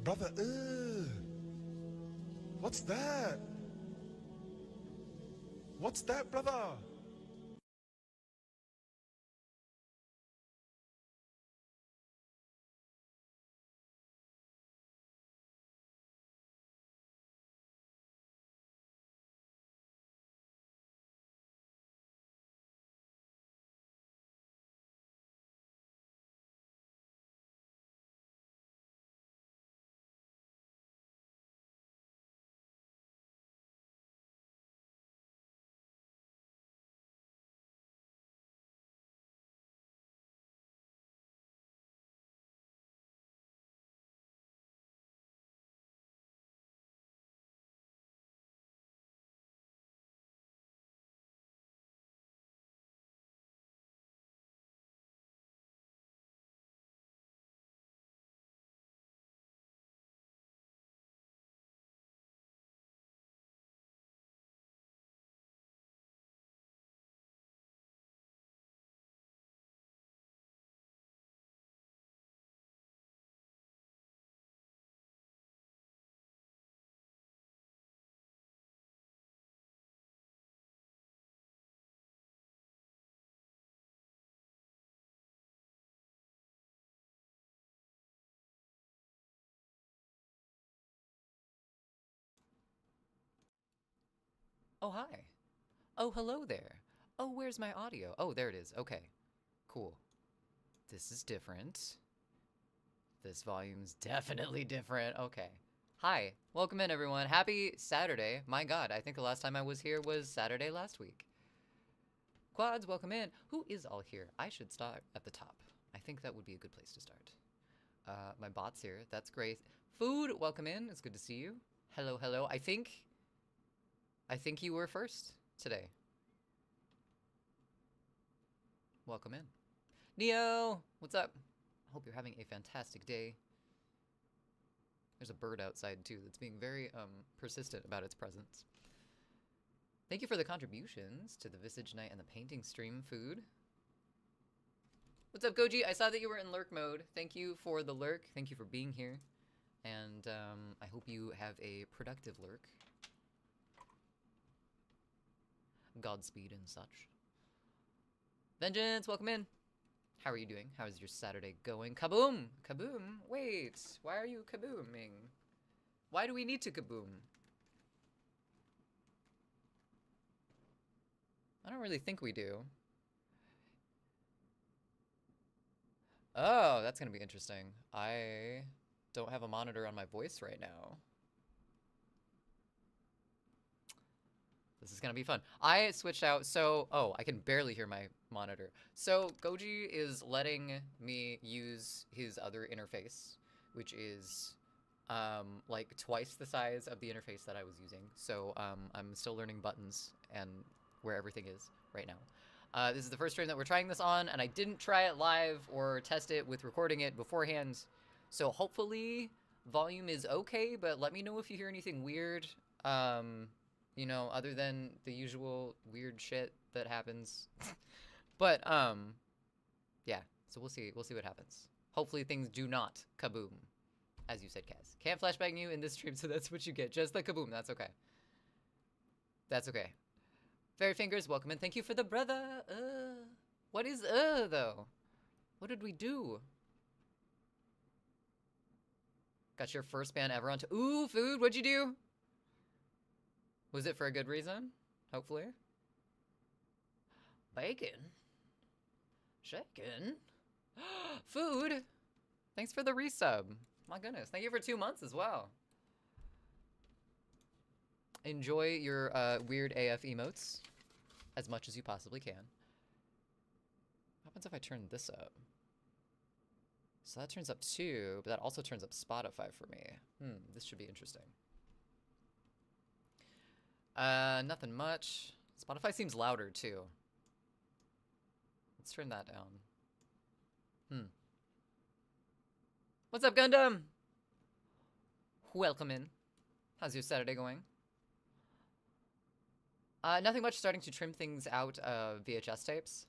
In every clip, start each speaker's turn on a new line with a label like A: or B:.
A: Brother, what's that? What's that, brother?
B: Oh, hi. Oh, hello there. Oh, where's my audio? Oh, there it is. Okay, cool. This is different. This volume's definitely different. Okay. Hi, welcome in, everyone. Happy Saturday. My God, I think the last time I was here was Saturday last week. Quads, welcome in. Who is all here? I should start at the top. I think that would be a good place to start. My bot's here. That's great. Food, welcome in. It's good to see you. Hello, hello. I think you were first today. Welcome in. Neo, what's up? Hope you're having a fantastic day. There's a bird outside too that's being very persistent about its presence. Thank you for the contributions to the Visage Night and the painting stream. Food. What's up, Goji? I saw that you were in lurk mode. Thank you for the lurk. Thank you for being here. And I hope you have a productive lurk. Godspeed and such. Vengeance, welcome in. How are you doing? How is your Saturday going? Kaboom! Kaboom! Wait, why are you kabooming? Why do we need to kaboom? I don't really think we do. Oh, that's gonna be interesting. I don't have a monitor on my voice right now. This is gonna be fun. I switched out, so, oh, I can barely hear my monitor. So, Goji is letting me use his other interface, which is, like twice the size of the interface that I was using. So, I'm still learning buttons and where everything is right now. This is the first stream that we're trying this on, and I didn't try it live or test it with recording it beforehand. So hopefully volume is okay, but let me know if you hear anything weird. You know, other than the usual weird shit that happens. But, yeah, so we'll see what happens. Hopefully things do not kaboom, as you said, Kaz. Can't flashbang you in this stream, so that's what you get. Just the kaboom, that's okay. That's okay. Fairy Fingers, welcome in. Thank you for the brother. What is, though? What did we do? Got your first ban ever onto, ooh, food, what'd you do? Was it for a good reason? Hopefully. Bacon? Chicken? Food? Thanks for the resub. My goodness. Thank you for 2 months as well. Enjoy your weird AF emotes as much as you possibly can. What happens if I turn this up? So that turns up 2, but that also turns up Spotify for me. This should be interesting. Nothing much. Spotify seems louder too. Let's turn that down. What's up, Gundam? Welcome in. How's your Saturday going? Nothing much. Starting to trim things out of VHS tapes.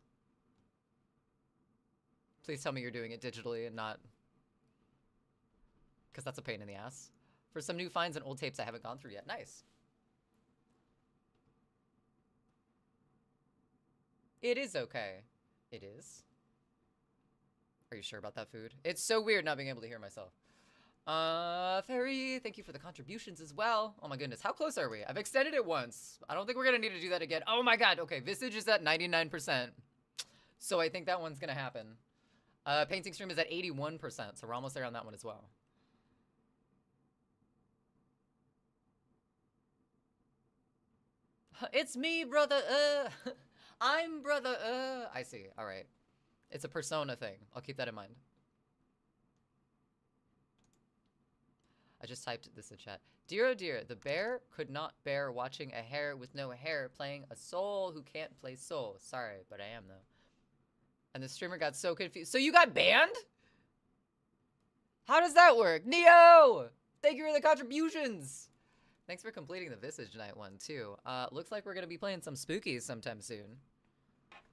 B: Please tell me you're doing it digitally and not... because that's a pain in the ass. For some new finds and old tapes I haven't gone through yet. Nice. It is okay. It is. Are you sure about that food? It's so weird not being able to hear myself. Fairy, thank you for the contributions as well. Oh my goodness, how close are we? I've extended it once. I don't think we're gonna need to do that again. Oh my god, okay, Visage is at 99%. So I think that one's gonna happen. Painting stream is at 81%, so we're almost there on that one as well. It's me, brother, I'm brother, I see, alright. It's a persona thing. I'll keep that in mind. I just typed this in chat. Dear oh dear, the bear could not bear watching a hare with no hair playing a soul who can't play soul. Sorry, but I am though. And the streamer got so confused. So you got banned? How does that work? Neo! Thank you for the contributions! Thanks for completing the Visage Night one too. Looks like we're gonna be playing some spookies sometime soon.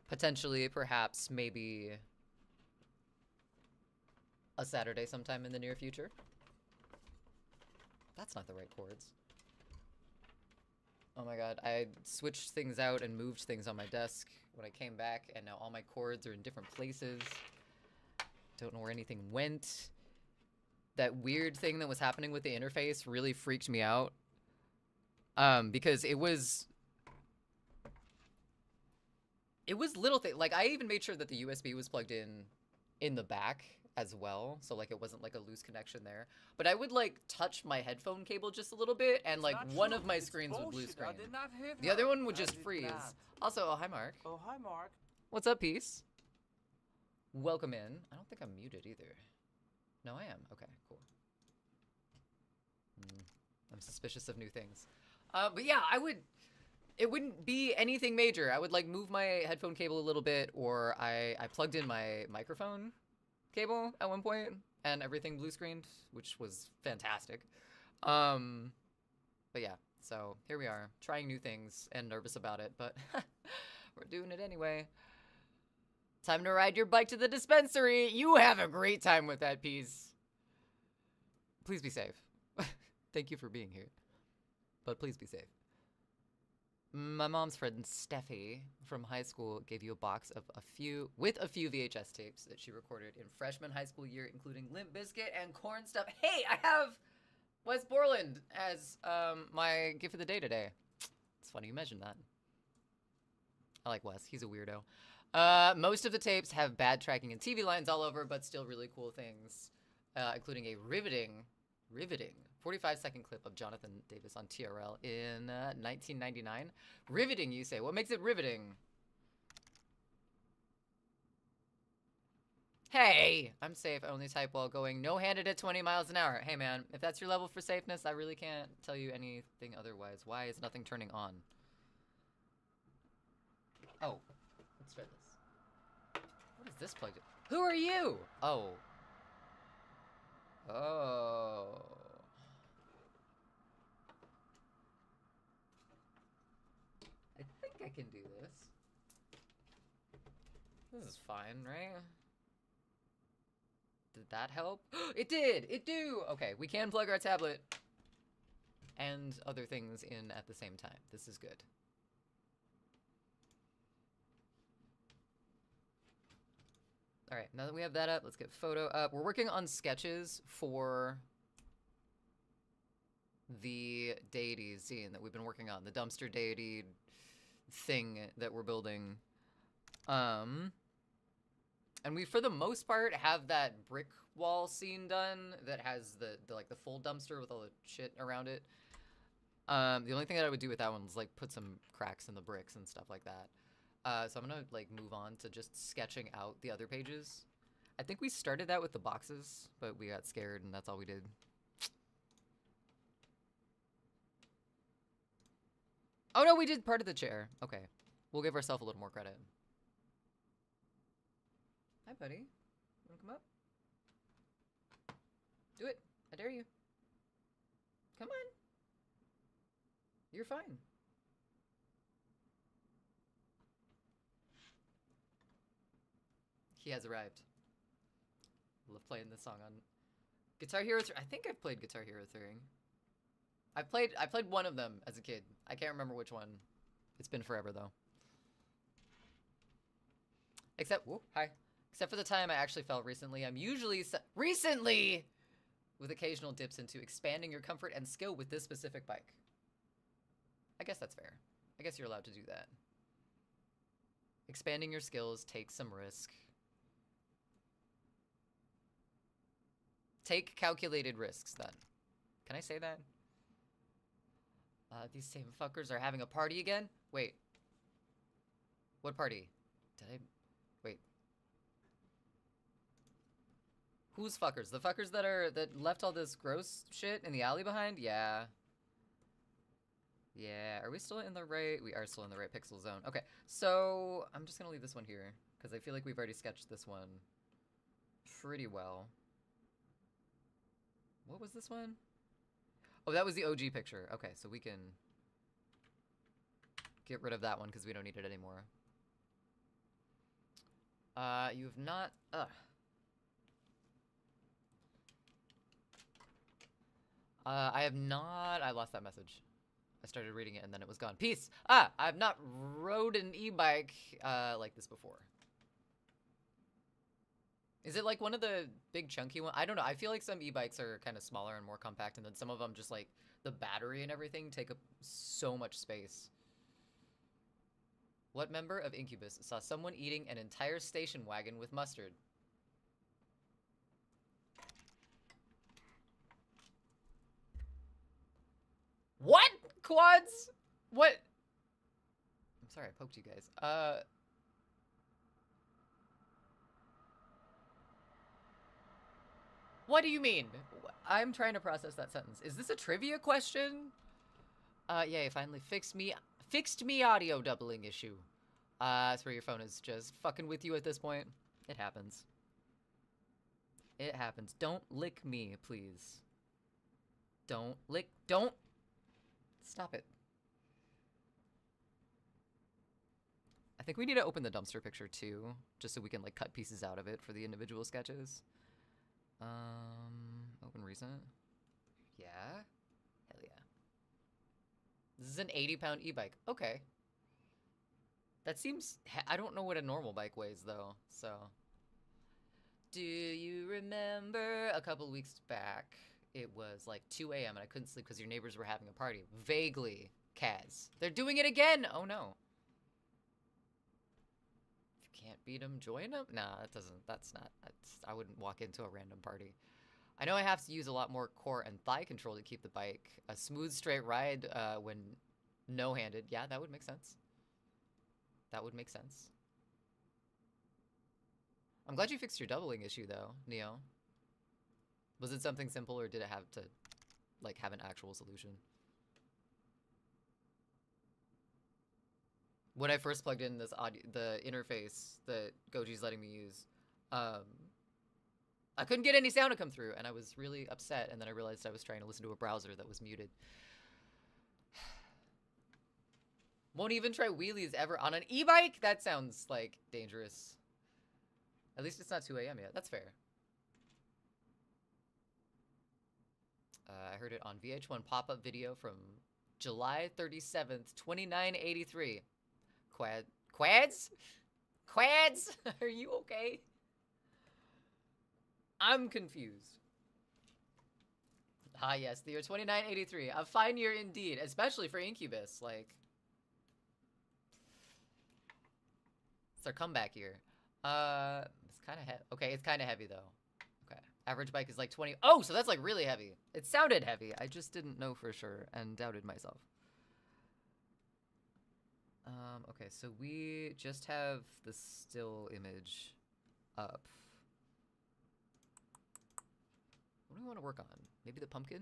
B: Potentially, perhaps, maybe a Saturday sometime in the near future. That's not the right chords. Oh my god, I switched things out and moved things on my desk when I came back, and now all my chords are in different places. Don't know where anything went. That weird thing that was happening with the interface really freaked me out. Because it was little things. Like, I even made sure that the USB was plugged in the back as well, so like it wasn't like a loose connection there. But I would like touch my headphone cable just a little bit, and like one of my screens would blue screen. The other one would just freeze. Also, oh hi Mark.
C: Oh hi Mark.
B: What's up, Peace? Welcome in. I don't think I'm muted either. No, I am. Okay, cool. I'm suspicious of new things. But yeah, it wouldn't be anything major. I would like move my headphone cable a little bit, or I plugged in my microphone cable at one point, and everything blue screened, which was fantastic. But yeah, so here we are, trying new things and nervous about it, but we're doing it anyway. Time to ride your bike to the dispensary. You have a great time with that piece. Please be safe. Thank you for being here, but please be safe. My mom's friend Steffi from high school gave you a box of a few VHS tapes that she recorded in freshman high school year, including Limp Bizkit and Corn Stuff. Hey, I have Wes Borland as my gift of the day today. It's funny you mentioned that. I like Wes. He's a weirdo. Most of the tapes have bad tracking and TV lines all over, but still really cool things, including a riveting 45-second clip of Jonathan Davis on TRL in 1999. Riveting, you say? What makes it riveting? Hey, I'm safe. I only type while going no-handed at 20 miles an hour. Hey, man, if that's your level for safeness, I really can't tell you anything otherwise. Why is nothing turning on? Oh, let's try this. What is this plugged in? Who are you? Oh. Oh. I think I can do this. This is fine, right? Did that help? It did! It do! Okay, we can plug our tablet and other things in at the same time. This is good. Alright, now that we have that up, let's get photo up. We're working on sketches for the deity scene that we've been working on. The dumpster deity thing that we're building. And we, for the most part, have that brick wall scene done that has the full dumpster with all the shit around it. The only thing that I would do with that one is like put some cracks in the bricks and stuff like that. So I'm gonna like move on to just sketching out the other pages. I think we started that with the boxes, but we got scared and that's all we did. Oh no, we did part of the chair. Okay, we'll give ourselves a little more credit. Hi buddy, wanna come up? Do it, I dare you. Come on. You're fine. He has arrived. I love playing this song on Guitar Hero 3. I think I've played Guitar Hero 3. I played one of them as a kid. I can't remember which one. It's been forever though. Except, whoop, hi. Except for the time I actually fell recently. I'm usually recently with occasional dips into expanding your comfort and skill with this specific bike. I guess that's fair. I guess you're allowed to do that. Expanding your skills takes some risk. Take calculated risks, then. Can I say that? These same fuckers are having a party again? Wait. What party? Did I... Wait. Whose fuckers? The fuckers that left all this gross shit in the alley behind? Yeah. Yeah, are we still in the right? We are still in the right pixel zone. Okay, so I'm just gonna leave this one here because I feel like we've already sketched this one pretty well. What was this one? Oh, that was the OG picture. Okay, so we can get rid of that one because we don't need it anymore. You have not... I have not... I lost that message. I started reading it and then it was gone. Peace! I've not rode an e-bike like this before. Is it like one of the big chunky ones? I don't know. I feel like some e-bikes are kind of smaller and more compact, and then some of them just like the battery and everything take up so much space. What member of Incubus saw someone eating an entire station wagon with mustard? What? Quads? What? I'm sorry, I poked you guys. What do you mean? I'm trying to process that sentence. Is this a trivia question? Yay, finally fixed me audio doubling issue. That's where your phone is just fucking with you at this point. It happens. It happens. Don't lick me, please. Don't. Stop it. I think we need to open the dumpster picture too, just so we can like cut pieces out of it for the individual sketches. Open recent. Yeah. Hell yeah. This is an 80-pound e-bike. Okay. That seems... I don't know what a normal bike weighs, though, so... Do you remember a couple weeks back, it was like 2 a.m. and I couldn't sleep because your neighbors were having a party? Vaguely. Kaz. They're doing it again! Oh, no. If you can't beat them, join them? Nah, that's not... I wouldn't walk into a random party. I know I have to use a lot more core and thigh control to keep the bike a smooth, straight ride when no-handed. Yeah, that would make sense. That would make sense. I'm glad you fixed your doubling issue, though, Neo. Was it something simple, or did it have to, like, have an actual solution? When I first plugged in this audio, the interface that Goji's letting me use, I couldn't get any sound to come through, and I was really upset, and then I realized I was trying to listen to a browser that was muted. Won't even try wheelies ever on an e-bike? That sounds, like, dangerous. At least it's not 2 a.m. yet. That's fair. I heard it on VH1 pop-up video from July 37th, 2983. Quads? Quads? Are you okay? I'm confused. Ah, yes, the year 2983. A fine year indeed, especially for Incubus. Like, it's our comeback year. It's kind of heavy. Okay, it's kind of heavy, though. Okay. Average bike is like 20. Oh, so that's like really heavy. It sounded heavy. I just didn't know for sure and doubted myself. Okay, so we just have the still image up. What do we want to work on? Maybe the pumpkin?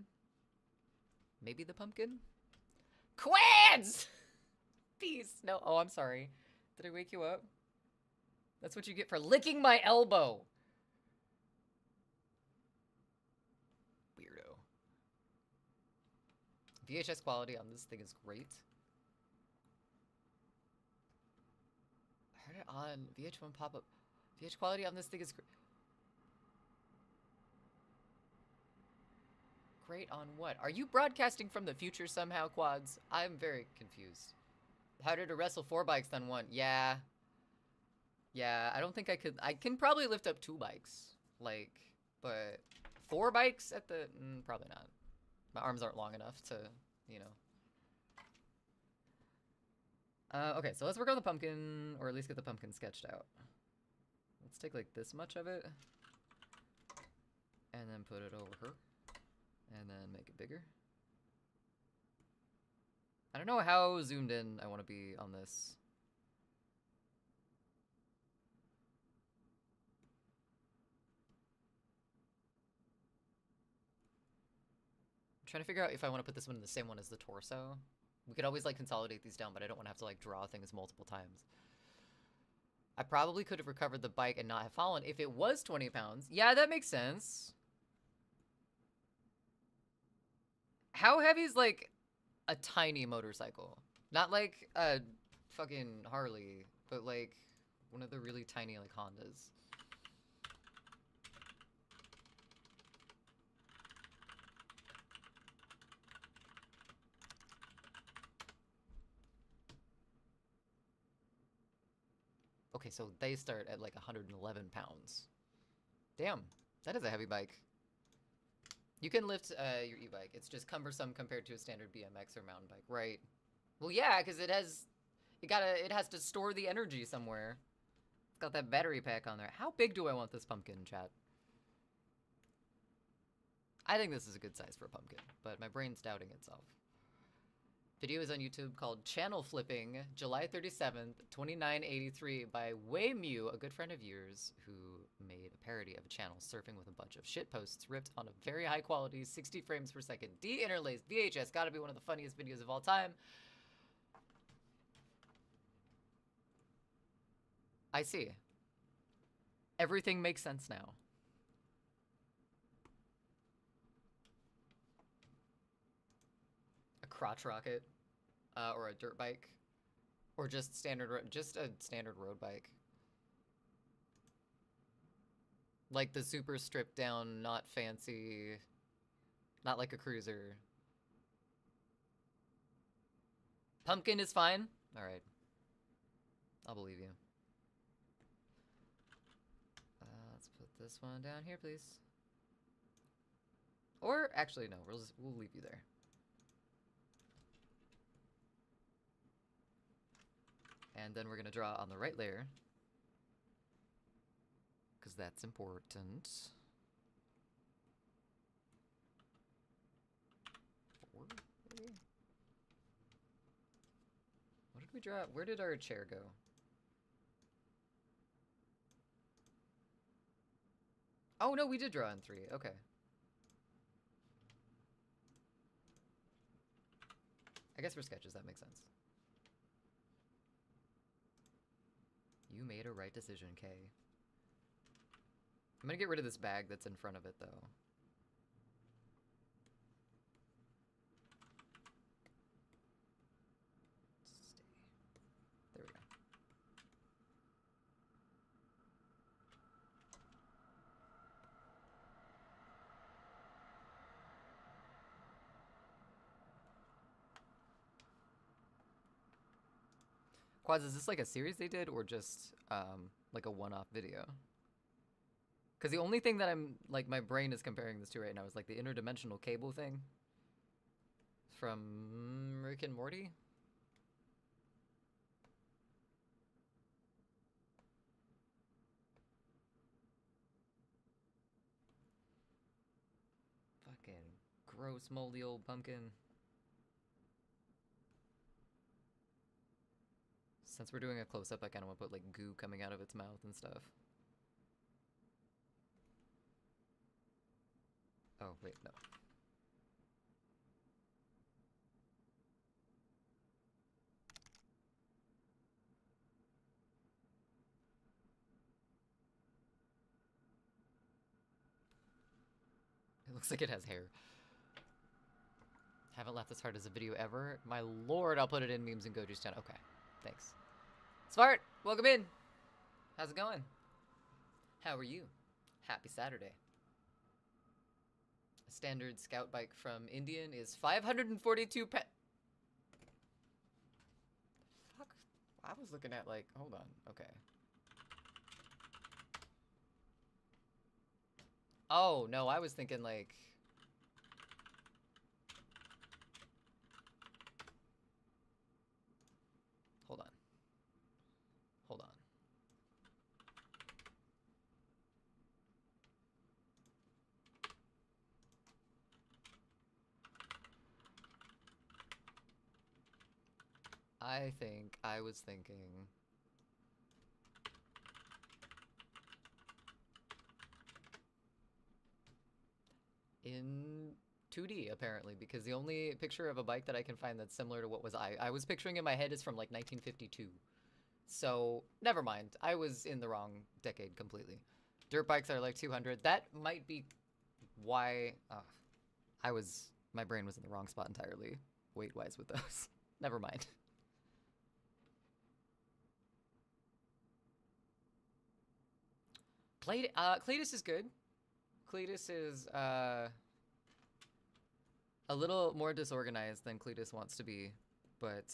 B: Maybe the pumpkin? Quads! Peace. No. Oh, I'm sorry. Did I wake you up? That's what you get for licking my elbow. Weirdo. VHS quality on this thing is great. I heard it on VH1 pop-up. VH quality on this thing is great. great on what? Are you broadcasting from the future somehow, Quads? I'm very confused. Harder to wrestle 4 bikes than 1. Yeah. Yeah, I don't think I could. I can probably lift up 2 bikes. Like, but 4 bikes at the... probably not. My arms aren't long enough to, you know. Okay, so let's work on the pumpkin, or at least get the pumpkin sketched out. Let's take like this much of it, and then put it over her, and then make it bigger. I don't know how zoomed in I want to be on this. I'm trying to figure out if I want to put this one in the same one as the torso. We could always like consolidate these down, but I don't want to have to like draw things multiple times. I probably could have recovered the bike and not have fallen if it was 20 pounds. Yeah, that makes sense. How heavy is like a tiny motorcycle? Not like a fucking Harley, but like one of the really tiny like Hondas. Okay, so they start at like 111 pounds. Damn, that is a heavy bike. You can lift your e-bike. It's just cumbersome compared to a standard BMX or mountain bike, right? Well, yeah, because it has to store the energy somewhere. It's got that battery pack on there. How big do I want this pumpkin, chat? I think this is a good size for a pumpkin, but my brain's doubting itself. Video is on YouTube called Channel Flipping, July 37th, 2983 by Waymew, a good friend of yours who made a parody of a channel surfing with a bunch of shit posts ripped on a very high quality 60 frames per second de-interlaced VHS. Gotta be one of the funniest videos of all time. I see. Everything makes sense now. Crotch rocket, or a dirt bike, or just a standard road bike, like the super stripped down, not fancy, not like a cruiser. Pumpkin is fine. All right, I'll believe you. Let's put this one down here, please. Or actually, no, we'll leave you there. And then we're going to draw on the right layer, because that's important. 4, maybe? What did we draw? Where did our chair go? Oh, no, we did draw in 3. Okay. I guess for sketches, that makes sense. You made a right decision, Kay. I'm gonna get rid of this bag that's in front of it, though. Stay. There we go. Quads, is this like a series they did, or just like a one-off video? Because the only thing that I'm like my brain is comparing this to right now is like the interdimensional cable thing from Rick and Morty. Fucking gross, moldy old pumpkin. Since we're doing a close-up, I kind of want to put like goo coming out of its mouth and stuff. Oh, wait, no. It looks like it has hair. Haven't laughed this hard as a video ever. My lord, I'll put it in memes and Goji's channel. Okay, thanks. Smart, welcome in. How's it going? How are you? Happy Saturday. standard scout bike from Indian is 542 pe- Fuck. I was looking at like, hold on. Okay. Oh, no, I was thinking like hold on. Hold on. I think I was thinking in 2D apparently, because the only picture of a bike that I can find that's similar to what was I was picturing in my head is from like 1952. So never mind. I was in the wrong decade completely. Dirt bikes are like 200. That might be why my brain was in the wrong spot entirely weight-wise with those. Never mind. Cletus is good. Cletus is a little more disorganized than Cletus wants to be, but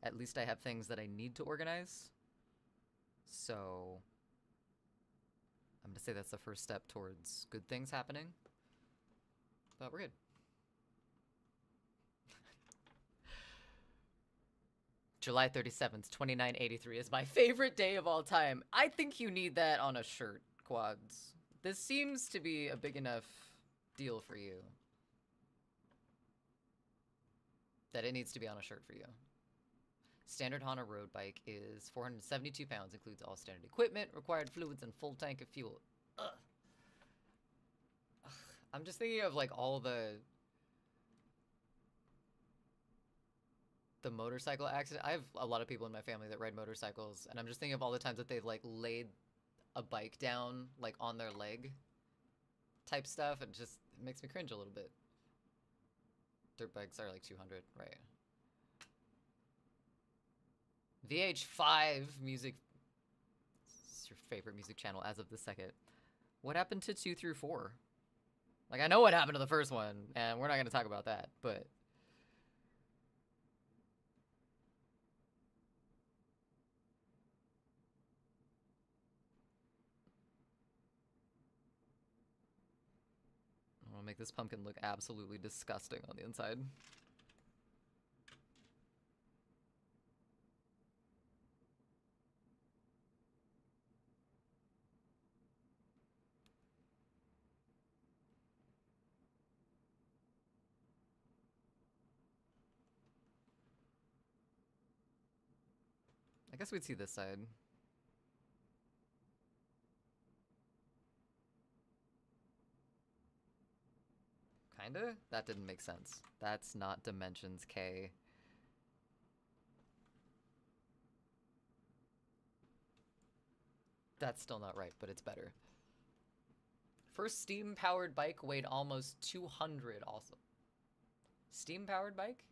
B: at least I have things that I need to organize. So I'm gonna say that's the first step towards good things happening. But we're good. July 37th, 2983 is my favorite day of all time. I think you need that on a shirt, Quads. This seems to be a big enough deal for you that it needs to be on a shirt for you. Standard Honda road bike is 472 pounds, includes all standard equipment, required fluids, and full tank of fuel. Ugh. Ugh. I'm just thinking of like all the motorcycle accident. I have a lot of people in my family that ride motorcycles, and I'm just thinking of all the times that they've like laid a bike down like on their leg type stuff, and just it makes me cringe a little bit. Dirt bikes are like 200, right? VH5 music. It's your favorite music channel as of the second. What happened to 2 through 4? Like, I know what happened to the first one, and we're not going to talk about that, but I'm going to make this pumpkin look absolutely disgusting on the inside. I guess we'd see this side. Kinda? That didn't make sense. That's not Dimensions K. That's still not right, but it's better. First steam-powered bike weighed almost 200 also. Steam-powered bike?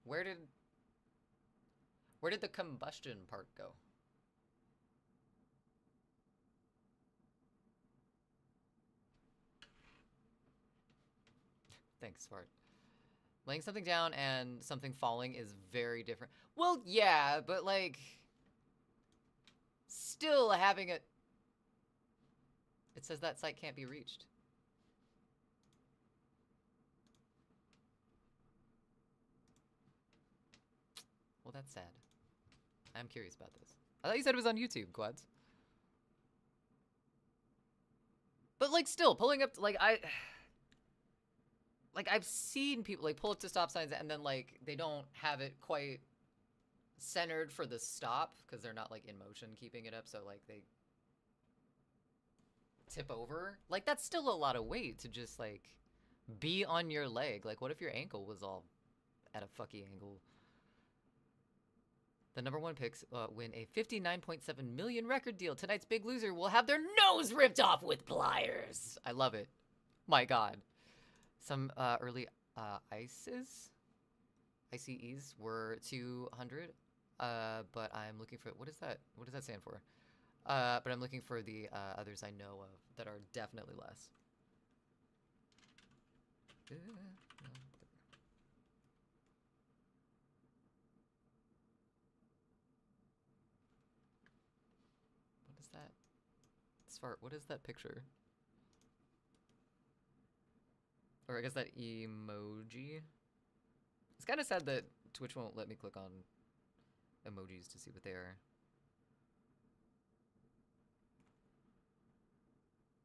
B: Where did the combustion part go? Thanks, Smart. Laying something down and something falling is very different. Well, yeah, but like still having it. It says that site can't be reached. Well, that's sad. I'm curious about this. I thought you said it was on YouTube, Quads. But like still pulling up like I've seen people like pull up to stop signs and then like they don't have it quite centered for the stop because they're not like in motion keeping it up, so like they tip over. Like that's still a lot of weight to just like be on your leg. Like what if your ankle was all at a fucky angle? The number one picks win a 59.7 million record deal. Tonight's big loser will have their nose ripped off with pliers. I love it. My God. Some early ICEs were 200, but I'm looking for, what is that? What does that stand for? But I'm looking for the others I know of that are definitely less. What is that? Svart, what is that picture? Or I guess that emoji? It's kind of sad that Twitch won't let me click on emojis to see what they are.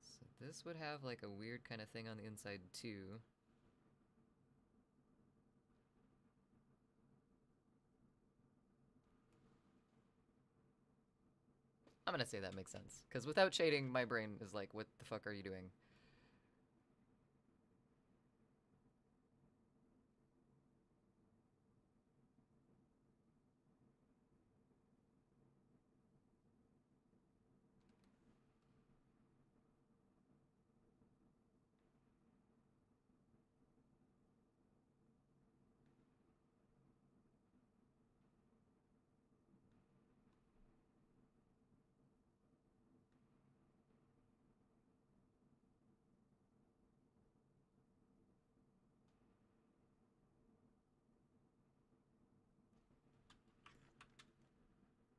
B: So this would have like a weird kind of thing on the inside too. I'm gonna say that makes sense, because without shading, my brain is like, what the fuck are you doing?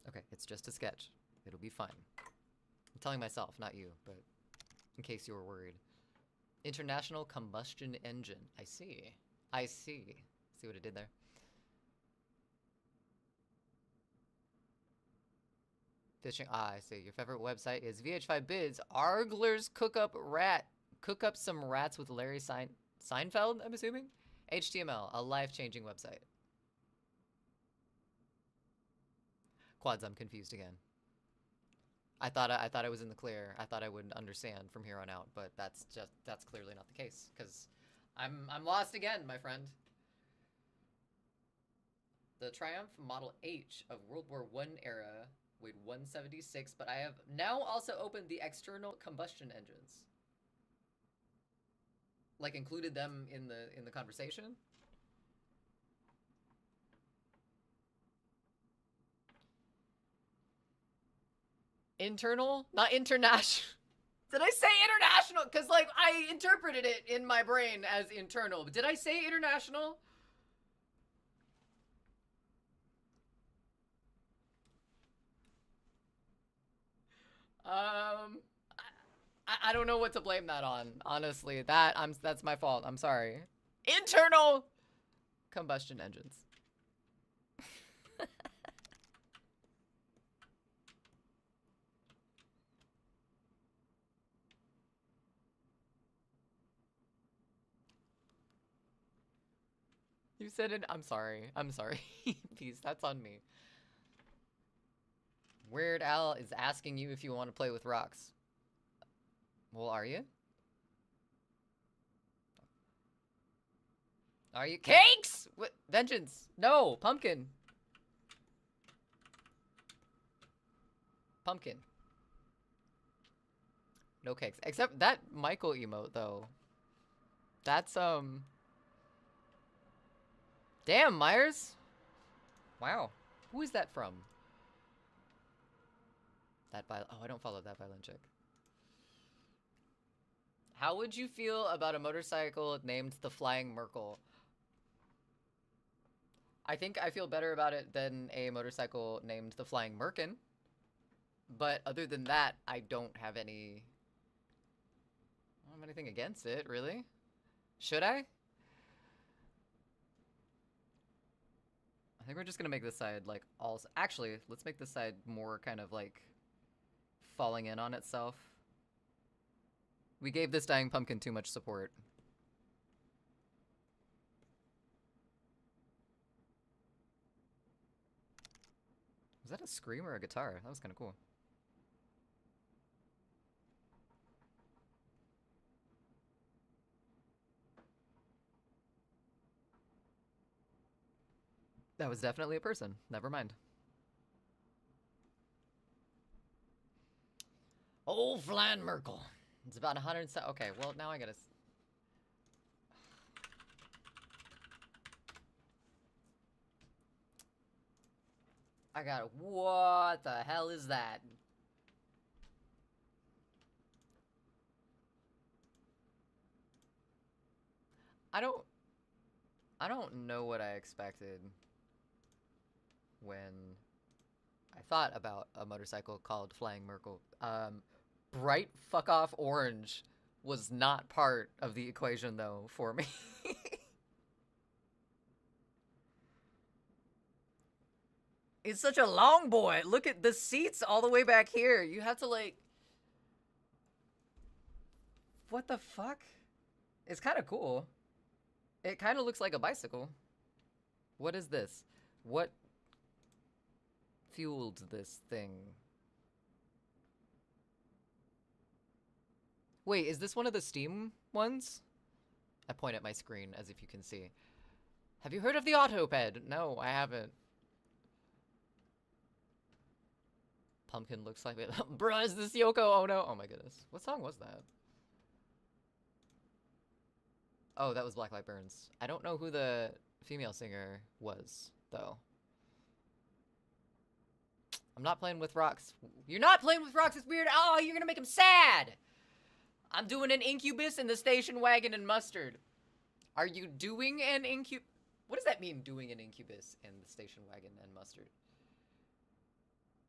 B: Okay, it's just a sketch. It'll be fine. I'm telling myself, not you, but in case you were worried. International combustion engine. I see. I see. See what it did there? Fishing. Ah, I see. Your favorite website is VH5 Bids. Arglers cook up some rats with Larry Seinfeld, I'm assuming? HTML, a life-changing website. Quads, I'm confused again. I thought I was in the clear. I thought I would understand from here on out, but that's clearly not the case, because I'm lost again, my friend. The Triumph Model H of World War I era weighed 176, but I have now also opened the external combustion engines. Like included them in the conversation. Internal? Not international. Did I say international? Because, like, I interpreted it in my brain as internal. Did I say international? I don't know what to blame that on, honestly. That's my fault. I'm sorry. Internal combustion engines. You said it. I'm sorry. I'm sorry. Peace. That's on me. Weird Al is asking you if you want to play with rocks. Well, are you? Are you? Cakes! What? Vengeance. No. Pumpkin. Pumpkin. No cakes. Except that Michael emote, though. That's, Damn, Myers. Wow. Who is that from? That violent. Oh, I don't follow that violent chick. How would you feel about a motorcycle named the Flying Merkle? I think I feel better about it than a motorcycle named the Flying Merkin. But other than that, I don't have anything against it, really. Should I? I think we're just gonna make this side, like, all... Actually, let's make this side more kind of, like, falling in on itself. We gave this dying pumpkin too much support. Was that a scream or a guitar? That was kind of cool. That was definitely a person. Never mind. Old Flan Merkle. It's about 100. Okay, well, now I gotta... What the hell is that? I don't know what I expected when I thought about a motorcycle called Flying Merkle. Bright fuck off orange was not part of the equation though for me. It's such a long boy. Look at the seats all the way back here. You have to like... What the fuck? It's kind of cool. It kind of looks like a bicycle. What is this? What fueled this thing? Wait, is this one of the Steam ones? I point at my screen as if you can see. Have you heard of the Autoped? No, I haven't. Pumpkin looks like it. Bruh, is this Yoko Ono? Oh my goodness. What song was that? Oh, that was Black Light Burns. I don't know who the female singer was, though. I'm not playing with rocks. You're not playing with rocks, it's weird. Oh, you're gonna make him sad. I'm doing an incubus in the station wagon and mustard. Are you doing an incubus? What does that mean, doing an incubus in the station wagon and mustard?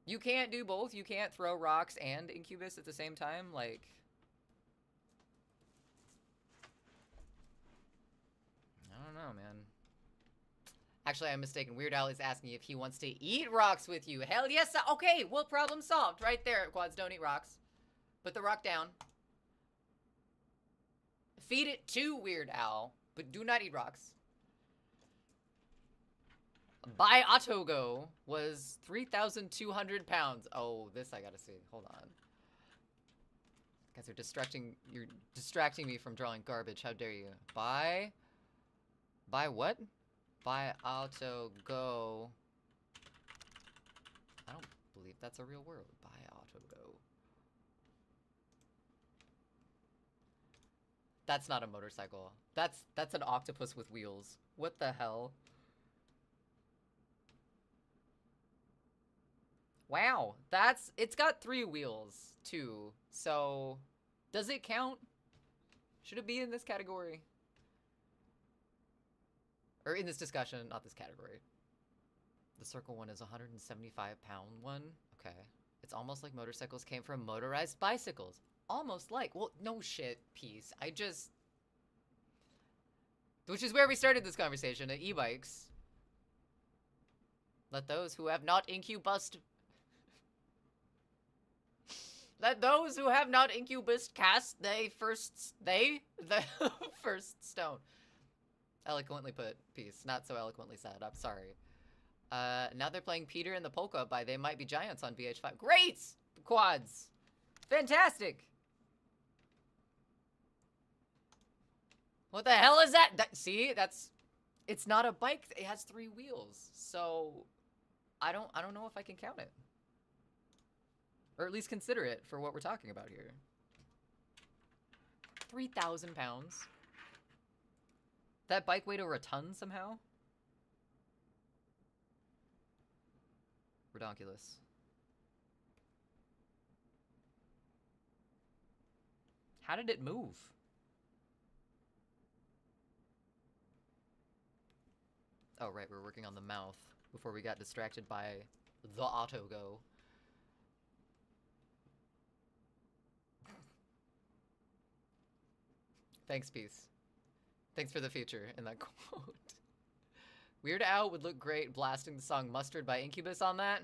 B: You can't do both? You can't throw rocks and incubus at the same time? Like... I don't know, man. Actually, I'm mistaken. Weird Al is asking if he wants to eat rocks with you. Hell yes! Okay, well, problem solved. Right there, Quads. Don't eat rocks. Put the rock down. Feed it to Weird Al, but do not eat rocks. Buy Autogo was 3,200 pounds. Oh, this I gotta see. Hold on. Guys are distracting. You're distracting me from drawing garbage. How dare you? Buy what? Buy Autogo. I don't believe that's a real word. Buy Autogo. That's not a motorcycle. That's an octopus with wheels. What the hell? Wow, it's got 3 wheels too. So, does it count? Should it be in this category? Or in this discussion, not this category. The circle one is a 175-pound one. Okay. It's almost like motorcycles came from motorized bicycles. Almost like. Well, no shit, Peace. Which is where we started this conversation, at e-bikes. Let those who have not incubused... Let those who have not incubused cast the first stone. Eloquently put, Peace. Not so eloquently said. I'm sorry. Now they're playing Peter and the Polka by They Might Be Giants on VH5. Great! Quads. Fantastic. What the hell is that? See, it's not a bike. It has 3 wheels. So I don't know if I can count it. Or at least consider it for what we're talking about here. 3,000 pounds. That bike weighed over a ton somehow? Redonkulous. How did it move? Oh, right, we're working on the mouth before we got distracted by the Autogo. Thanks, Peace. Thanks for the feature in that quote. Weird Al would look great blasting the song Mustard by Incubus on that.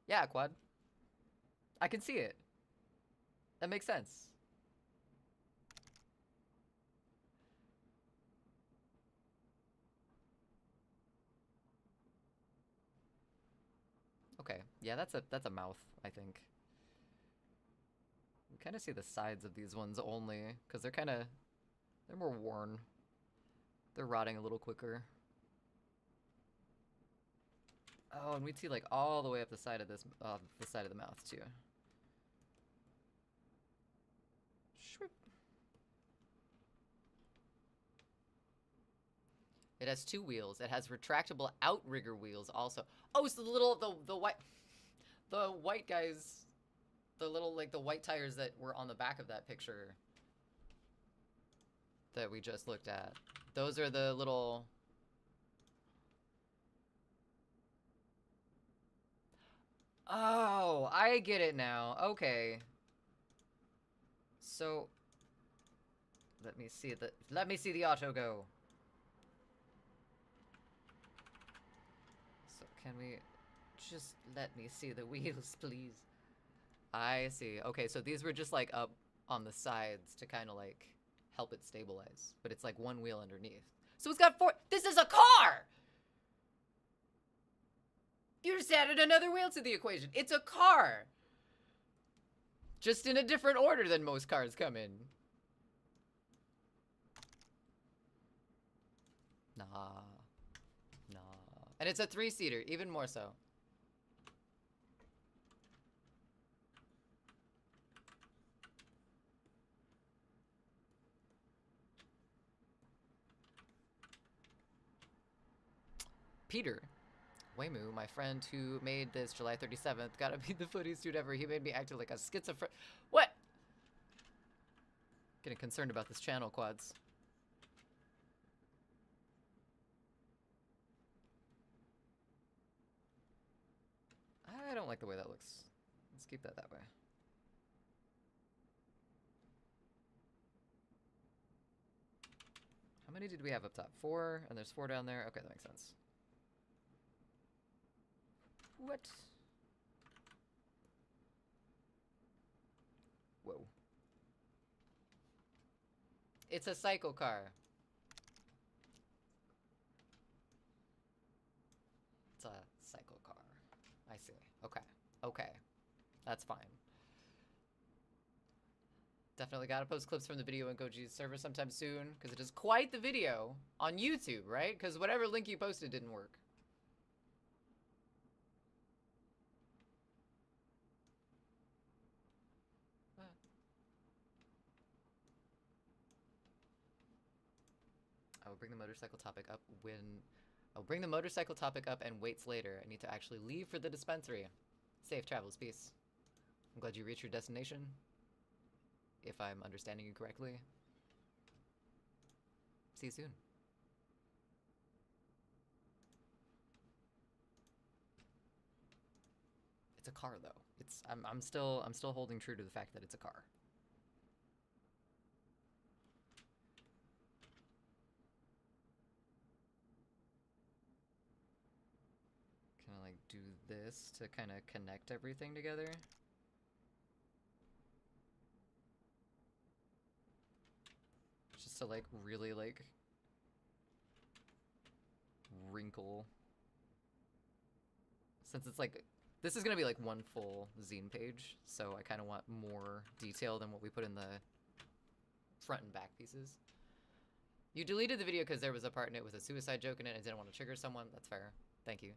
B: Yeah, Quad. I can see it. That makes sense. Okay, yeah, that's a mouth, I think. You kind of see the sides of these ones only, because they're more worn. They're rotting a little quicker. Oh, and we'd see like all the way up the side of this, the side of the mouth too. Shwip. It has 2 wheels. It has retractable outrigger wheels also. Oh, so the white guys, The little, like, the white tires that were on the back of that picture that we just looked at. Those are the little... Oh, I get it now. Okay. So, let me see the auto go. So, can we just let me see the wheels, please? I see. Okay, so these were just like up on the sides to kind of like help it stabilize, but it's like one wheel underneath. So it's got four. This is a car! You just added another wheel to the equation. It's a car! Just in a different order than most cars come in. Nah. Nah. And it's a 3-seater, even more so. Peter. Waymu, my friend who made this July 37th, gotta be the funniest dude ever. He made me act like a schizophrenic. What? Getting concerned about this channel, Quads. I don't like the way that looks. Let's keep that way. How many did we have up top? 4, and there's 4 down there. Okay, that makes sense. What? Whoa. It's a cycle car. It's a cycle car. I see. Okay. Okay. That's fine. Definitely gotta post clips from the video on Goji's server sometime soon, because it is quite the video on YouTube, right? Because whatever link you posted didn't work. I will bring the motorcycle topic up when... I'll bring the motorcycle topic up and waits later. I need to actually leave for the dispensary. Safe travels, peace. I'm glad you reached your destination. If I'm understanding you correctly. See you soon. It's a car, though. It's I'm still holding true to the fact that it's a car. Can I like do this to kind of connect everything together? Just to like really like wrinkle. Since it's like, this is gonna be like one full zine page, so I kind of want more detail than what we put in the front and back pieces. You deleted the video because there was a part in it with a suicide joke in it and I didn't want to trigger someone. That's fair. Thank you.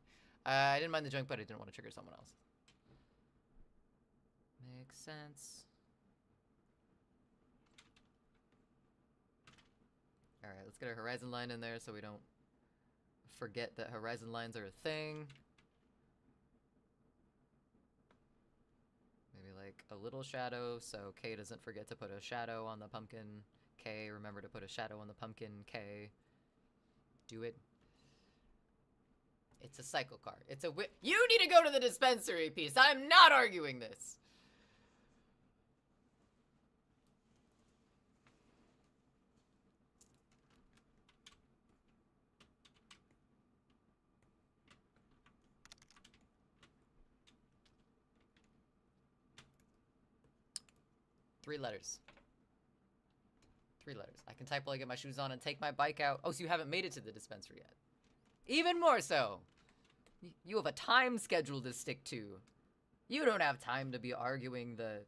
B: I didn't mind the joke, but I didn't want to trigger someone else. Makes sense. Alright, let's get a horizon line in there so we don't forget that horizon lines are a thing. Maybe like a little shadow so K doesn't forget to put a shadow on the pumpkin. K, remember to put a shadow on the pumpkin. K. Do it. It's a cycle car. It's a You need to go to the dispensary piece. I'm not arguing this. Three letters. 3 letters. I can type while I get my shoes on and take my bike out. Oh, so you haven't made it to the dispensary yet. Even more so. You have a time schedule to stick to. You don't have time to be arguing the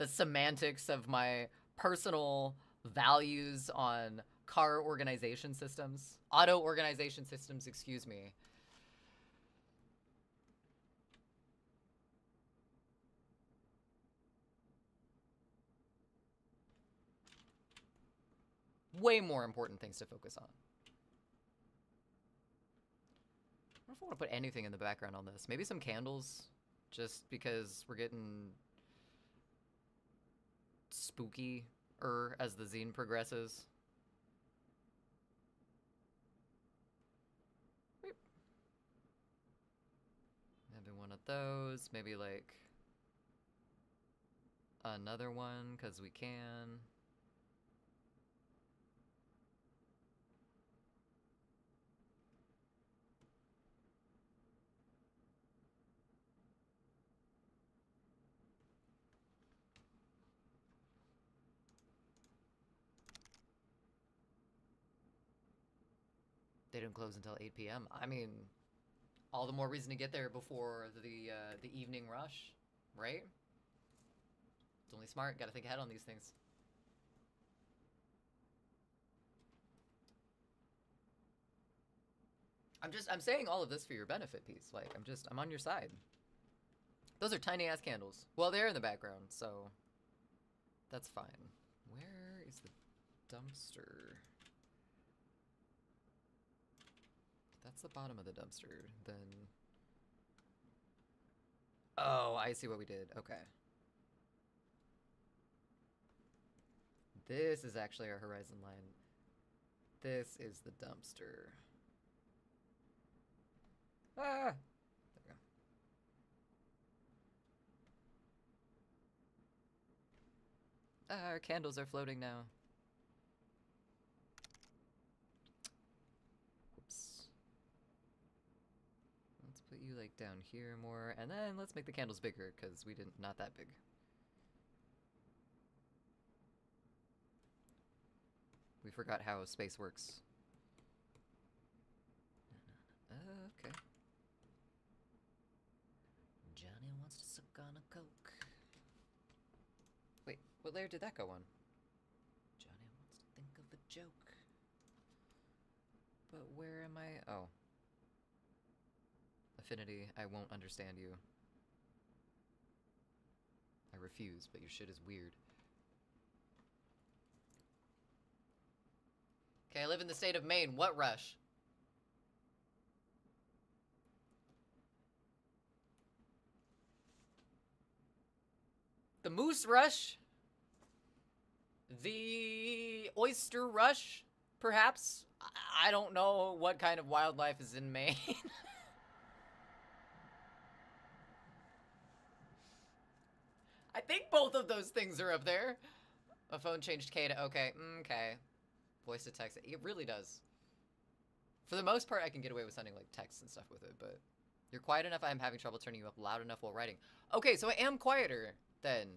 B: semantics of my personal values on car organization systems. Auto organization systems, excuse me. Way more important things to focus on. I don't know if I want to put anything in the background on this. Maybe some candles, just because we're getting spooky-er as the zine progresses. Maybe one of those, maybe like another one, because we can. They don't close until 8 p.m. I mean, all the more reason to get there before the evening rush, right? It's only smart. Got to think ahead on these things. I'm saying all of this for your benefit, Peace. Like, I'm on your side. Those are tiny ass candles. Well, they're in the background, so that's fine. Where is the dumpster? That's the bottom of the dumpster, then... Oh, I see what we did. Okay. This is actually our horizon line. This is the dumpster. Ah! There we go. Ah, our candles are floating now. Put you like down here more, and then let's make the candles bigger because we didn't, not that big. We forgot how space works. Okay. Johnny wants to suck on a Coke. Wait, what layer did that go on? Johnny wants to think of a joke. But where am I? Oh. Affinity, I won't understand you. I refuse, but your shit is weird. Okay, I live in the state of Maine. What rush? The moose rush? The oyster rush? Perhaps? I don't know what kind of wildlife is in Maine. I think both of those things are up there. A phone changed K to okay. Okay. Voice to text. It really does. For the most part, I can get away with sounding like text and stuff with it, but you're quiet enough. I'm having trouble turning you up loud enough while writing. Okay, so I am quieter then.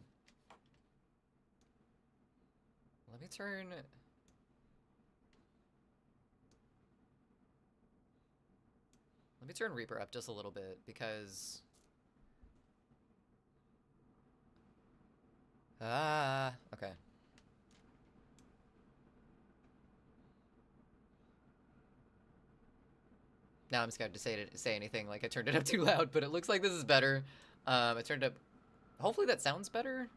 B: Let me turn... Let me turn Reaper up just a little bit, because... okay. Now I'm scared to say anything, like I turned it up too loud, but it looks like this is better. I turned it up... Hopefully that sounds better.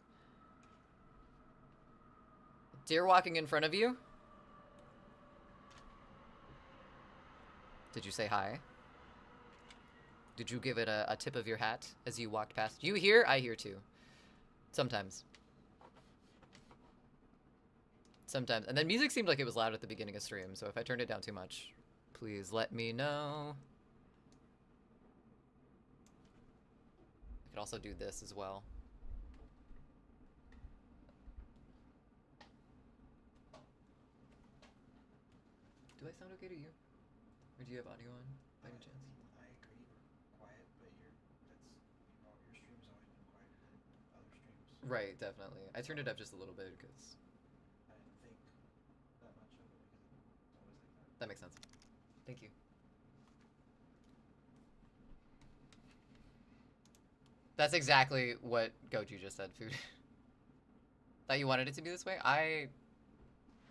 B: Deer walking in front of you? Did you say hi? Did you give it a tip of your hat as you walked past? You hear? I hear too. Sometimes. Sometimes. And then music seemed like it was loud at the beginning of stream, so if I turned it down too much, please let me know. I could also do this as well. Do I sound okay to you? Or do you have audio on, by any chance?
C: I agree, we're quiet, but your stream's always been quieter than other streams.
B: Right, definitely. I turned it up just a little bit because...
C: I didn't think that much of it because it's always like that.
B: That makes sense. Thank you. That's exactly what Goju just said, Food. Thought you wanted it to be this way?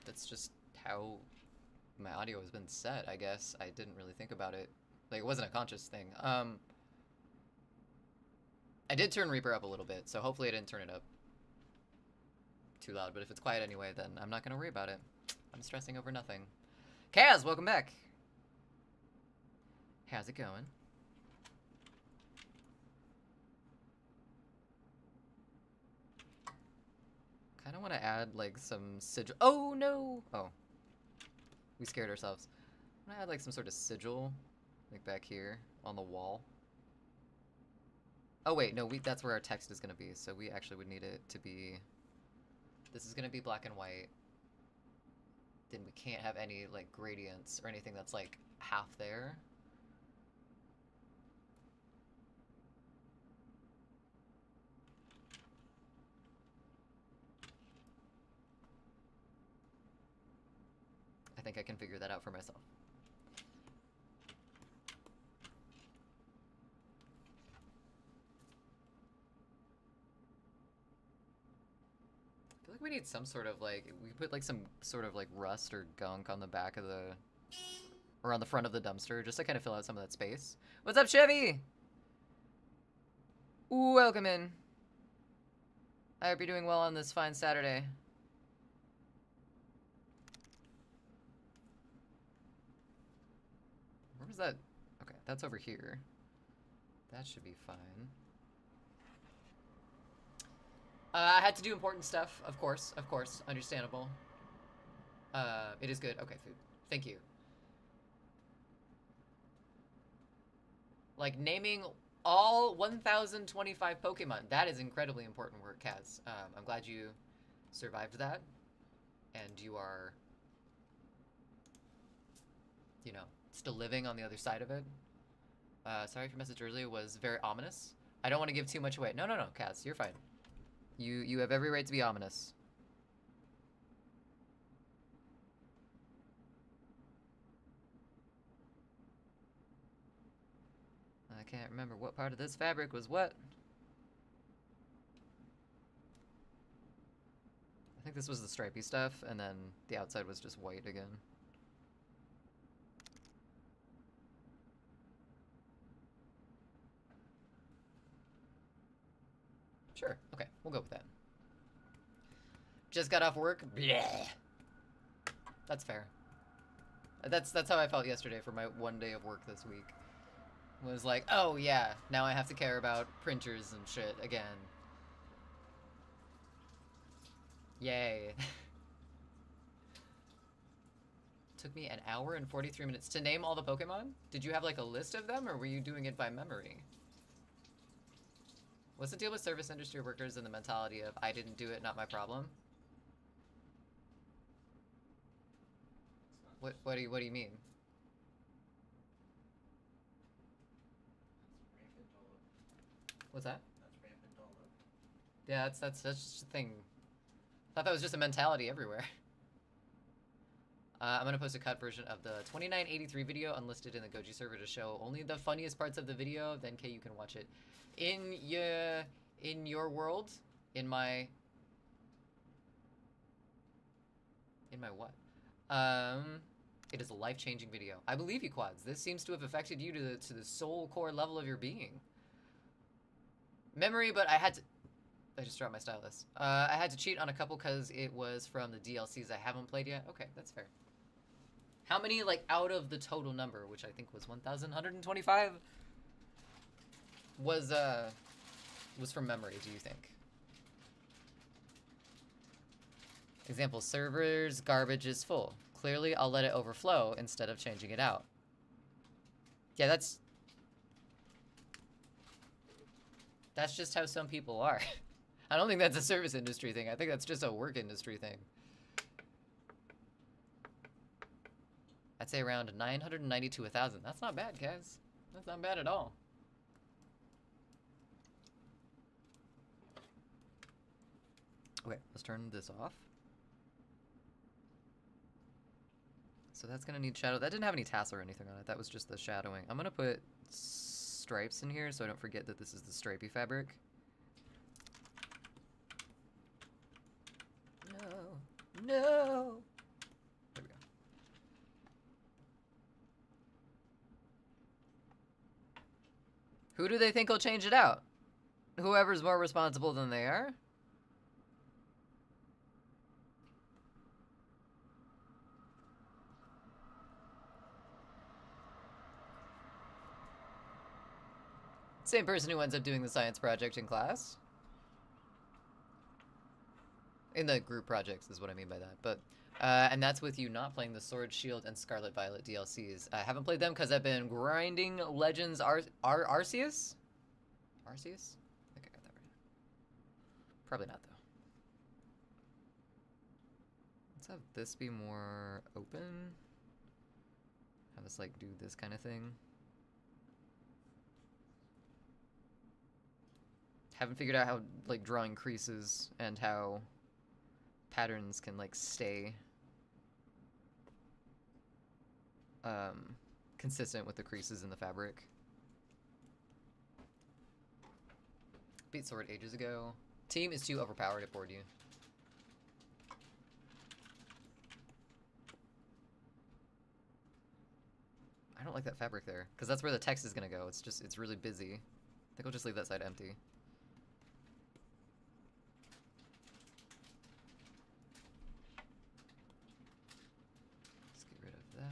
B: That's just how my audio has been set, I guess. I didn't really think about it. Like, it wasn't a conscious thing. I did turn Reaper up a little bit, so hopefully I didn't turn it up too loud. But if it's quiet anyway, then I'm not going to worry about it. I'm stressing over nothing. Kaz, welcome back. How's it going? kind of want to add like some sigil. Oh no! Oh, we scared ourselves. I'm gonna add like some sort of sigil, like back here on the wall. Oh wait, no, that's where our text is gonna be. So we actually would need it to be. This is gonna be black and white. Then we can't have any like gradients or anything that's like half there. I think I can figure that out for myself. I feel like we need some sort of like, we put like some sort of like rust or gunk on the back of the, or on the front of the dumpster, just to kind of fill out some of that space. What's up, Chevy? Welcome in. I hope you're doing well on this fine Saturday. Where was that? Okay, that's over here. That should be fine. I had to do important stuff, of course, understandable. It is good. Okay, food. Thank you. Like, naming all 1,025 Pokemon. That is incredibly important work, Kaz. I'm glad you survived that. And you are, you know, still living on the other side of it. Sorry if your message earlier was very ominous. I don't want to give too much away. No, Kaz, you're fine. You have every right to be ominous. I can't remember what part of this fabric was what. I think this was the stripy stuff, and then the outside was just white again. Sure, okay, we'll go with that. Just got off work? Bleh. That's fair. That's how I felt yesterday for my one day of work this week. Was like, oh yeah, now I have to care about printers and shit again. Yay. Took me an hour and 43 minutes to name all the Pokemon? Did you have like a list of them, or were you doing it by memory? What's the deal with service industry workers and the mentality of, I didn't do it, not my problem? What do you mean? What's that?
C: That's rampant dollar.
B: Yeah, that's just a thing. I thought that was just a mentality everywhere. I'm gonna post a cut version of the 2983 video unlisted in the Goji server to show only the funniest parts of the video. Then Kay, you can watch it in your world, in my what? It is a life-changing video. I believe you, Quads. This seems to have affected you to the soul core level of your being. Memory, but I just dropped my stylus. I had to cheat on a couple because it was from the DLCs I haven't played yet. Okay, that's fair. How many, like, out of the total number, which I think was 1,125, was from memory, do you think? Example, server's garbage is full. Clearly, I'll let it overflow instead of changing it out. Yeah, that's just how some people are. I don't think that's a service industry thing. I think that's just a work industry thing. I'd say around 990 to 1,000. That's not bad, guys. That's not bad at all. Okay, let's turn this off. So that's gonna need shadow. That didn't have any tassel or anything on it. That was just the shadowing. I'm gonna put stripes in here so I don't forget that this is the stripy fabric. No! There we go. Who do they think will change it out? Whoever's more responsible than they are? Same person who ends up doing the science project in class. In the group projects is what I mean by that. But and that's with you not playing the Sword, Shield, and Scarlet Violet DLCs. I haven't played them because I've been grinding Legends Arceus? Arceus? I think I got that right. Probably not, though. Let's have this be more open. Have us, like, do this kind of thing. Haven't figured out how, like, drawing creases and how patterns can, like, stay consistent with the creases in the fabric. Beat Sword ages ago. Team is too overpowered at board you. I don't like that fabric there, because that's where the text is gonna go. It's really busy. I think I'll just leave that side empty. Let's get rid of that.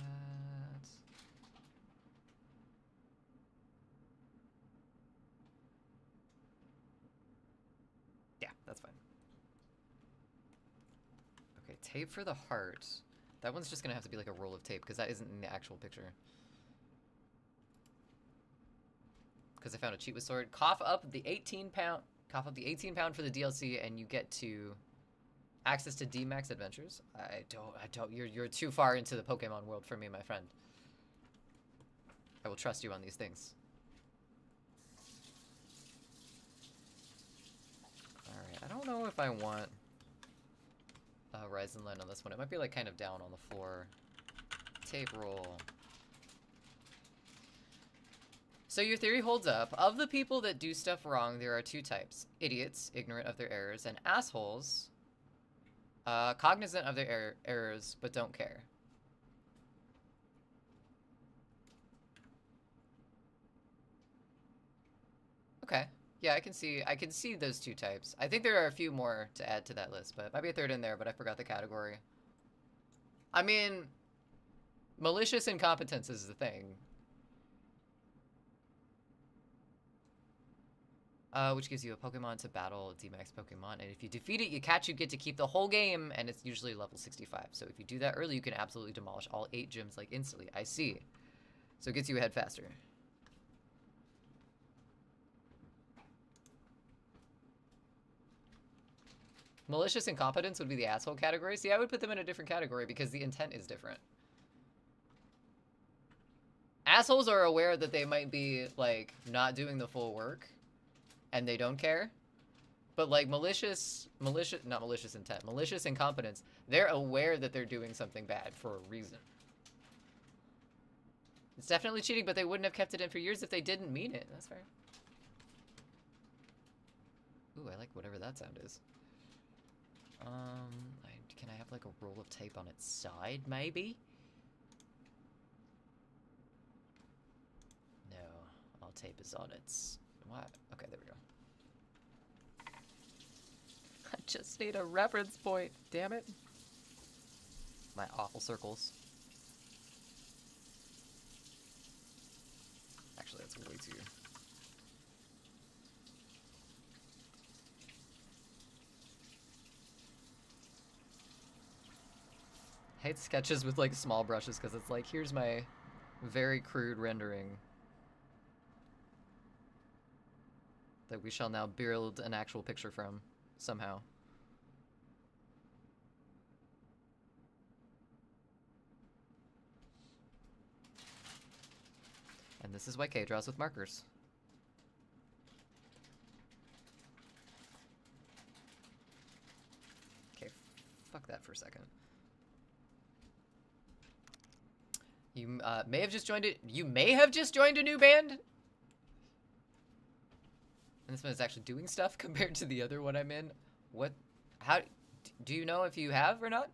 B: Yeah, that's fine. Okay, tape for the heart. That one's just gonna have to be like a roll of tape, because that isn't in the actual picture. Because I found a cheat with sword. Cough up the 18-pound. Cough up the 18-pound for the DLC, and you get to access to D-Max Adventures. I don't. You're too far into the Pokemon world for me, my friend. I will trust you on these things. All right. I don't know if I want Rise and Land on this one. It might be like kind of down on the floor. Tape roll. So your theory holds up. Of the people that do stuff wrong, there are two types. Idiots, ignorant of their errors, and assholes, cognizant of their errors, but don't care. Okay. Yeah, I can see those two types. I think there are a few more to add to that list, but might be a third in there, but I forgot the category. I mean, malicious incompetence is the thing. Which gives you a Pokemon to battle a D-Max Pokemon, and if you defeat it, you get to keep the whole game, and it's usually level 65. So if you do that early, you can absolutely demolish all 8 gyms, like, instantly. I see. So it gets you ahead faster. Malicious incompetence would be the asshole category. See, I would put them in a different category because the intent is different. Assholes are aware that they might be, like, not doing the full work, and they don't care. But, like, malicious incompetence, they're aware that they're doing something bad for a reason. It's definitely cheating, but they wouldn't have kept it in for years if they didn't mean it. That's fair. Ooh, I like whatever that sound is. Can I have, like, a roll of tape on its side, maybe? No, all tape is on its... What? Okay, there we go. I just need a reference point, damn it. My awful circles. Actually, that's way too... I hate sketches with, like, small brushes, because it's like, here's my very crude rendering that we shall now build an actual picture from, somehow. And this is why Kay draws with markers. Okay, fuck that for a second. You may have just joined it. You may have just joined a new band. And this one is actually doing stuff compared to the other one I'm in. What? How? Do you know if you have or not?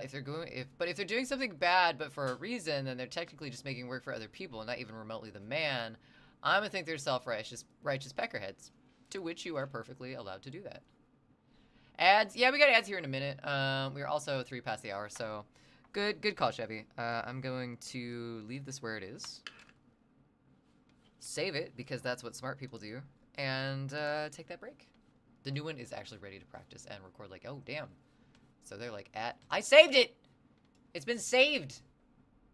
B: If they're doing something bad, but for a reason, then they're technically just making work for other people, not even remotely the man. I'm gonna think they're self-righteous, righteous peckerheads, to which you are perfectly allowed to do that. Ads, yeah, we got ads here in a minute. We're also 3 past the hour, so good call, Chevy. I'm going to leave this where it is. Save it, because that's what smart people do, and take that break. The new one is actually ready to practice and record. Like, oh damn. So they're like I saved it. It's been saved.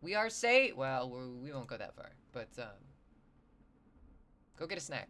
B: We are saved. Well, we won't go that far, but go get a snack.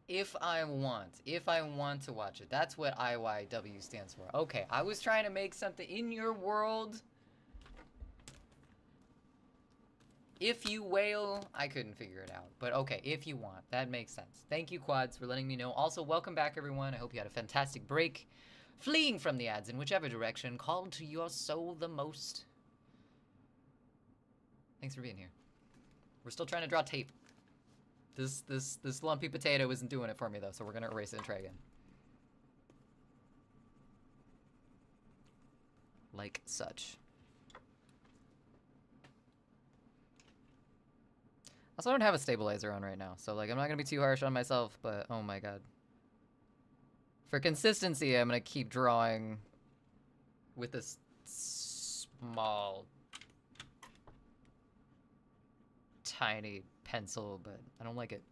B: If I want to watch it. That's what IYW stands for. Okay, I was trying to make something in your world. If you wail, I couldn't figure it out. But okay, if you want, that makes sense. Thank you, Quads, for letting me know. Also, welcome back, everyone. I hope you had a fantastic break. Fleeing from the ads in whichever direction called to your soul the most. Thanks for being here. We're still trying to draw tape. This lumpy potato isn't doing it for me, though, so we're gonna erase it and try again. Like such. Also, I don't have a stabilizer on right now, so like I'm not gonna be too harsh on myself, but oh my god. For consistency, I'm gonna keep drawing with this small, tiny pencil, but I don't like it.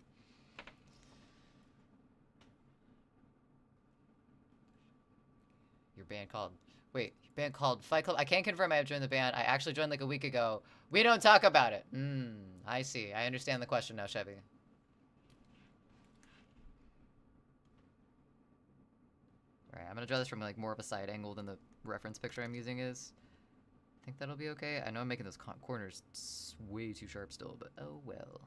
B: Your band called... Wait, your band called Fight Club? I can't confirm I have joined the band. I actually joined like a week ago. We don't talk about it. I see. I understand the question now, Chevy. Alright, I'm gonna draw this from like more of a side angle than the reference picture I'm using is. I think that'll be okay. I know I'm making those corners way too sharp still, but oh well.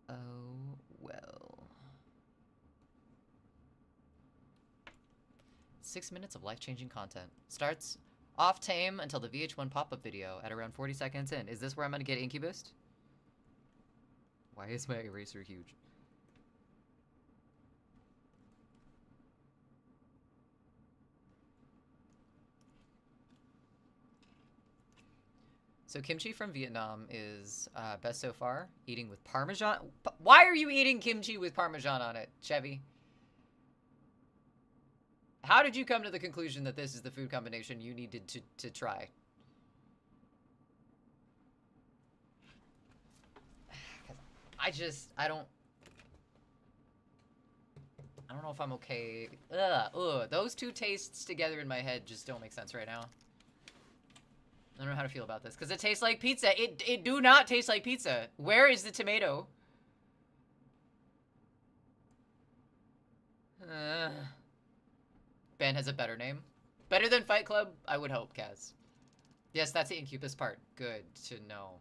B: Oh well. 6 minutes of life-changing content. Starts off tame until the VH1 pop-up video at around 40 seconds in. Is this where I'm gonna get Incubus? Why is my eraser huge? So kimchi from Vietnam is best so far. Eating with Parmesan. Why are you eating kimchi with Parmesan on it, Chevy? How did you come to the conclusion that this is the food combination you needed to try? I don't know if I'm okay. Ugh. Those two tastes together in my head just don't make sense right now. I don't know how to feel about this, because it tastes like pizza. It do not taste like pizza. Where is the tomato? Ben has a better name. Better than Fight Club? I would hope, Kaz. Yes, that's the Incubus part. Good to know.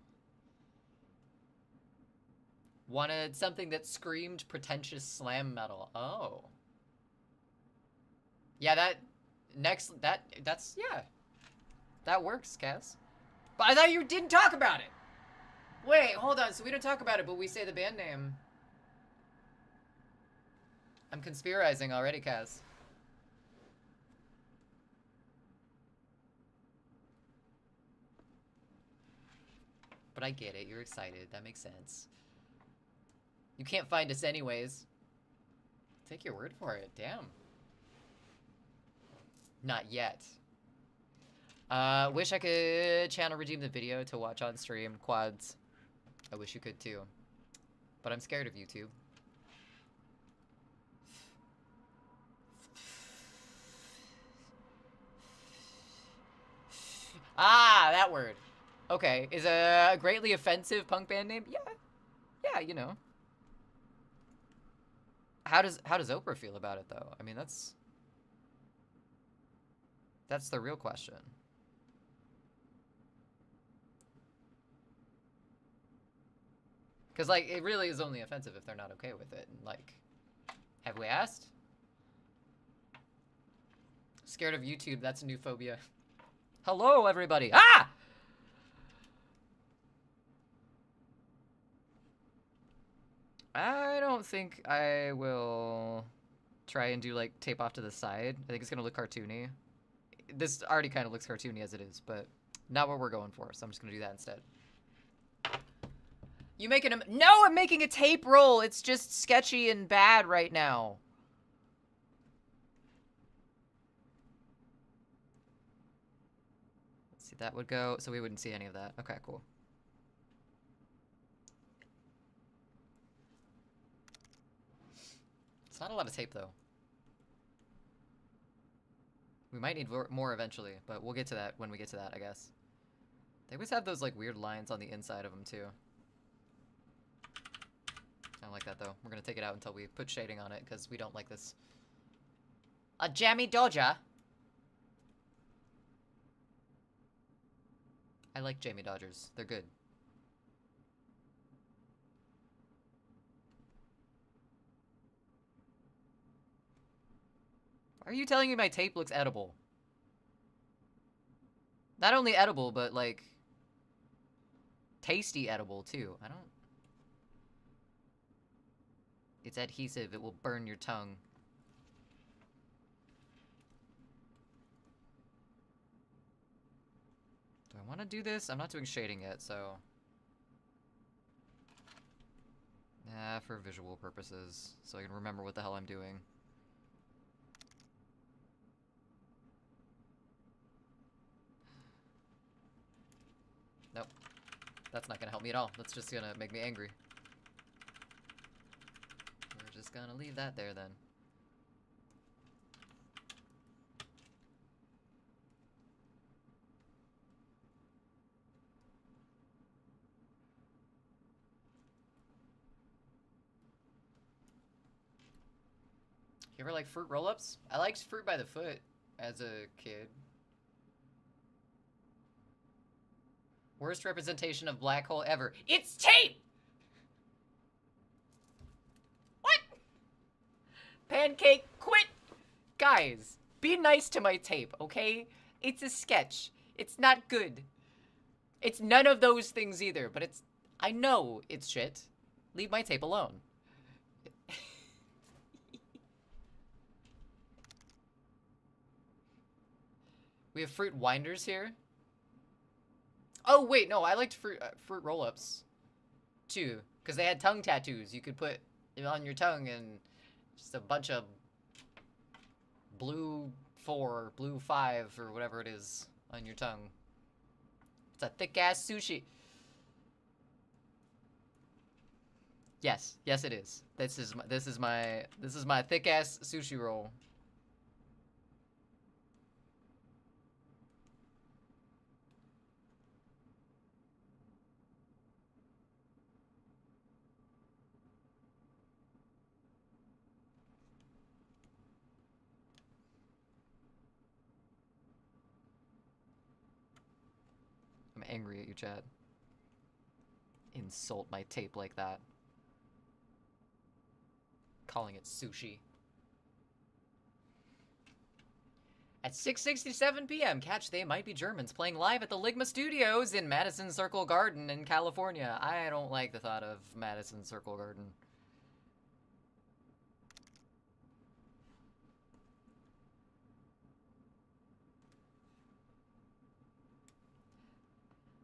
B: Wanted something that screamed pretentious slam metal. Oh. Yeah, that's, yeah. That works, Kaz. But I thought you didn't talk about it! Wait, hold on. So we don't talk about it, but we say the band name. I'm conspirizing already, Kaz. But I get it. You're excited. That makes sense. You can't find us anyways. Take your word for it. Damn. Not yet. Wish I could channel redeem the video to watch on stream. Quads. I wish you could too. But I'm scared of YouTube. Ah, that word. Okay, is a greatly offensive punk band name? Yeah. Yeah, you know. How does Oprah feel about it though? I mean, that's the real question. Cuz like it really is only offensive if they're not okay with it. And, like, have we asked? Scared of YouTube, that's a new phobia. Hello everybody. Ah! I don't think I will try and do like tape off to the side. I think it's gonna look cartoony. This already kind of looks cartoony as it is, but not what we're going for, so I'm just gonna do that instead. You making a... No, I'm making a tape roll! It's just sketchy and bad right now. Let's see, that would go... So we wouldn't see any of that. Okay, cool. It's not a lot of tape, though. We might need more eventually, but we'll get to that when we get to that, I guess. They always have those, like, weird lines on the inside of them, too. I don't like that, though. We're gonna take it out until we put shading on it, because we don't like this. A jammy Dodger? I like Jamie Dodgers. They're good. Why are you telling me my tape looks edible? Not only edible, but, like, tasty edible, too. I don't... It's adhesive. It will burn your tongue. Do I want to do this? I'm not doing shading yet, so... Nah, for visual purposes, so I can remember what the hell I'm doing. Nope. That's not gonna help me at all. That's just gonna make me angry. We're just gonna leave that there, then. You ever like fruit roll-ups? I liked Fruit by the Foot as a kid. Worst representation of black hole ever. It's tape! What? Pancake, quit! Guys, be nice to my tape, okay? It's a sketch. It's not good. It's none of those things either, but it's... I know it's shit. Leave my tape alone. We have fruit winders here. Oh, wait, no, I liked fruit roll-ups, too, because they had tongue tattoos. You could put it on your tongue and just a bunch of blue 4, blue 5, or whatever it is on your tongue. It's a thick-ass sushi. Yes, yes it is. This is my thick-ass sushi roll. I'm angry at you, Chad. Insult my tape like that. Calling it sushi. At 6:67 p.m., catch They Might Be Germans playing live at the Ligma Studios in Madison Circle Garden in California. I don't like the thought of Madison Circle Garden.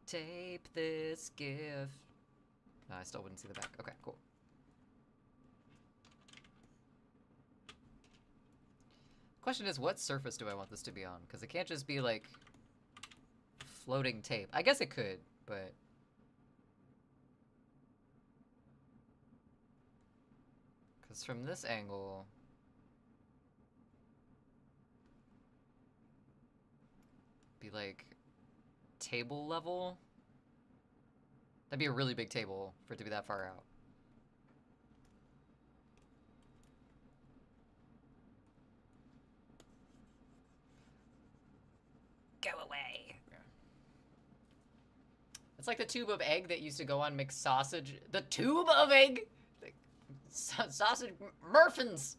B: Tape this gift. No, I still wouldn't see the back. Okay, cool. Question is, what surface do I want this to be on? Because it can't just be, like, floating tape. I guess it could, but... Because from this angle... Be, like, table level? That'd be a really big table for it to be that far out. Go away. Yeah. It's like the tube of egg that used to go on mixed sausage. The tube of egg? Like, sausage Murphins.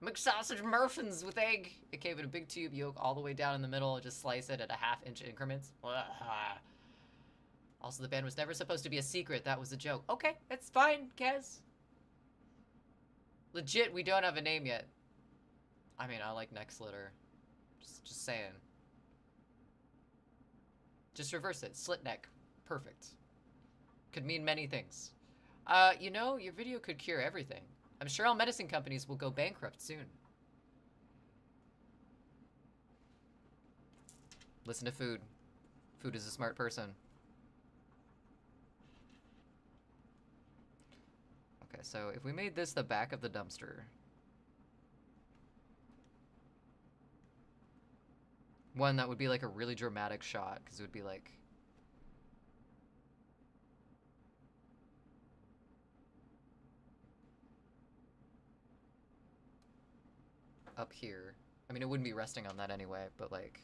B: Mixed sausage Murphins with egg. It came in a big tube, yolk all the way down in the middle, just slice it at a ½ inch increments. Also, the band was never supposed to be a secret. That was a joke. Okay, that's fine, Kez. Legit, we don't have a name yet. I mean, I like neck slitter. Just saying. Just reverse it. Slit neck. Perfect. Could mean many things. You know, your video could cure everything. I'm sure all medicine companies will go bankrupt soon. Listen to Food. Food is a smart person. Okay, so if we made this the back of the dumpster. One, that would be like a really dramatic shot, because it would be like... up here. I mean, it wouldn't be resting on that anyway, but like...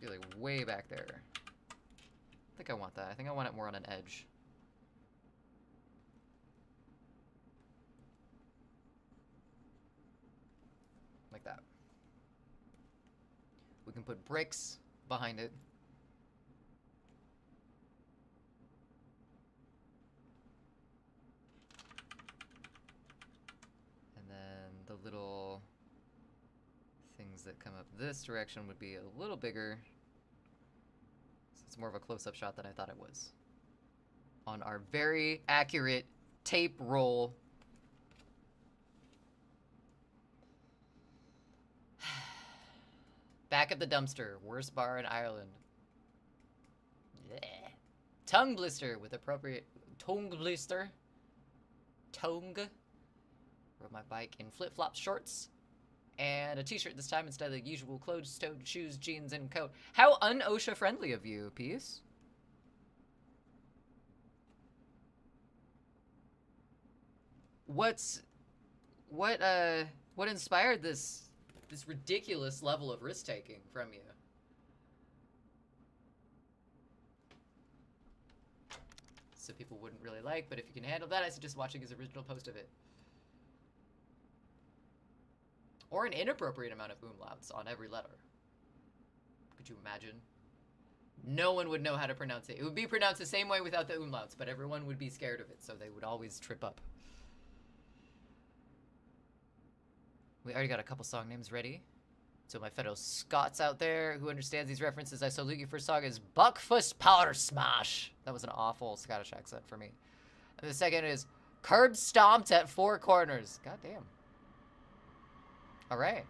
B: be like way back there. I think I want that. I think I want it more on an edge. Like that. We can put bricks behind it. And then the little things that come up this direction would be a little bigger. So it's more of a close-up shot than I thought it was. On our very accurate tape roll. Back of the dumpster. Worst bar in Ireland. Yeah. Tongue blister with appropriate... Tongue blister. Tongue. Rode my bike in flip-flop shorts. And a t-shirt this time instead of the usual closed-toed shoes, jeans, and coat. How un-OSHA friendly of you, Peace. What inspired this ridiculous level of risk-taking from you? So people wouldn't really like, but if you can handle that, I suggest watching his original post of it. Or an inappropriate amount of umlauts on every letter. Could you imagine? No one would know how to pronounce it. It would be pronounced the same way without the umlauts, but everyone would be scared of it, so they would always trip up. We already got a couple song names ready. So my fellow Scots out there who understands these references, I salute you. First song is Buckfast Power Smash. That was an awful Scottish accent for me. And the second is Curb Stomped at Four Corners. God damn. All right.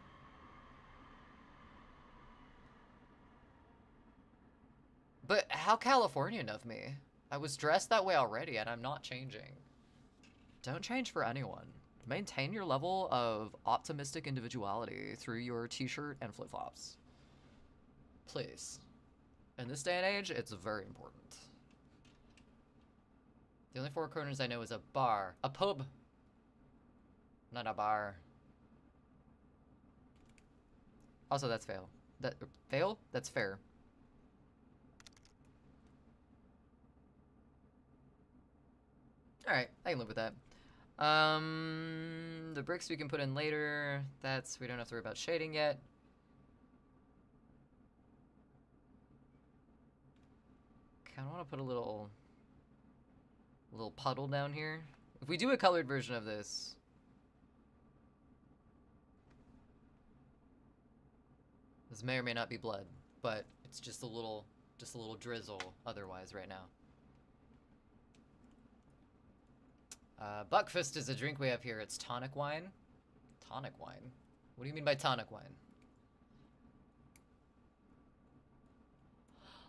B: But how Californian of me. I was dressed that way already and I'm not changing. Don't change for anyone. Maintain your level of optimistic individuality through your t-shirt and flip-flops. Please. In this day and age, it's very important. The only Four Corners I know is a bar. A pub. Not a bar. Also, that's fail. Fail? That's fair. Alright, I can live with that. The bricks we can put in later. We don't have to worry about shading yet. Kinda wanna put a little puddle down here. If we do a colored version of this, this may or may not be blood, but it's just a little drizzle otherwise right now. Buckfast is a drink we have here. It's tonic wine. Tonic wine? What do you mean by tonic wine?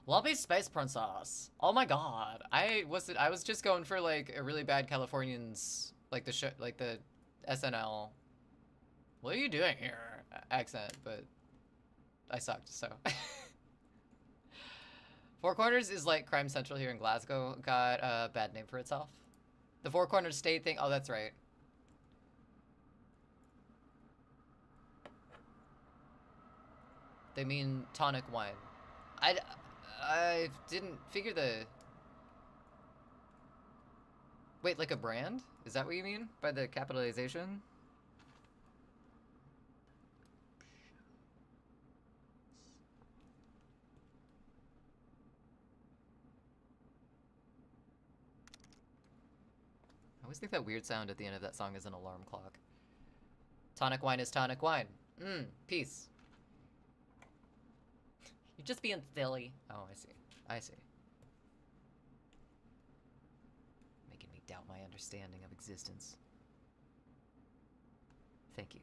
B: Lumpy Space Princess. Oh my god. I was just going for like a really bad Californians, like the SNL. What are you doing here? Accent, but I sucked, so. Four Corners is like Crime Central here in Glasgow. Got a bad name for itself. The Four Corners State thing. Oh, that's right. They mean tonic wine. I didn't figure the... Wait, like a brand? Is that what you mean by the capitalization? I always think that weird sound at the end of that song is an alarm clock. Tonic wine is tonic wine. Peace. You're just being silly. Oh, I see. I see. Making me doubt my understanding of existence. Thank you.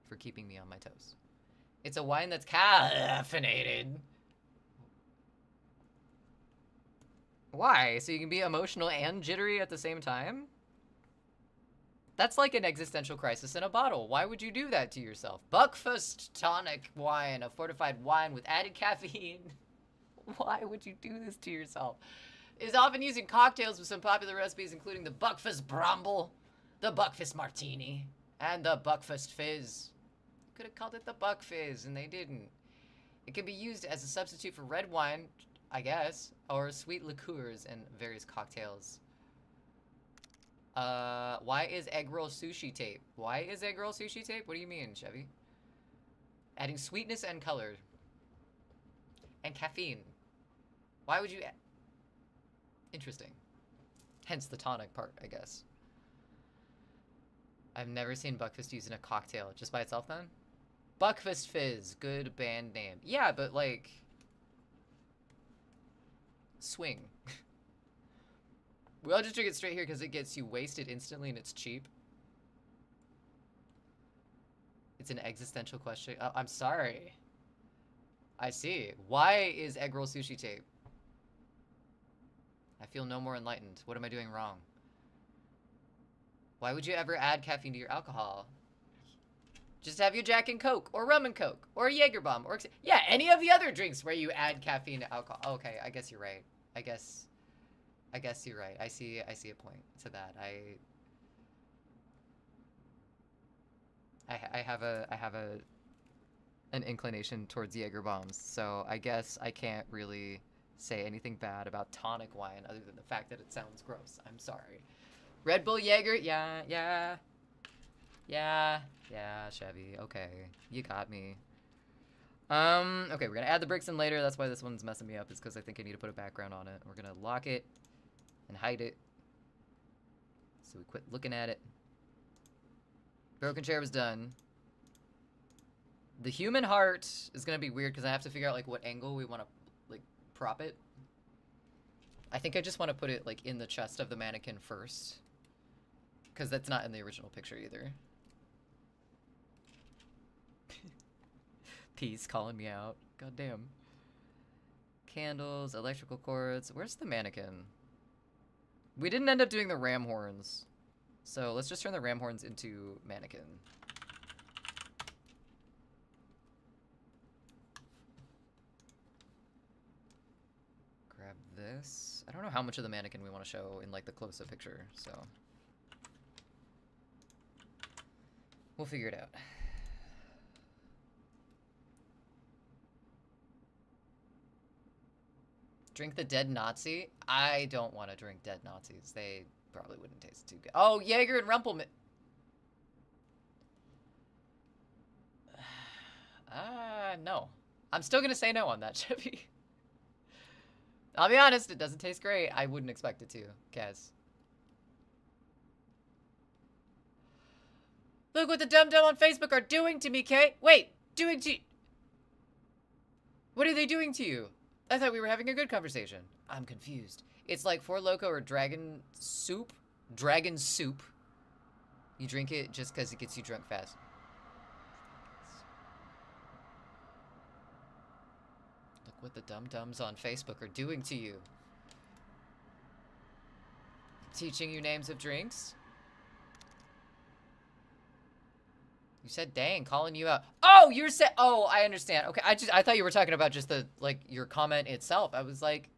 B: For keeping me on my toes. It's a wine that's caffeinated. Why? So you can be emotional and jittery at the same time? That's like an existential crisis in a bottle. Why would you do that to yourself? Buckfast tonic wine, a fortified wine with added caffeine. Why would you do this to yourself? is often used in cocktails with some popular recipes, including the Buckfast Bromble, the Buckfast Martini, and the Buckfast Fizz. Could have called it the Buck Fizz, and they didn't. It can be used as a substitute for red wine, I guess, or sweet liqueurs and various cocktails. Why is egg roll sushi tape? Why is egg roll sushi tape? What do you mean, Chevy? Adding sweetness and color. And caffeine. Why would you add... Interesting. Hence the tonic part, I guess. I've never seen Buckfast used in a cocktail. Just by itself, then? Buckfast Fizz. Good band name. Yeah, but, like... Swing. We'll just drink it straight here because it gets you wasted instantly and it's cheap. It's an existential question. Oh, I'm sorry. I see. Why is egg roll sushi tape? I feel no more enlightened. What am I doing wrong? Why would you ever add caffeine to your alcohol? Just have your Jack and Coke, or rum and Coke, or Jaeger bomb, or... Yeah, any of the other drinks where you add caffeine to alcohol. Okay, I guess you're right. I guess you're right. I see a point to that. I have an inclination towards Jaeger bombs, so I guess I can't really say anything bad about tonic wine other than the fact that it sounds gross. I'm sorry. Red Bull Jaeger, yeah, Chevy, okay, you got me. Okay, we're gonna add the bricks in later. That's why this one's messing me up, is because I think I need to put a background on it. We're gonna lock it and hide it so we quit looking at it. Broken chair was done. The human heart is gonna be weird because I have to figure out like what angle we want to like prop it. I think I just want to put it like in the chest of the mannequin first, because that's not in the original picture either. Peace calling me out. God damn. Candles, electrical cords. Where's the mannequin? We didn't end up doing the ram horns, so let's just turn the ram horns into mannequin. Grab this. I don't know how much of the mannequin we want to show in like the close-up picture, so we'll figure it out. Drink the dead Nazi? I don't want to drink dead Nazis. They probably wouldn't taste too good. Oh, Jaeger and Rumpelman. No. I'm still going to say no on that, Chevy. I'll be honest, it doesn't taste great. I wouldn't expect it to, Kaz. Look what the dum-dum on Facebook are doing to me, Kay. Wait, doing to... What are they doing to you? I thought we were having a good conversation. I'm confused. It's like Four Loko or Dragon Soup. Dragon Soup. You drink it just because it gets you drunk fast. Look what the dum-dums on Facebook are doing to you. Teaching you names of drinks? You said dang, calling you out. Oh, you're oh, I understand. Okay, I thought you were talking about just the, like, your comment itself. I was like,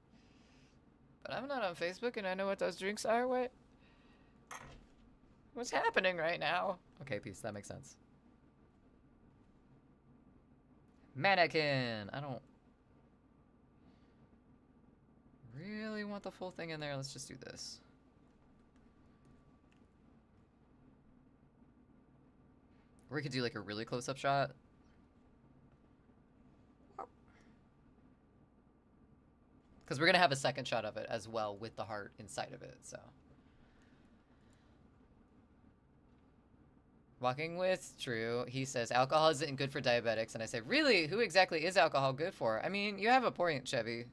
B: but I'm not on Facebook and I know what those drinks are. What's happening right now? Okay, peace, that makes sense. Mannequin. I don't really want the full thing in there. Let's just do this. Or we could do like a really close-up shot. Because we're going to have a second shot of it as well with the heart inside of it, so. Walking with True, he says, alcohol isn't good for diabetics. And I say, really? Who exactly is alcohol good for? I mean, you have a point, Chevy.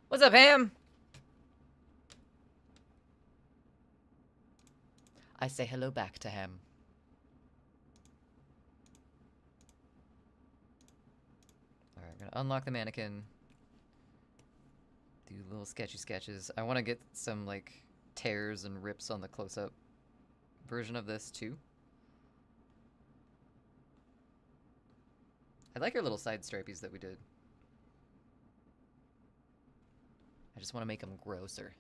B: What's up, Ham? I say hello back to him. Alright, I'm gonna unlock the mannequin. Do little sketchy sketches. I want to get some, like, tears and rips on the close-up version of this, too. I like our little side stripies that we did. I just want to make them grosser.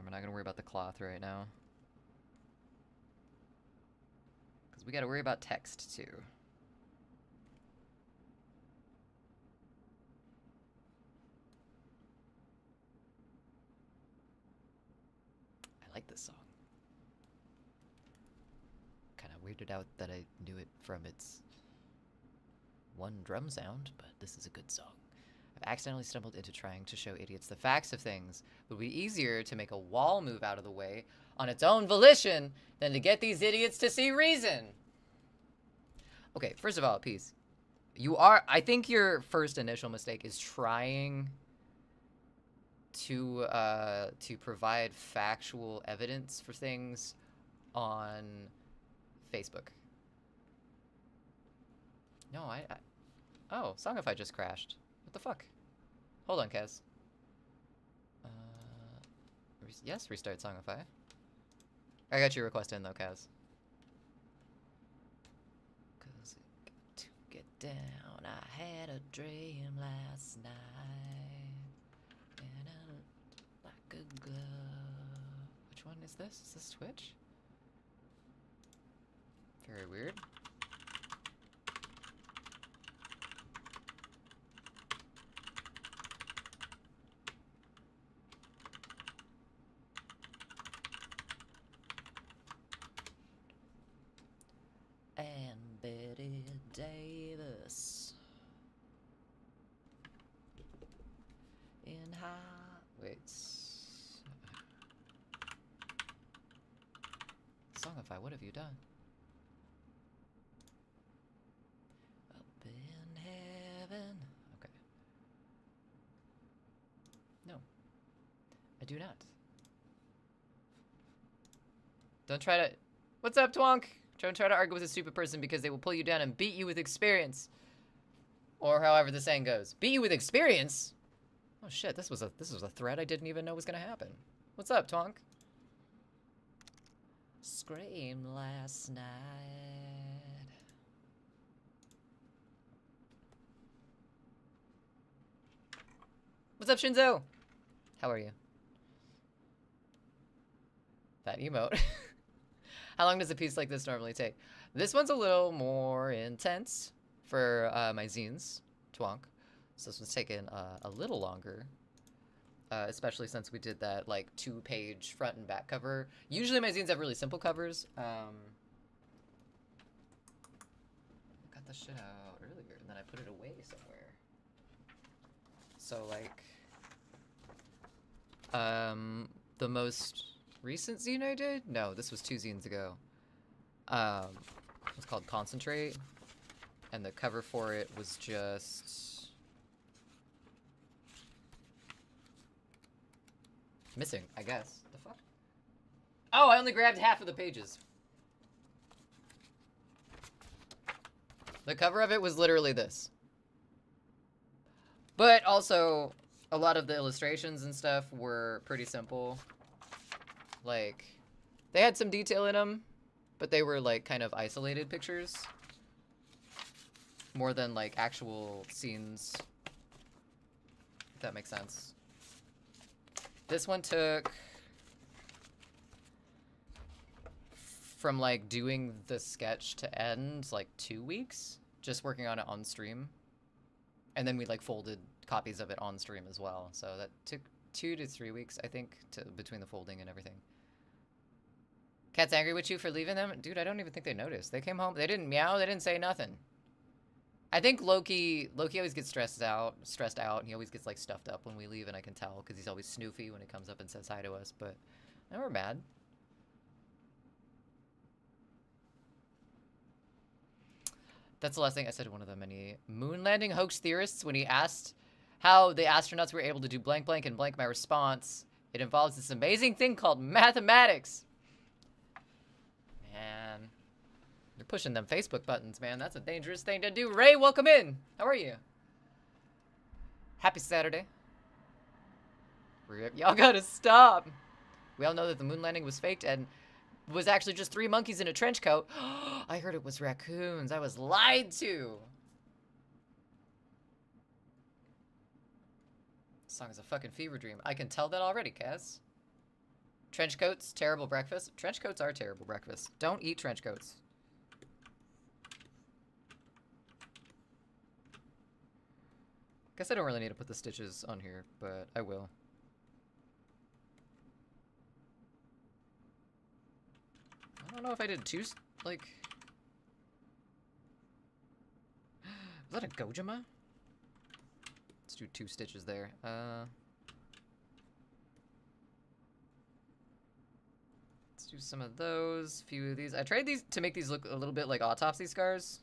B: We're not gonna worry about the cloth right now. Because we gotta worry about text too. I like this song. Kinda weirded out that I knew it from its one drum sound, but this is a good song. I've accidentally stumbled into trying to show idiots the facts of things. It would be easier to make a wall move out of the way on its own volition than to get these idiots to see reason. Okay, first of all, Peace. I think your first initial mistake is trying to provide factual evidence for things on Facebook. No, oh, Songify just crashed. What the fuck? Hold on, Kaz. Yes, restart Songify. I got your request in though, Kaz. Cause it got to get down. I had a dream last night. And I looked like a glove. Which one is this? Is this Twitch? Very weird. And Betty Davis in high. Wait. Songify, what have you done? Up in heaven. Okay. No. I do not. Don't try to. What's up, Twonk? Don't try to argue with a stupid person because they will pull you down and beat you with experience. Or however the saying goes. Beat you with experience? Oh shit, this was a threat I didn't even know was gonna happen. What's up, Twonk? Screamed last night. What's up, Shinzo? How are you? That emote. How long does a piece like this normally take? This one's a little more intense for my zines, Twonk. So this one's taken a little longer, especially since we did that like 2-page front and back cover. Usually my zines have really simple covers. I got the shit out earlier and then I put it away somewhere. So like, the most recent zine I did? No, this was 2 zines ago. It's called Concentrate, and the cover for it was just missing, I guess. The fuck? Oh, I only grabbed half of the pages. The cover of it was literally this. But also, a lot of the illustrations and stuff were pretty simple. Like, they had some detail in them, but they were like kind of isolated pictures. More than like actual scenes. If that makes sense. This one took from like doing the sketch to end like 2 weeks. Just working on it on stream. And then we like folded copies of it on stream as well. So that took 2 to 3 weeks, I think, between the folding and everything. Cat's angry with you for leaving them? Dude, I don't even think they noticed. They came home. They didn't meow. They didn't say nothing. I think Loki always gets stressed out. And he always gets like stuffed up when we leave, and I can tell because he's always snoofy when he comes up and says hi to us. But never mad. That's the last thing I said to one of the many moon landing hoax theorists when he asked how the astronauts were able to do blank blank and blank. My response: it involves this amazing thing called mathematics. Man, You're pushing them Facebook buttons, man. That's a dangerous thing to do. Ray, welcome in. How are you? Happy Saturday. Y'all gotta stop. We all know that the moon landing was faked and was actually just 3 monkeys in a trench coat. I heard it was raccoons. I was lied to. This song is a fucking fever dream. I can tell that already, Kaz. Trench coats, terrible breakfast. Trench coats are terrible breakfast. Don't eat trench coats. Guess I don't really need to put the stitches on here, but I will. I don't know if I did 2, like... Was that a Gojima? Let's do 2 stitches there. Let's do some of those, few of these. I tried these to make these look a little bit like autopsy scars.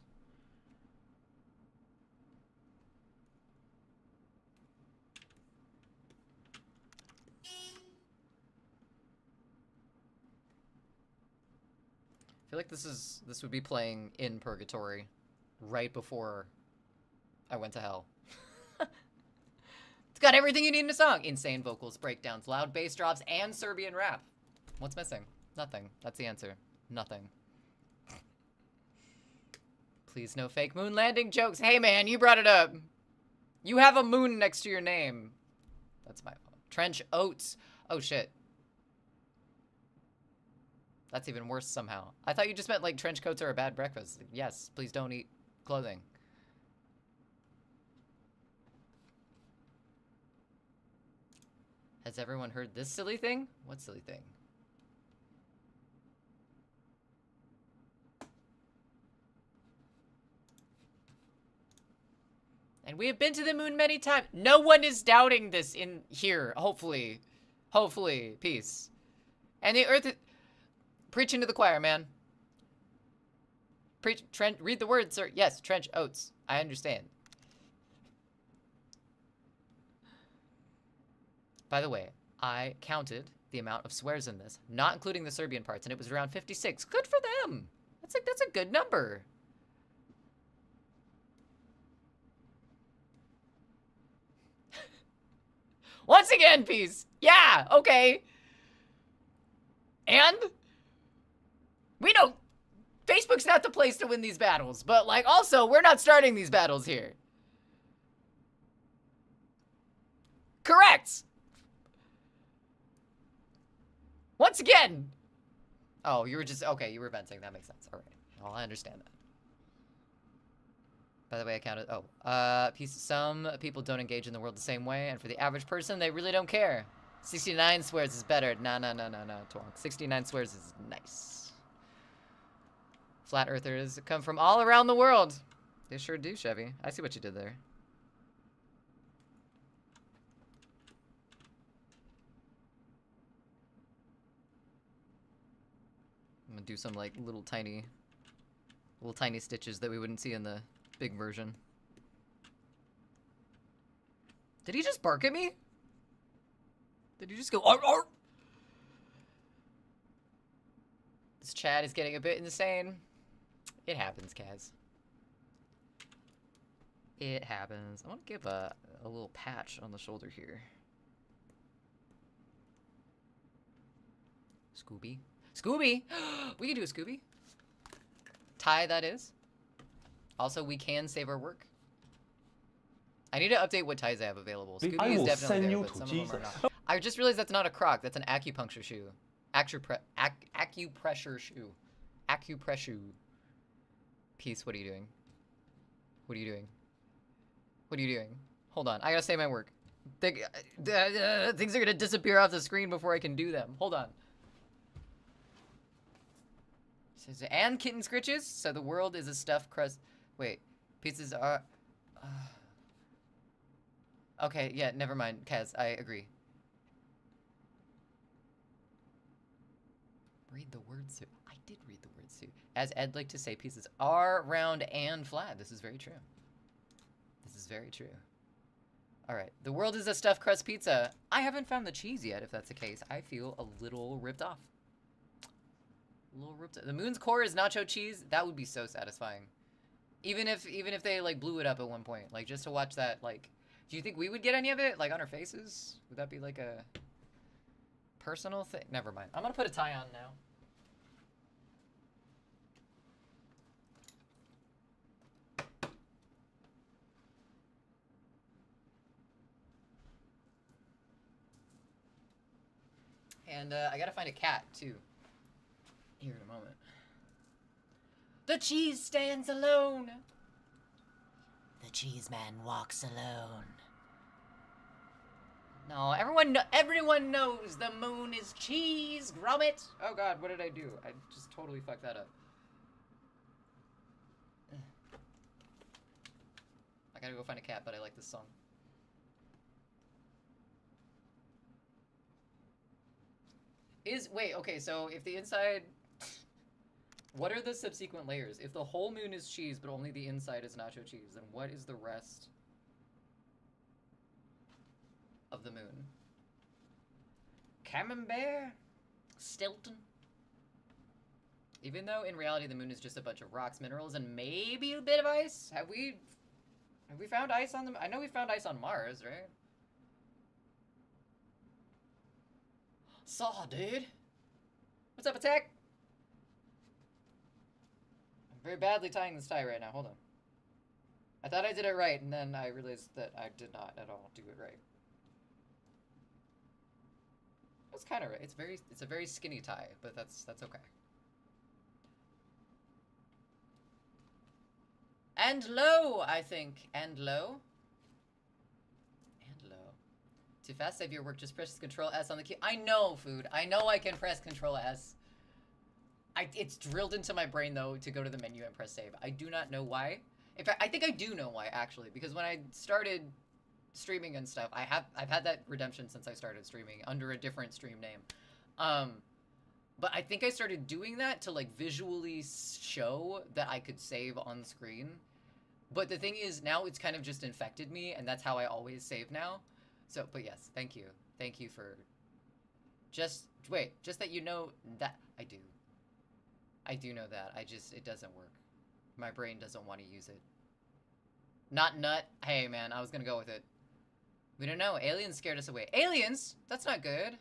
B: I feel like this would be playing in Purgatory right before I went to hell. It's got everything you need in a song. Insane vocals, breakdowns, loud bass drops, and Serbian rap. What's missing? Nothing. That's the answer. Nothing. Please no fake moon landing jokes. Hey man, you brought it up. You have a moon next to your name. That's my fault. Trench oats. Oh shit. That's even worse somehow. I thought you just meant like trench coats are a bad breakfast. Yes, please don't eat clothing. Has everyone heard this silly thing? What silly thing? And we have been to the moon many times. No one is doubting this in here, hopefully. Hopefully. Peace. And the earth is... Preaching to the choir, man. Preach, read the words, sir. Yes, trench oats. I understand. By the way, I counted the amount of swears in this, not including the Serbian parts, and it was around 56. Good for them. That's a good number. Once again, peace. Yeah, okay. And we know Facebook's not the place to win these battles, but like also we're not starting these battles here. Correct. Once again. Oh, you were just, okay, you were venting. That makes sense. All right. Well, I understand that. By the way, I counted, some people don't engage in the world the same way, and for the average person, they really don't care. 69 swears is better. No, Twonk. 69 swears is nice. Flat earthers come from all around the world. They sure do, Chevy. I see what you did there. I'm gonna do some like little tiny stitches that we wouldn't see in the big version. Did he just bark at me? Did he just go, arr, arr? This chat is getting a bit insane. It happens, Kaz. It happens. I want to give a little patch on the shoulder here. Scooby. Scooby! We can do a Scooby. Tie, that is. Also, we can save our work. I need to update what ties I have available. Scooby is definitely there, but some of them are not. I just realized that's not a croc. That's an acupuncture shoe. Acupressure shoe. Acupressure. Peace, what are you doing? What are you doing? What are you doing? Hold on, I gotta say my work. Things are gonna disappear off the screen before I can do them. Hold on. Says, and kitten scritches? So the world is a stuffed crust. Wait, pieces are... Okay, yeah, never mind, Kaz, I agree. Read the words, Sue. I did read the words, Sue. As Ed liked to say, pieces are round and flat. This is very true. This is very true. All right, the world is a stuffed crust pizza. I haven't found the cheese yet, if that's the case. I feel a little ripped off. Little riptide. The moon's core is nacho cheese. That would be so satisfying. Even if they like blew it up at one point, like just to watch that. Like, do you think we would get any of it like on our faces? Would that be like a personal thing? Never mind. I'm gonna put a tie on now. And I gotta find a cat too. Here in a moment. The cheese stands alone. The cheese man walks alone. No, everyone knows the moon is cheese, grommet. Oh god, what did I do? I just totally fucked that up. I gotta go find a cat, but I like this song. Wait, okay, so if the inside... What are the subsequent layers? If the whole moon is cheese, but only the inside is nacho cheese, then what is the rest of the moon? Camembert? Stilton? Even though in reality the moon is just a bunch of rocks, minerals, and maybe a bit of ice? Have we found ice on the... I know we found ice on Mars, right? Saw, dude. What's up, Attack? I'm very badly tying this tie right now. Hold on. I thought I did it right, and then I realized that I did not at all do it right. That's kind of right. It's a very skinny tie, but that's okay. And low, I think. And low. And low. Too fast, save your work. Just press Control S on the key. I know, Food. I know I can press Control S. It's drilled into my brain, though, to go to the menu and press save. I do not know why. In fact, I think I do know why, actually. Because when I started streaming and stuff, I've had that redemption since I started streaming under a different stream name. But I think I started doing that to, like, visually show that I could save on screen. But the thing is, now it's kind of just infected me, and that's how I always save now. So, but yes, thank you. Thank you for... just that you know that... I do. I do know that. It doesn't work. My brain doesn't want to use it. Not nut. Hey, man, I was gonna go with it. We don't know. Aliens scared us away. Aliens? That's not good.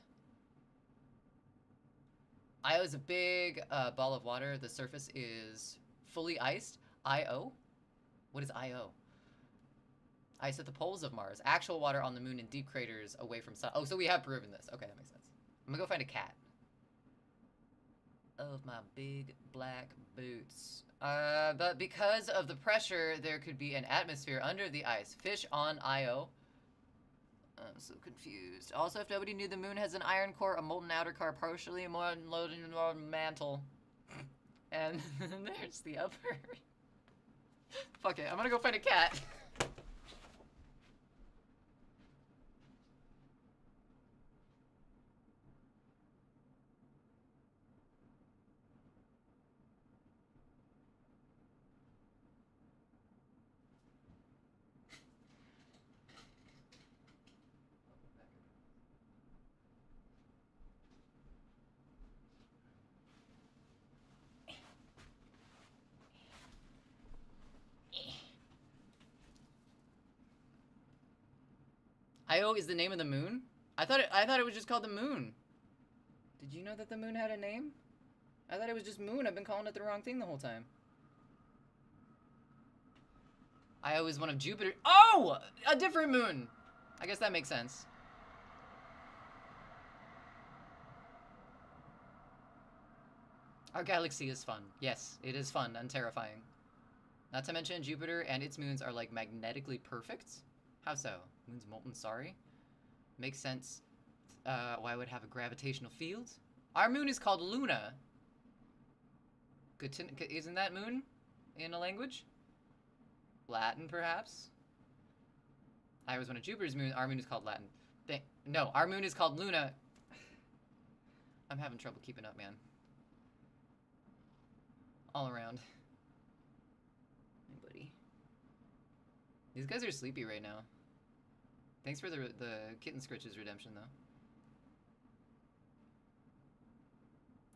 B: Io is a big ball of water. The surface is fully iced. Io? What is Io? Ice at the poles of Mars. Actual water on the moon in deep craters away from sun. Oh, so we have proven this. Okay, that makes sense. I'm gonna go find a cat. Of my big black boots. But because of the pressure, there could be an atmosphere under the ice. Fish on Io. I'm so confused. Also, if nobody knew, the moon has an iron core, a molten outer core, partially a more loaded mantle. And there's the upper. Fuck it, I'm gonna go find a cat. Io is the name of the moon? I thought it was just called the moon. Did you know that the moon had a name? I thought it was just moon. I've been calling it the wrong thing the whole time. Io is one of Jupiter. Oh! A different moon! I guess that makes sense. Our galaxy is fun. Yes, it is fun and terrifying. Not to mention Jupiter and its moons are like magnetically perfect. How so? Moon's molten, sorry. Makes sense. Why would it have a gravitational field? Our moon is called Luna. Good to, isn't that moon in a language? Latin, perhaps? I was one of Jupiter's moon. Our moon is called Latin. No, our moon is called Luna. I'm having trouble keeping up, man. All around. Hey, buddy. These guys are sleepy right now. Thanks for the kitten scritches redemption, though.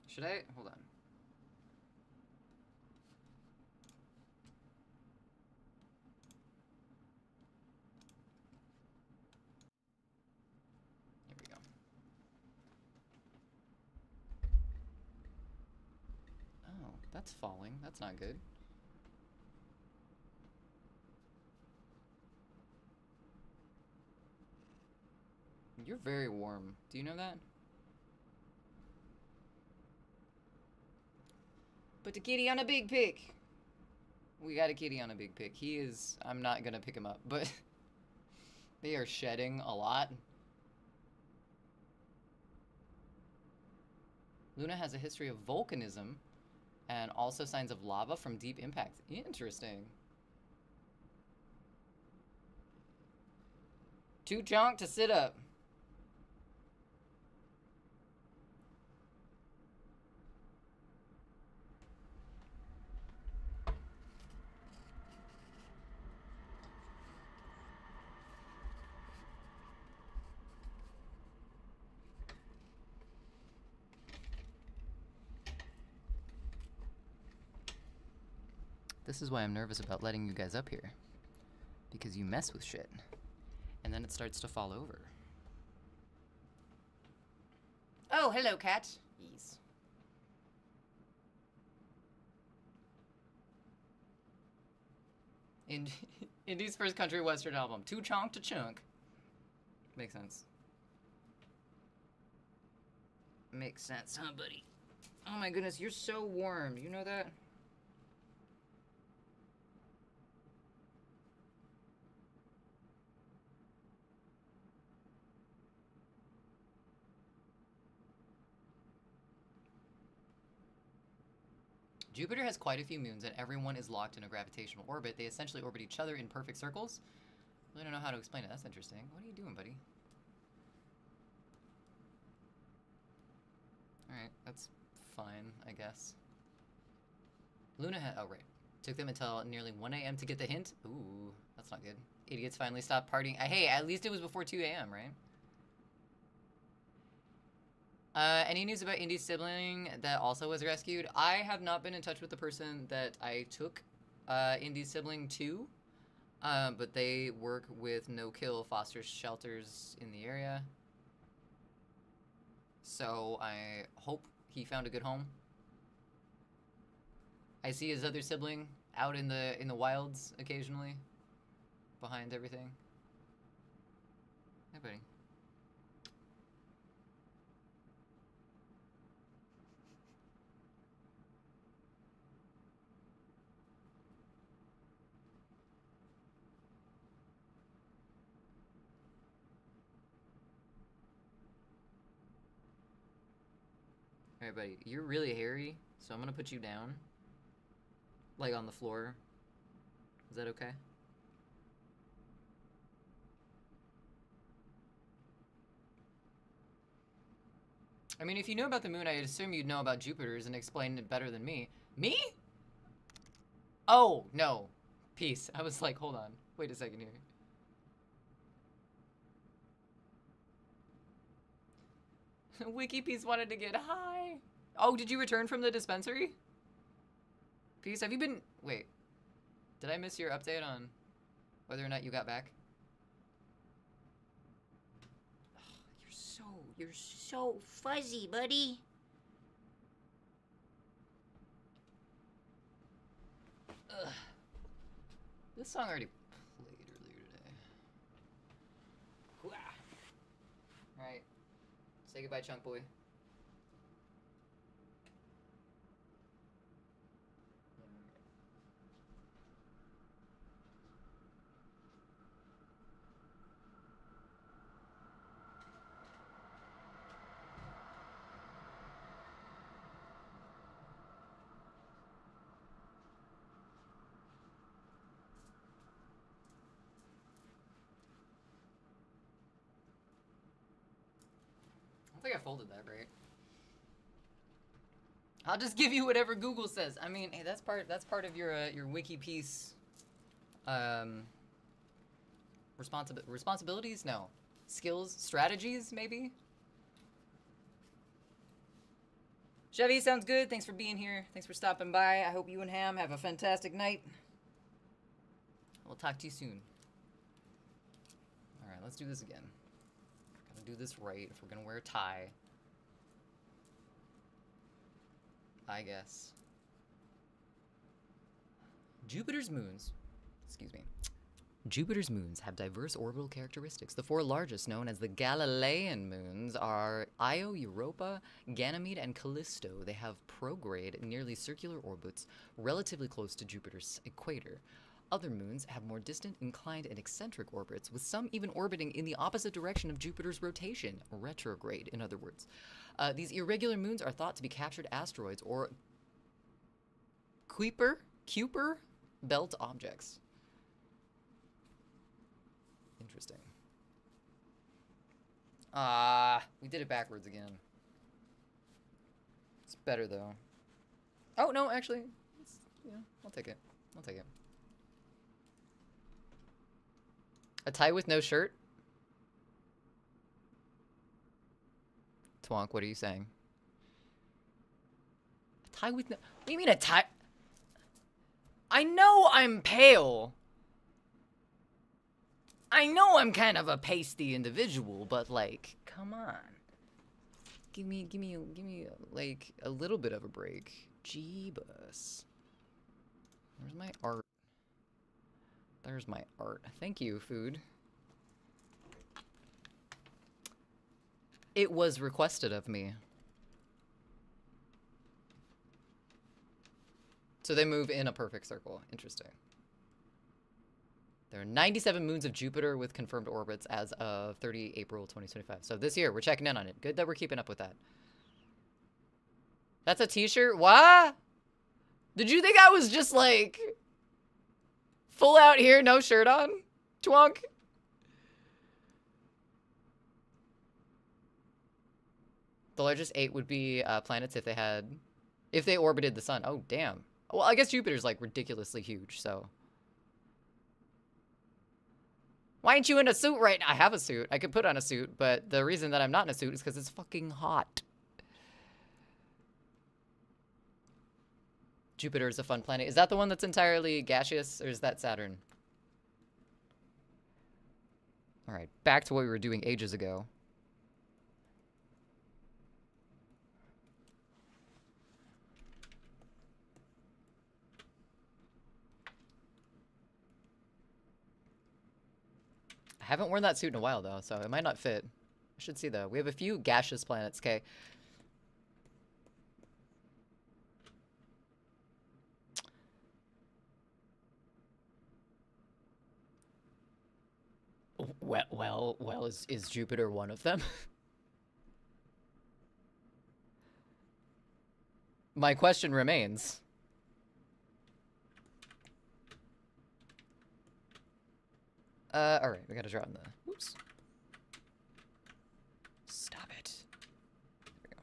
B: Should I? Hold on. That's falling. That's not good. You're very warm. Do you know that? Put the kitty on a big pick. We got a kitty on a big pick. He is... I'm not gonna pick him up, but... they are shedding a lot. Luna has a history of volcanism and also signs of lava from deep impact. Interesting. Too chonk to sit up. This is why I'm nervous about letting you guys up here. Because you mess with shit. And then it starts to fall over. Oh, hello, cat. Yes. Indie's first country western album. Too chonk to chunk. Makes sense. Makes sense, huh, buddy? Oh my goodness, you're so warm. You know that? Jupiter has quite a few moons, and everyone is locked in a gravitational orbit. They essentially orbit each other in perfect circles. I don't know how to explain it. That's interesting. What are you doing, buddy? Alright, that's fine, I guess. Luna had... Oh, right. Took them until nearly 1 a.m. to get the hint? Ooh, that's not good. Idiots finally stopped partying. Hey, at least it was before 2 a.m., right? Any news about Indy's sibling that also was rescued? I have not been in touch with the person that I took Indy's sibling to, but they work with no-kill foster shelters in the area. So I hope he found a good home. I see his other sibling out in the wilds occasionally, behind everything. Hey, buddy. Alright, buddy, you're really hairy, so I'm gonna put you down. Like on the floor. Is that okay? I mean, if you know about the moon, I'd assume you'd know about Jupiter's and explain it better than me. Me? Oh, no. Peace. I was like, hold on. Wait a second here. Wikipedia wanted to get high. Oh, did you return from the dispensary? Peace, have you been... Wait. Did I miss your update on whether or not you got back? You're so fuzzy, buddy. Ugh. This song already played earlier today. Alright. Say goodbye, Chunk Boy. I think I folded that right. I'll just give you whatever Google says. I mean, hey, that's part of your wiki piece. Responsibilities? No. Skills, strategies, maybe. Chevy, sounds good. Thanks for being here. Thanks for stopping by. I hope you and Ham have a fantastic night. We'll talk to you soon. All right, let's do this again. Do this right if we're gonna wear a tie. I guess. Jupiter's moons, excuse me. Jupiter's moons have diverse orbital characteristics. The 4 largest, known as the Galilean moons, are Io, Europa, Ganymede, and Callisto. They have prograde, nearly circular orbits relatively close to Jupiter's equator. Other moons have more distant, inclined, and eccentric orbits, with some even orbiting in the opposite direction of Jupiter's rotation, retrograde, in other words. These irregular moons are thought to be captured asteroids or Kuiper belt objects. Interesting. We did it backwards again. It's better though. Oh no, actually, yeah, I'll take it. I'll take it. A tie with no shirt? Twonk, what are you saying? A tie with no... What do you mean a tie? I know I'm pale. I know I'm kind of a pasty individual, but like, come on. Give me, like, a little bit of a break. Jeebus. Where's my art? There's my art. Thank you, food. It was requested of me. So they move in a perfect circle. Interesting. There are 97 moons of Jupiter with confirmed orbits as of 30 April 2025. So this year, we're checking in on it. Good that we're keeping up with that. That's a t-shirt? What? Did you think I was just like... full out here, no shirt on? Twonk? The largest 8 would be planets if they orbited the sun. Oh, damn. Well, I guess Jupiter's like ridiculously huge, so... Why aren't you in a suit right now? I have a suit. I could put on a suit, but the reason that I'm not in a suit is because it's fucking hot. Jupiter is a fun planet. Is that the one that's entirely gaseous, or is that Saturn? All right, back to what we were doing ages ago. I haven't worn that suit in a while, though, so it might not fit. I should see, though. We have a few gaseous planets, okay? Well, is Jupiter one of them? My question remains. Alright, we gotta draw in the... Oops. Stop it. There we go.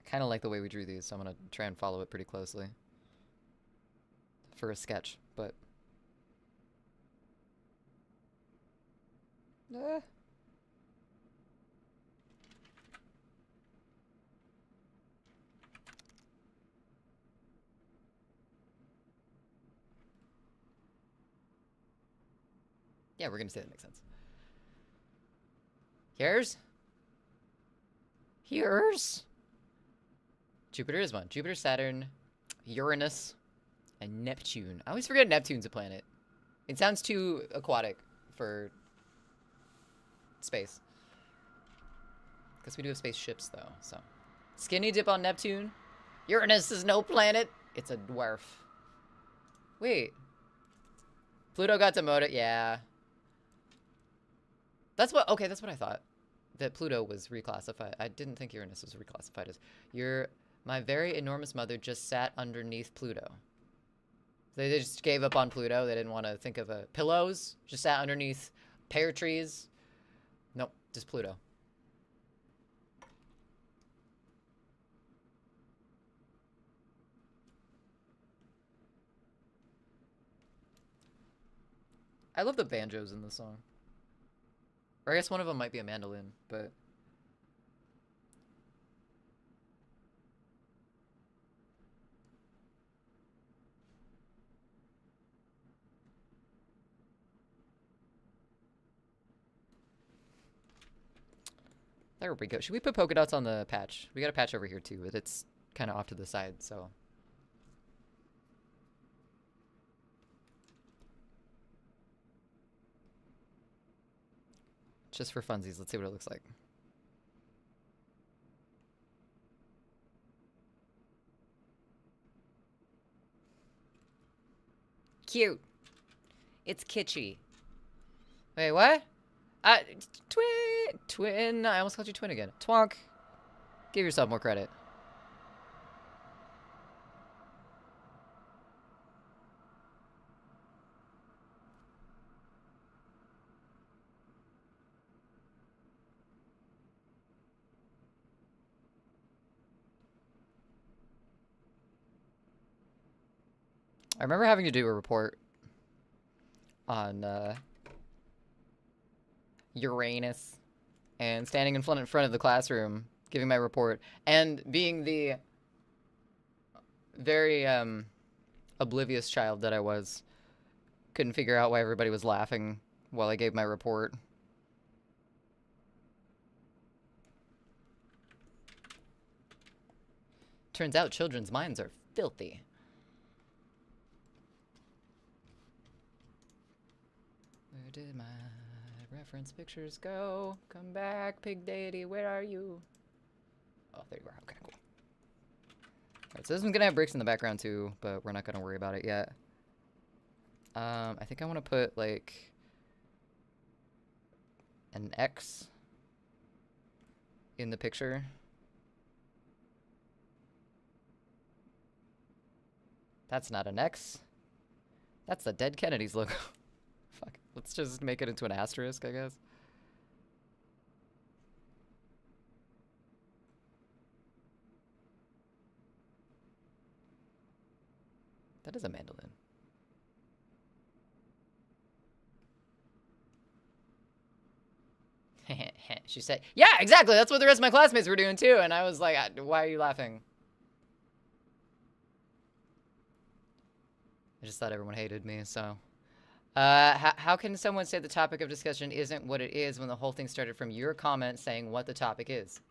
B: Kind of like the way we drew these, so I'm gonna try and follow it pretty closely for a sketch, but yeah, we're gonna say that makes sense. Here's Jupiter is one. Jupiter, Saturn, Uranus, and Neptune. I always forget Neptune's a planet. It sounds too aquatic for space. Because we do have spaceships, though, so. Skinny dip on Neptune. Uranus is no planet. It's a dwarf. Wait. Pluto got demoted. Yeah. That's what I thought. That Pluto was reclassified. I didn't think Uranus was reclassified as. My very enormous mother just sat underneath Pluto. They just gave up on Pluto. They didn't want to think of pillows. Just sat underneath pear trees. Nope, just Pluto. I love the banjos in this song. Or I guess one of them might be a mandolin, but... There we go. Should we put polka dots on the patch? We got a patch over here too, but it's kind of off to the side, so. Just for funsies, let's see what it looks like. Cute. It's kitschy. Wait, what? Twin. I almost called you twin again. Twonk. Give yourself more credit. I remember having to do a report on Uranus and standing in front of the classroom giving my report and being the very oblivious child that I was. Couldn't figure out why everybody was laughing while I gave my report. Turns out children's minds are filthy. Where did my reference pictures go? Come back, pig deity, where are you? Oh, there you are. Okay, cool. Alright, so this one's gonna have bricks in the background too, but we're not gonna worry about it yet. I think I want to put, like, an X in the picture. That's not an X. That's the Dead Kennedys logo. Fuck. Let's just make it into an asterisk, I guess. That is a mandolin. She said, yeah, exactly. That's what the rest of my classmates were doing too. And I was like, why are you laughing? I just thought everyone hated me, so. How can someone say the topic of discussion isn't what it is when the whole thing started from your comment saying what the topic is?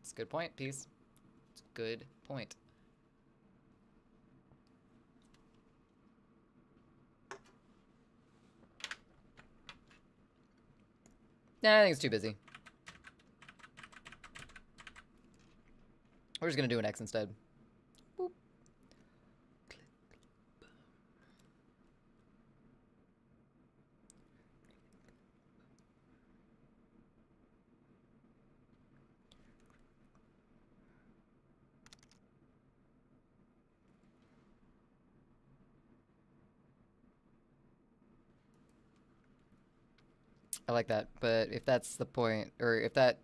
B: It's a good point, Peace. It's a good point. Nah, I think it's too busy. We're just gonna do an X instead. Boop. I like that, but if that's the point, or if that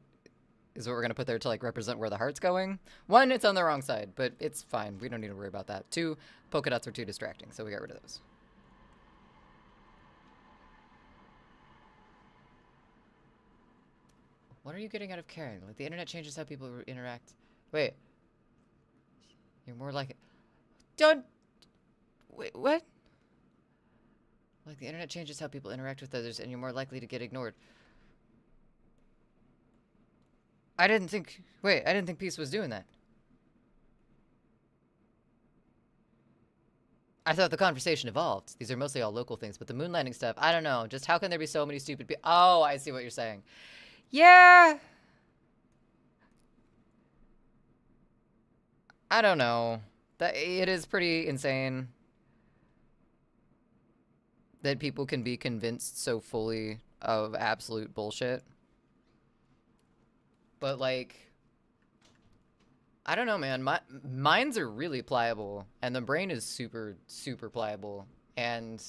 B: is what we're gonna put there to like represent where the heart's going, one, it's on the wrong side, but it's fine. We don't need to worry about that. Two, polka dots are too distracting, so we got rid of those. What are you getting out of caring? Like, the internet changes how people interact. Wait. You're more like... Don't... Wait, what? Like, the internet changes how people interact with others, and you're more likely to get ignored. I didn't think... Wait, I didn't think Peace was doing that. I thought the conversation evolved. These are mostly all local things, but the moon landing stuff, I don't know. Just how can there be so many stupid people? Oh, I see what you're saying. Yeah. I don't know. It is pretty insane that people can be convinced so fully of absolute bullshit. But, like, I don't know, man. Minds are really pliable, and the brain is super, super pliable. And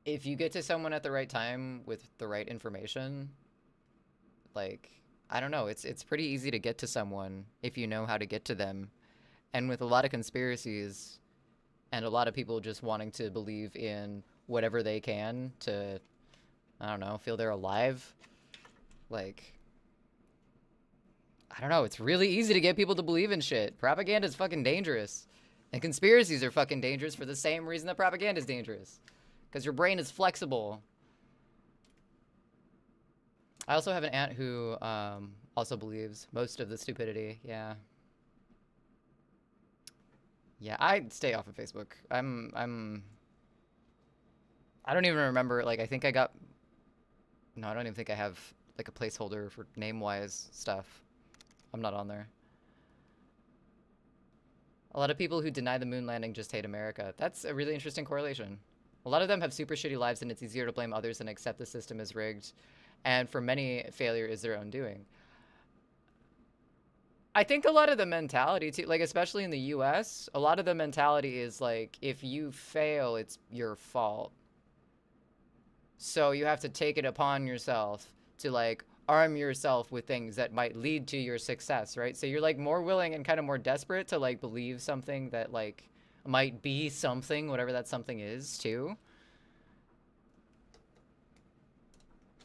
B: if you get to someone at the right time with the right information, like, I don't know, it's pretty easy to get to someone if you know how to get to them. And with a lot of conspiracies and a lot of people just wanting to believe in whatever they can to, I don't know, feel they're alive, like, I don't know, it's really easy to get people to believe in shit. Propaganda is fucking dangerous. And conspiracies are fucking dangerous for the same reason that propaganda is dangerous. Because your brain is flexible. I also have an aunt who also believes most of the stupidity. Yeah. Yeah, I stay off of Facebook. I don't even remember, like, I think I got, no, I don't even think I have, like, a placeholder for name-wise stuff. I'm not on there. A lot of people who deny the moon landing just hate America. That's a really interesting correlation. A lot of them have super shitty lives, and it's easier to blame others than accept the system is rigged. And for many, failure is their own doing. I think a lot of the mentality, too, like, especially in the US, a lot of the mentality is, like, if you fail, it's your fault. So you have to take it upon yourself to, like, arm yourself with things that might lead to your success, right? So you're, like, more willing and kind of more desperate to, like, believe something that, like, might be something, whatever that something is, too.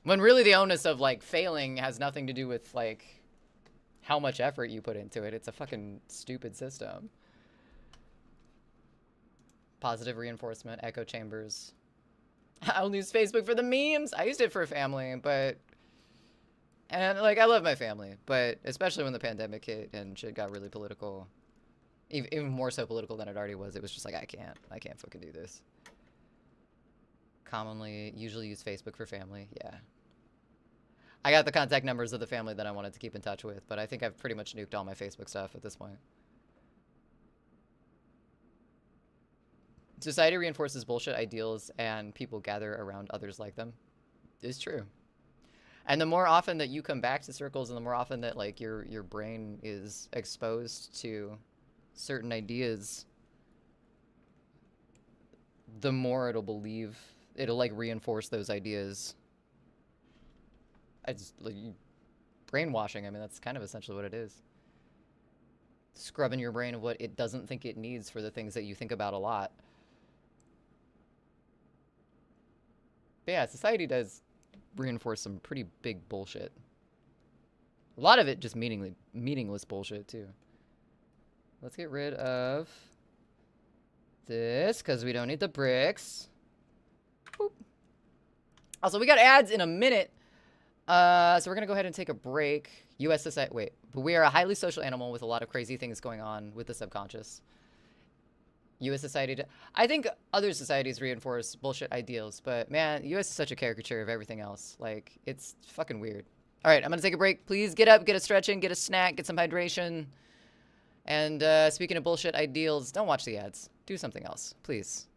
B: When really the onus of, like, failing has nothing to do with, like, how much effort you put into it. It's a fucking stupid system. Positive reinforcement, echo chambers. I'll use Facebook for the memes. I used it for family, but... And, like, I love my family, but especially when the pandemic hit and shit got really political. Even more so political than it already was. It was just like, I can't fucking do this. Commonly, usually use Facebook for family. Yeah. I got the contact numbers of the family that I wanted to keep in touch with, but I think I've pretty much nuked all my Facebook stuff at this point. Society reinforces bullshit ideals and people gather around others like them. It's true. And the more often that you come back to circles and the more often that, like, your brain is exposed to certain ideas, the more it'll believe, it'll, like, reinforce those ideas. Like, brainwashing, I mean, that's kind of essentially what it is. Scrubbing your brain of what it doesn't think it needs for the things that you think about a lot. But yeah, society does reinforce some pretty big bullshit. A lot of it just meaningless bullshit, too. Let's get rid of this, because we don't need the bricks. Boop. Also, we got ads in a minute. So we're going to go ahead and take a break. U.S. society... Wait. But we are a highly social animal with a lot of crazy things going on with the subconscious. U.S. society... I think other societies reinforce bullshit ideals, but, man, U.S. is such a caricature of everything else. Like, it's fucking weird. All right, I'm going to take a break. Please get up, get a stretch in, get a snack, get some hydration. And speaking of bullshit ideals, don't watch the ads. Do something else, please.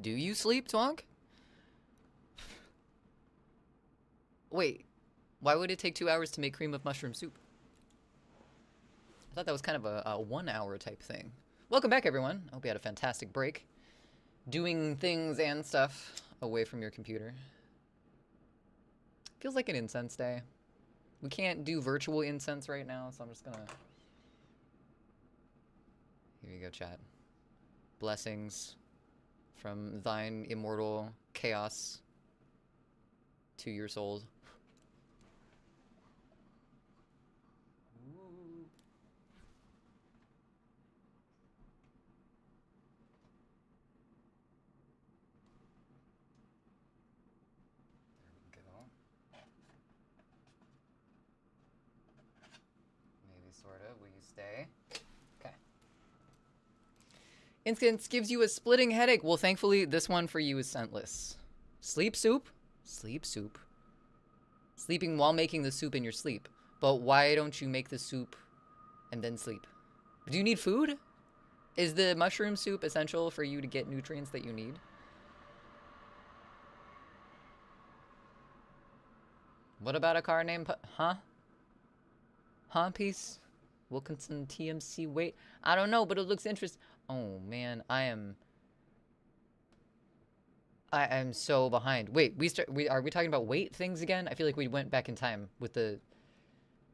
B: Do you sleep, Twonk? Wait, why would it take 2 hours to make cream of mushroom soup? I thought that was kind of a 1 hour type thing. Welcome back, everyone. I hope you had a fantastic break. Doing things and stuff away from your computer. Feels like an incense day. We can't do virtual incense right now, so I'm just gonna... Here you go, chat. Blessings from thine immortal chaos. 2 years old. Sorta. Will you stay? Okay. Instance gives you a splitting headache. Well, thankfully, this one for you is scentless. Sleep soup? Sleep soup. Sleeping while making the soup in your sleep. But why don't you make the soup and then sleep? Do you need food? Is the mushroom soup essential for you to get nutrients that you need? What about a car named... Huh? Huh, Peace? Wilkinson TMC, wait. I don't know, but it looks interesting. Oh, man, I am so behind. Wait, are we talking about weight things again? I feel like we went back in time with the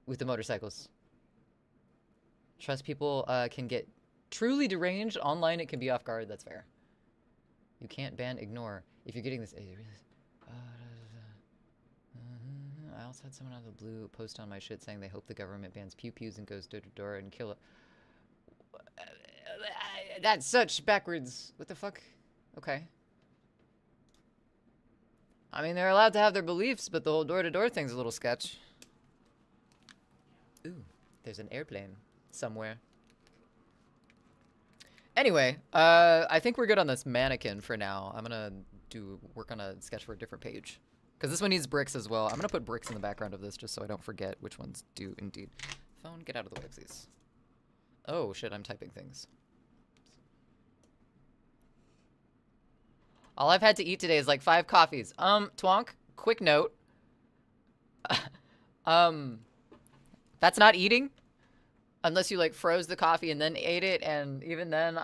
B: motorcycles. Trust people can get truly deranged. Online, it can be off guard. That's fair. You can't ban ignore. If you're getting this... I also had someone out of the blue post on my shit saying they hope the government bans pew-pews and goes door to door and kill it. That's such backwards. What the fuck? Okay. I mean, they're allowed to have their beliefs, but the whole door-to-door thing's a little sketch. Ooh, there's an airplane somewhere. Anyway, I think we're good on this mannequin for now. I'm gonna work on a sketch for a different page. Because this one needs bricks as well. I'm going to put bricks in the background of this just so I don't forget which ones do indeed. Phone, get out of the way, please. Oh, shit, I'm typing things. All I've had to eat today is like 5 coffees. Twonk, quick note. That's not eating. Unless you, like, froze the coffee and then ate it. And even then,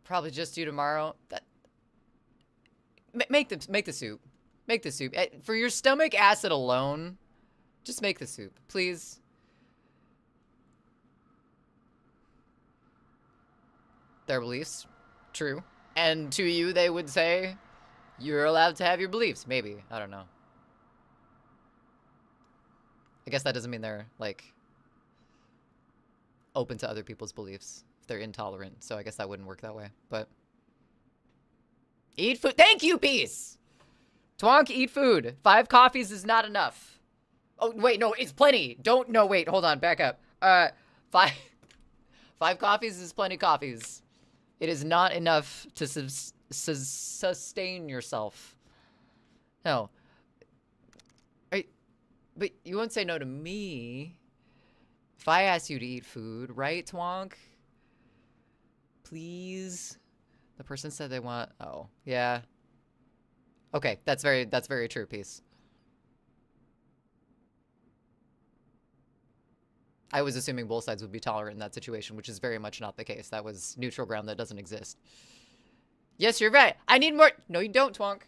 B: probably just do tomorrow. Make the soup. Make the soup. For your stomach acid alone, just make the soup, please. Their beliefs, true. And to you, they would say, you're allowed to have your beliefs. Maybe. I don't know. I guess that doesn't mean they're, like, open to other people's beliefs. If they're intolerant. So I guess that wouldn't work that way. But... Eat food. Thank you, Peace. Twonk, eat food. 5 coffees is not enough. Oh, wait, no, it's plenty. No, wait, hold on, back up. 5 coffees is plenty coffees. It is not enough to sustain yourself. No. But you won't say no to me if I ask you to eat food, right, Twonk? Please. The person said they want... Oh, yeah. Okay, that's very true, Peace. I was assuming both sides would be tolerant in that situation, which is very much not the case. That was neutral ground that doesn't exist. Yes, you're right. I need more... No, you don't, Twonk.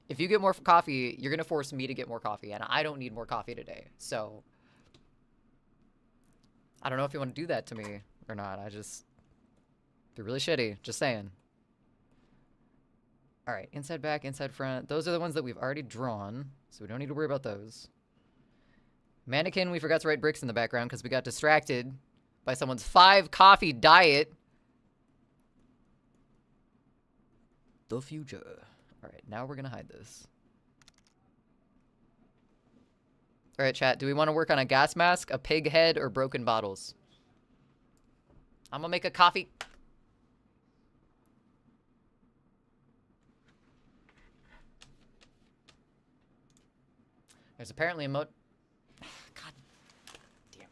B: If you get more coffee, you're going to force me to get more coffee, and I don't need more coffee today, so... I don't know if you want to do that to me or not. I just... You're really shitty. Just saying. Alright, inside back, inside front. Those are the ones that we've already drawn, so we don't need to worry about those. Mannequin, we forgot to write bricks in the background because we got distracted by someone's 5 coffee diet. The future. Alright, now we're gonna hide this. Alright, chat, do we want to work on a gas mask, a pig head, or broken bottles? I'm gonna make a coffee. There's apparently a God damn it.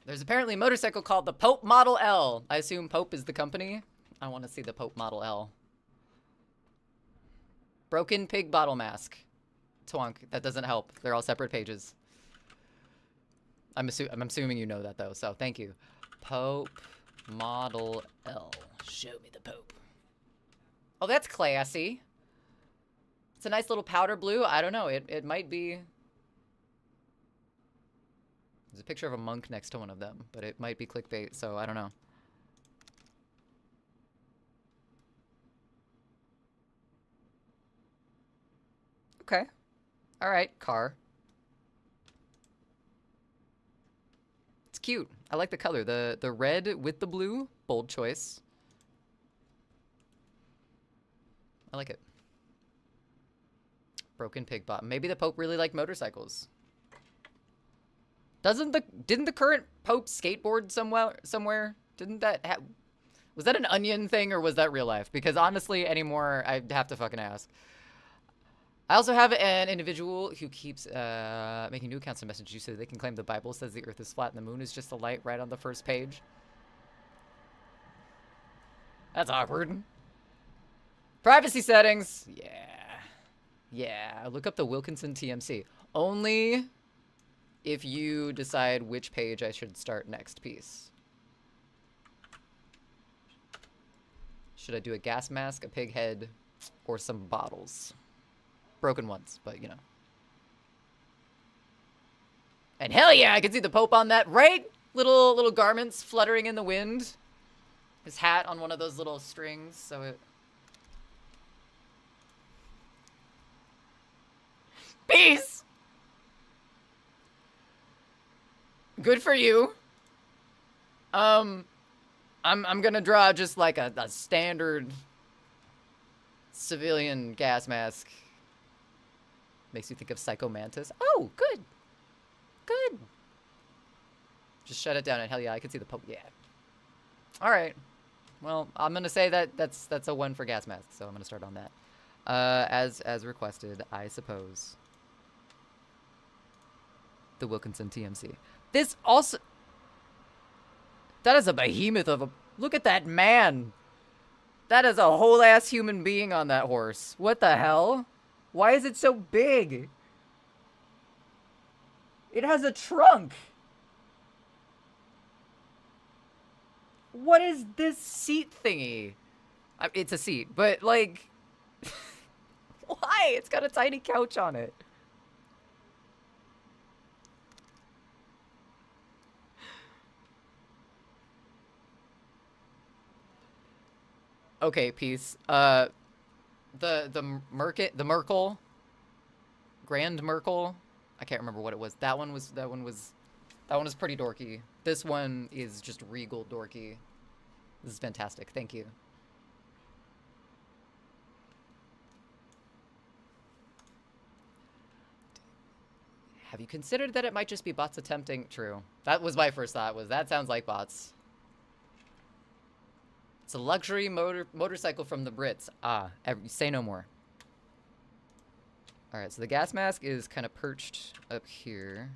B: There's apparently a motorcycle called the Pope Model L. I assume Pope is the company. I want to see the Pope Model L. Broken pig bottle mask. Twonk. That doesn't help. They're all separate pages. I'm assuming you know that, though, so thank you. Pope Model L. Show me the Pope. Oh, that's classy. It's a nice little powder blue. I don't know. It might be... There's a picture of a monk next to one of them, but it might be clickbait, so I don't know. Okay. All right, car. It's cute. I like the color. The red with the blue, bold choice. I like it. Broken pig bot. Maybe the Pope really liked motorcycles. Didn't the current Pope skateboard somewhere? Didn't that was that an Onion thing or was that real life? Because honestly, anymore, I'd have to fucking ask. I also have an individual who keeps making new accounts to message you so they can claim the Bible says the earth is flat and the moon is just a light right on the first page. That's awkward. Privacy settings. Yeah. Look up the Wilkinson TMC. Only if you decide which page I should start next piece. Should I do a gas mask, a pig head, or some bottles? Broken ones, but you know. And hell yeah, I can see the Pope on that, right? Little garments fluttering in the wind. His hat on one of those little strings, so it... Peace! Good for you. I'm gonna draw just like a standard civilian gas mask. Makes you think of Psycho Mantis. Oh, good. Good. Just shut it down and hell yeah, I can see the Pope. Yeah. All right. Well, I'm gonna say that's a 1 for gas mask, so I'm gonna start on that. As requested, I suppose. The Wilkinson TMC. This also... That is a behemoth of a... Look at that man. That is a whole ass human being on that horse. What the hell? Why is it so big? It has a trunk. What is this seat thingy? It's a seat, but like... Why? It's got a tiny couch on it. Okay, peace. The Merkel, Grand Merkel. I can't remember what it was. That one was pretty dorky. This one is just regal dorky. This is fantastic. Thank you. Have you considered that it might just be bots attempting? True. That was my first thought. Was that sounds like bots. It's a luxury motorcycle from the Brits. Say no more. All right, so the gas mask is kind of perched up here.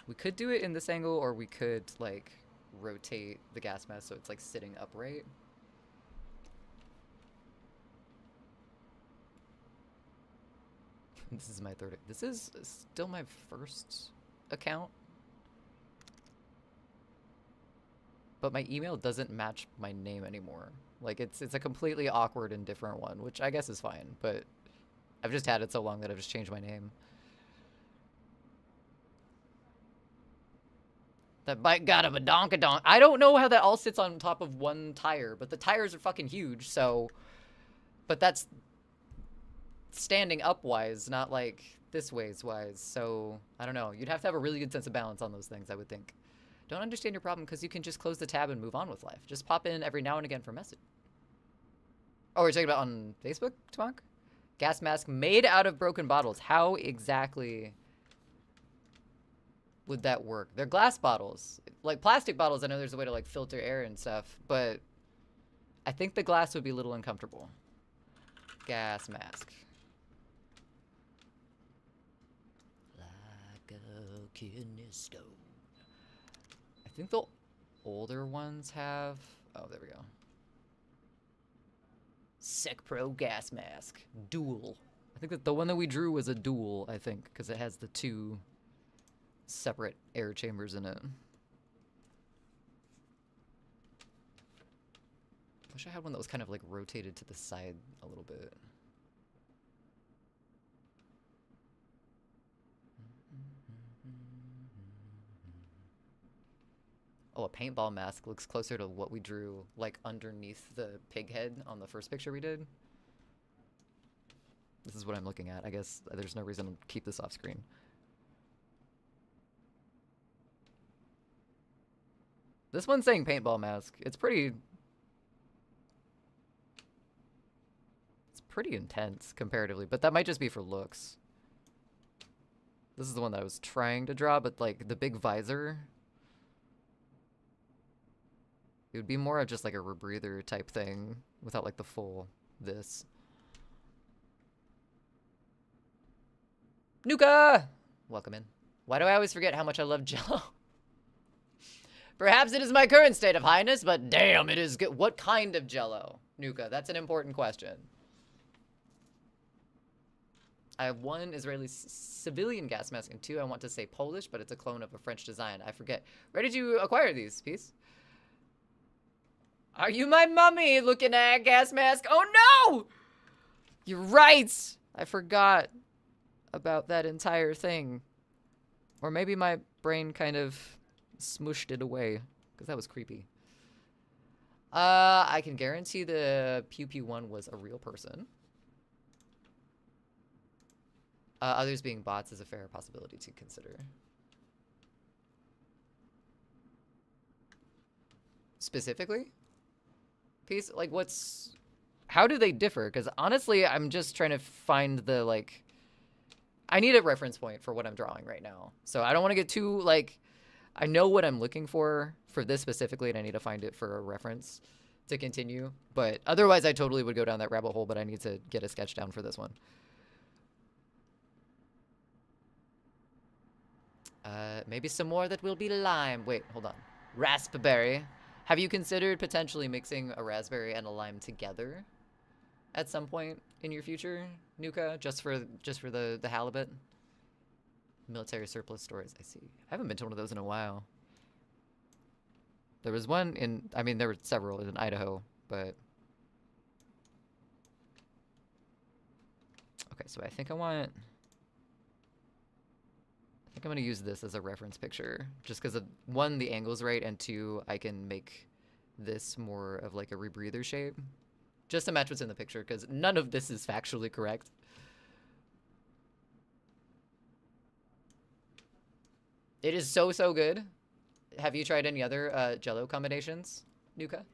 B: We could do it in this angle, or we could like rotate the gas mask so it's like sitting upright. This is my third. This is still my first account. But my email doesn't match my name anymore. Like it's a completely awkward and different one, which I guess is fine, but I've just had it so long that I've just changed my name. That bike got a badonkadonk. I don't know how that all sits on top of one tire, but the tires are fucking huge, so... But that's... standing up wise, not like this ways wise, so I don't know. You'd have to have a really good sense of balance on those things, I would think. Don't understand your problem because you can just close the tab and move on with life. Just pop in every now and again for message. Oh, we're talking about on Facebook, Twonk? Gas mask made out of broken bottles. How exactly would that work? They're glass bottles. Like plastic bottles, I know there's a way to like filter air and stuff, but I think the glass would be a little uncomfortable. Gas mask. Like a kidney stone. I think the older ones have... Oh, there we go. Sec Pro gas mask. Dual. I think that the one that we drew was a dual, I think, because it has the 2 separate air chambers in it. Wish I had one that was kind of like rotated to the side a little bit. Oh, a paintball mask looks closer to what we drew, like underneath the pig head on the first picture we did. This is what I'm looking at. I guess there's no reason to keep this off screen. This one's saying paintball mask. It's pretty intense comparatively, but that might just be for looks. This is the one that I was trying to draw, but like the big visor, it would be more of just like a rebreather type thing without like the full this. Nuka! Welcome in. Why do I always forget how much I love Jello? Perhaps it is my current state of highness, but damn, it is good. What kind of Jello, Nuka? That's an important question. I have 1 Israeli civilian gas mask and 2 I want to say Polish, but it's a clone of a French design. I forget. Where did you acquire these, Peace? Are you my mummy looking at gas mask? Oh no! You're right! I forgot about that entire thing. Or maybe my brain kind of smooshed it away, because that was creepy. I can guarantee the Pew Pew one was a real person. Others being bots is a fair possibility to consider. Specifically? Peace, like what's... How do they differ? Because honestly, I'm just trying to find the, like... I need a reference point for what I'm drawing right now. So I don't want to get too, like... I know what I'm looking for this specifically, and I need to find it for a reference to continue. But otherwise, I totally would go down that rabbit hole, but I need to get a sketch down for this one. Maybe some more that will be lime. Wait, hold on. Raspberry. Have you considered potentially mixing a raspberry and a lime together at some point in your future, Nuka? Just for the halibut? Military surplus stores, I see. I haven't been to one of those in a while. There was one in, I mean, there were several in Idaho, but... Okay, so I think I'm going to use this as a reference picture, just because, 1, the angle's right, and 2, I can make this more of like a rebreather shape, just to match what's in the picture, because none of this is factually correct. It is so good. Have you tried any other Jello combinations, Nuka?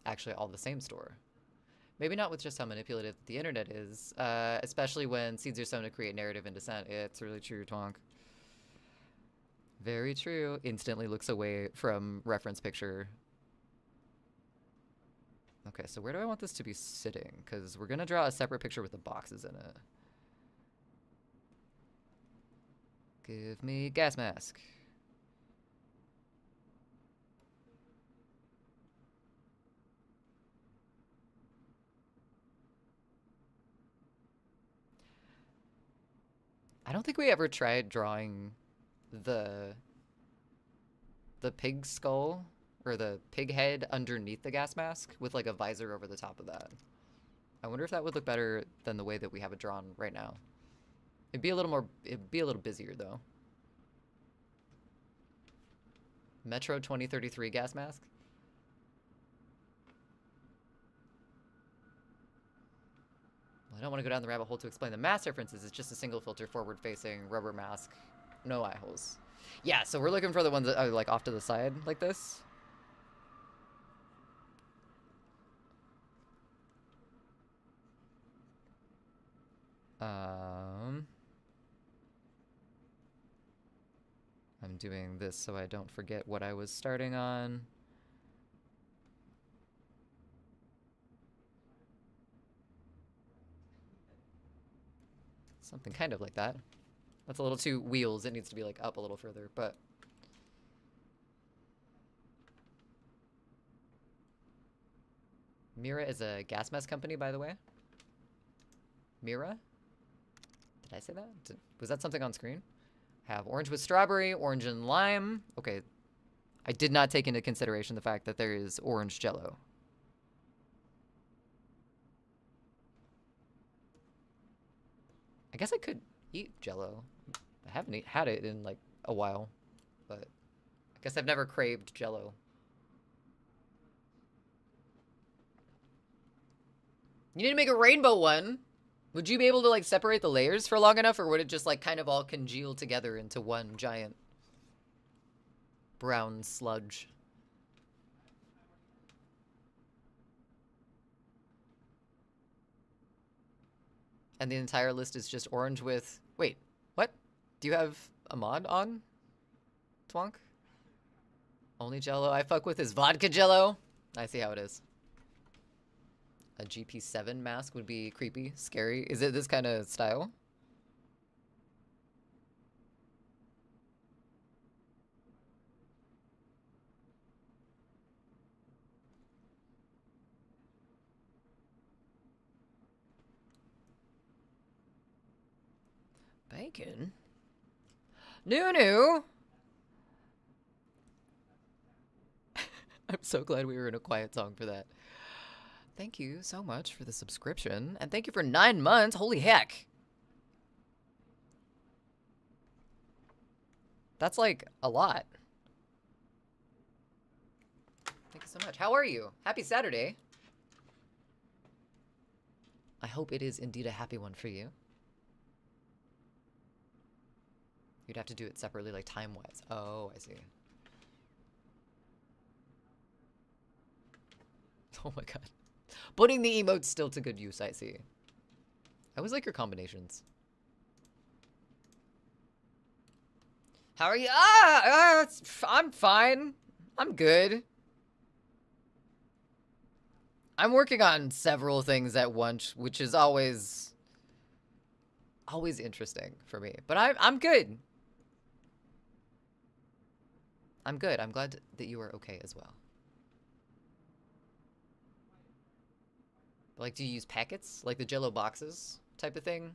B: Actually, all the same store. Maybe not with just how manipulative the internet is, especially when seeds are sown to create narrative and dissent. It's really true, Tonk. Very true. Instantly looks away from reference picture. Okay, so where do I want this to be sitting? Because we're going to draw a separate picture with the boxes in it. Give me gas mask. I don't think we ever tried drawing the pig skull or the pig head underneath the gas mask with like a visor over the top of that. I wonder if that would look better than the way that we have it drawn right now. It'd be a little busier though. Metro 2033 gas mask. I don't want to go down the rabbit hole to explain the mass differences. It's just a single filter forward-facing rubber mask, no eye holes. Yeah, so we're looking for the ones that are like off to the side like this. I'm doing this so I don't forget what I was starting on. Something kind of like that. That's a little too wheels. It needs to be like up a little further, but... Mira is a gas mask company, by the way. Mira? Did I say that? Was that something on screen? Have orange with strawberry, orange and lime. Okay. I did not take into consideration the fact that there is orange jello. I guess I could eat jello. I haven't had it in like a while, but I guess I've never craved jello. You need to make a rainbow one. Would you be able to like separate the layers for long enough, or would it just like kind of all congeal together into one giant brown sludge? And the entire list is just orange with... Wait, what? Do you have a mod on? Twonk? Only jello I fuck with is vodka jello. I see how it is. A GP7 mask would be creepy, scary. Is it this kind of style? Bacon? Nunu! I'm so glad we were in a quiet song for that. Thank you so much for the subscription. And thank you for 9 months. Holy heck. That's like a lot. Thank you so much. How are you? Happy Saturday. I hope it is indeed a happy one for you. You'd have to do it separately, like time-wise. Oh, I see. Oh my god. Putting the emotes still to good use, I see. I always like your combinations. How are you? I'm fine. I'm good. I'm working on several things at once, which is always interesting for me. But I'm good. I'm good. I'm glad that you are okay as well. But like, do you use packets? Like the Jello boxes type of thing?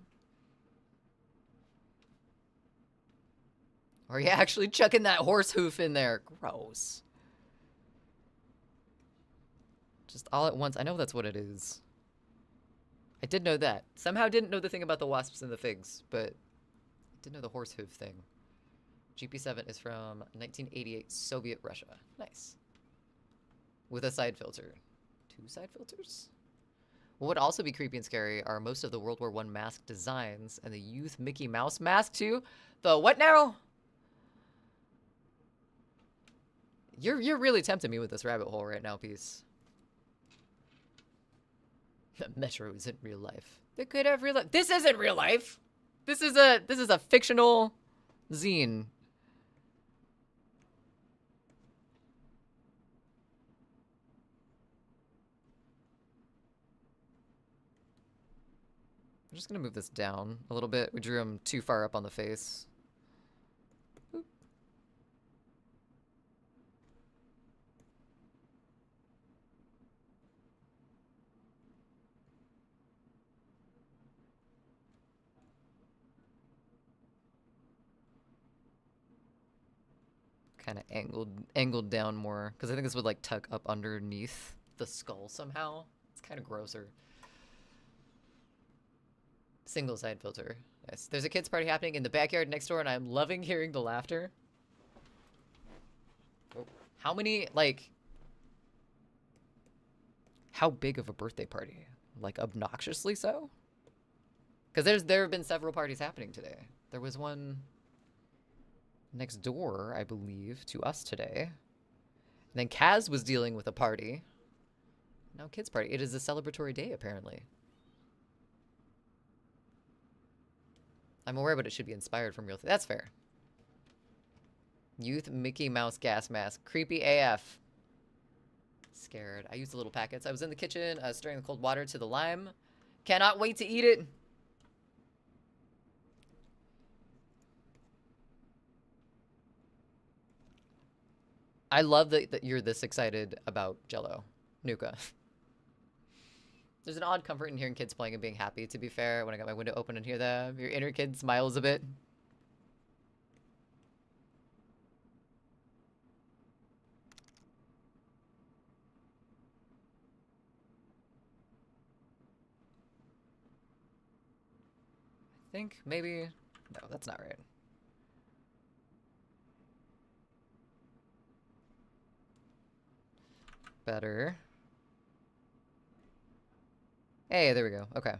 B: Or are you actually chucking that horse hoof in there? Gross. Just all at once. I know that's what it is. I did know that. Somehow didn't know the thing about the wasps and the figs, but I did know the horse hoof thing. GP7 is from 1988 Soviet Russia. Nice. With a side filter. 2 side filters? What would also be creepy and scary are most of the World War I mask designs and the youth Mickey Mouse mask too. The what now? You're really tempting me with this rabbit hole right now, Peace. Metro isn't real life. They could have real life. This isn't real life. This is a fictional zine. I'm just gonna move this down a little bit. We drew him too far up on the face. Boop. Kind of angled down more, because I think this would like tuck up underneath the skull somehow. It's kind of grosser. Single side filter. Nice. There's a kids party happening in the backyard next door, and I'm loving hearing the laughter. Oh. How many, like... How big of a birthday party? Like, obnoxiously so? Because there have been several parties happening today. There was one next door, I believe, to us today. And then Kaz was dealing with a party. Now kids party. It is a celebratory day, apparently. I'm aware, but it should be inspired from real things. That's fair. Youth Mickey Mouse gas mask. Creepy AF. Scared. I used the little packets. I was in the kitchen, stirring the cold water to the lime. Cannot wait to eat it. I love that you're this excited about Jell-O, Nuka. There's an odd comfort in hearing kids playing and being happy, to be fair. When I got my window open and hear them, your inner kid smiles a bit. I think maybe... No, that's not right. Better. Hey, there we go. Okay.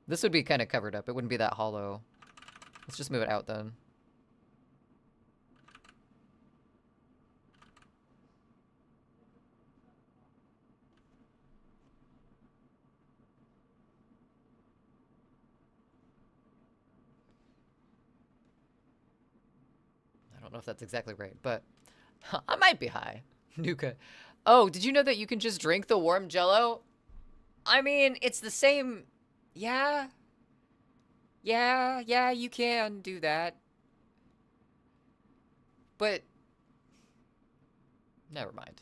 B: This would be kind of covered up. It wouldn't be that hollow. Let's just move it out then. I don't know if that's exactly right, but I might be high. Nuka. Oh, did you know that you can just drink the warm Jell-O? I mean, it's the same... Yeah. Yeah, you can do that. But... Never mind.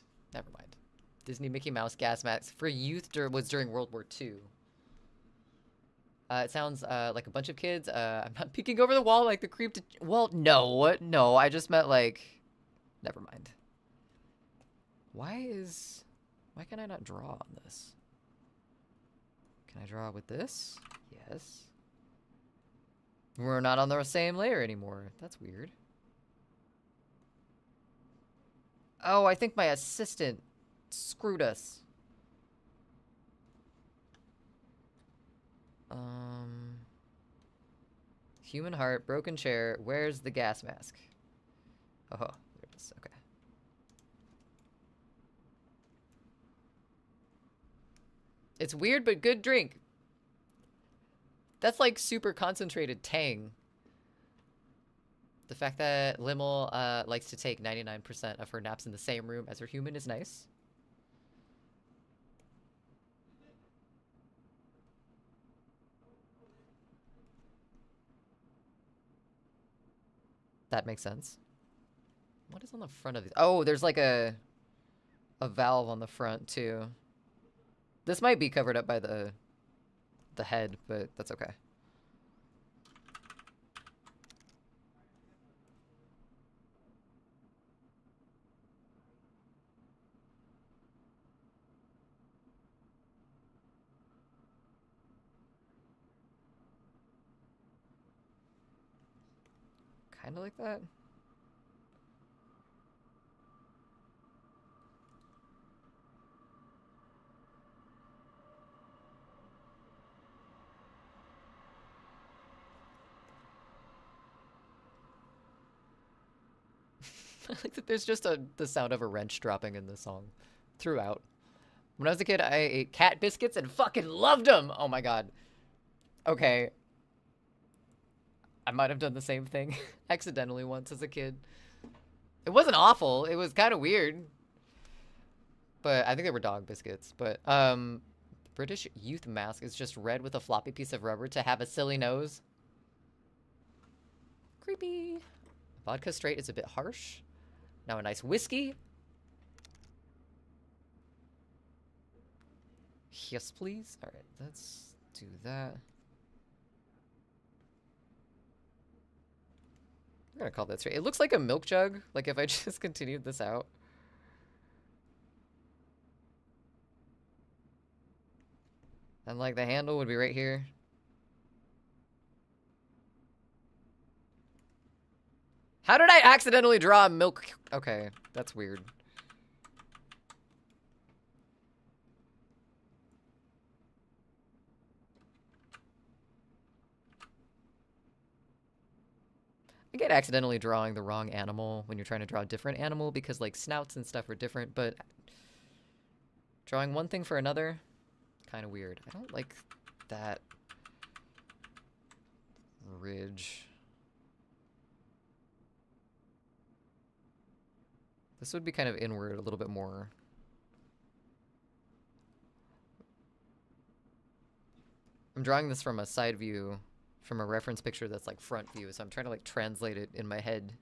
B: Disney Mickey Mouse gas mask for youth was during World War II. It sounds like a bunch of kids. I'm not peeking over the wall like the creep to... Well, no, I just meant like... Never mind. Why can I not draw on this? Can I draw with this? Yes. We're not on the same layer anymore. That's weird. Oh, I think my assistant screwed us. Human heart, broken chair. Where's the gas mask? Oh, there it is. Okay. It's weird, but good drink. That's like super concentrated tang. The fact that Limmel likes to take 99% of her naps in the same room as her human is nice. That makes sense. What is on the front of these? Oh, there's like a valve on the front too. This might be covered up by the head, but that's okay. Kind of like that. I like that there's just the sound of a wrench dropping in the song throughout. When I was a kid, I ate cat biscuits and fucking loved them. Oh my god. Okay. I might have done the same thing accidentally once as a kid. It wasn't awful. It was kind of weird. But I think they were dog biscuits. But British youth mask is just red with a floppy piece of rubber to have a silly nose. Creepy. Vodka straight is a bit harsh. Now a nice whiskey. Yes, please. All right, let's do that. I'm gonna call that straight. It looks like a milk jug. Like if I just continued this out. And like the handle would be right here. How did I accidentally draw a milk? Okay, that's weird. I get accidentally drawing the wrong animal when you're trying to draw a different animal because like snouts and stuff are different, but drawing one thing for another, kind of weird. I don't like that ridge. This would be kind of inward a little bit more. I'm drawing this from a side view, from a reference picture that's like front view, so I'm trying to like translate it in my head.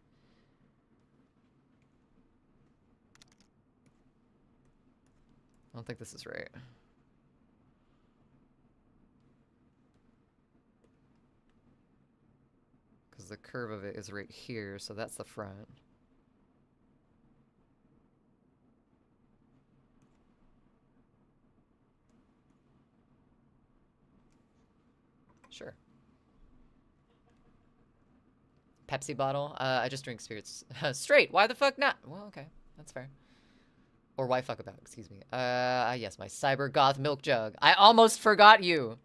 B: I don't think this is right. Because the curve of it is right here, so that's the front. Sure. Pepsi bottle? I just drink spirits. Straight! Why the fuck not? Well, okay. That's fair. Or why fuck about, excuse me. Yes, my cyber goth milk jug. I almost forgot you!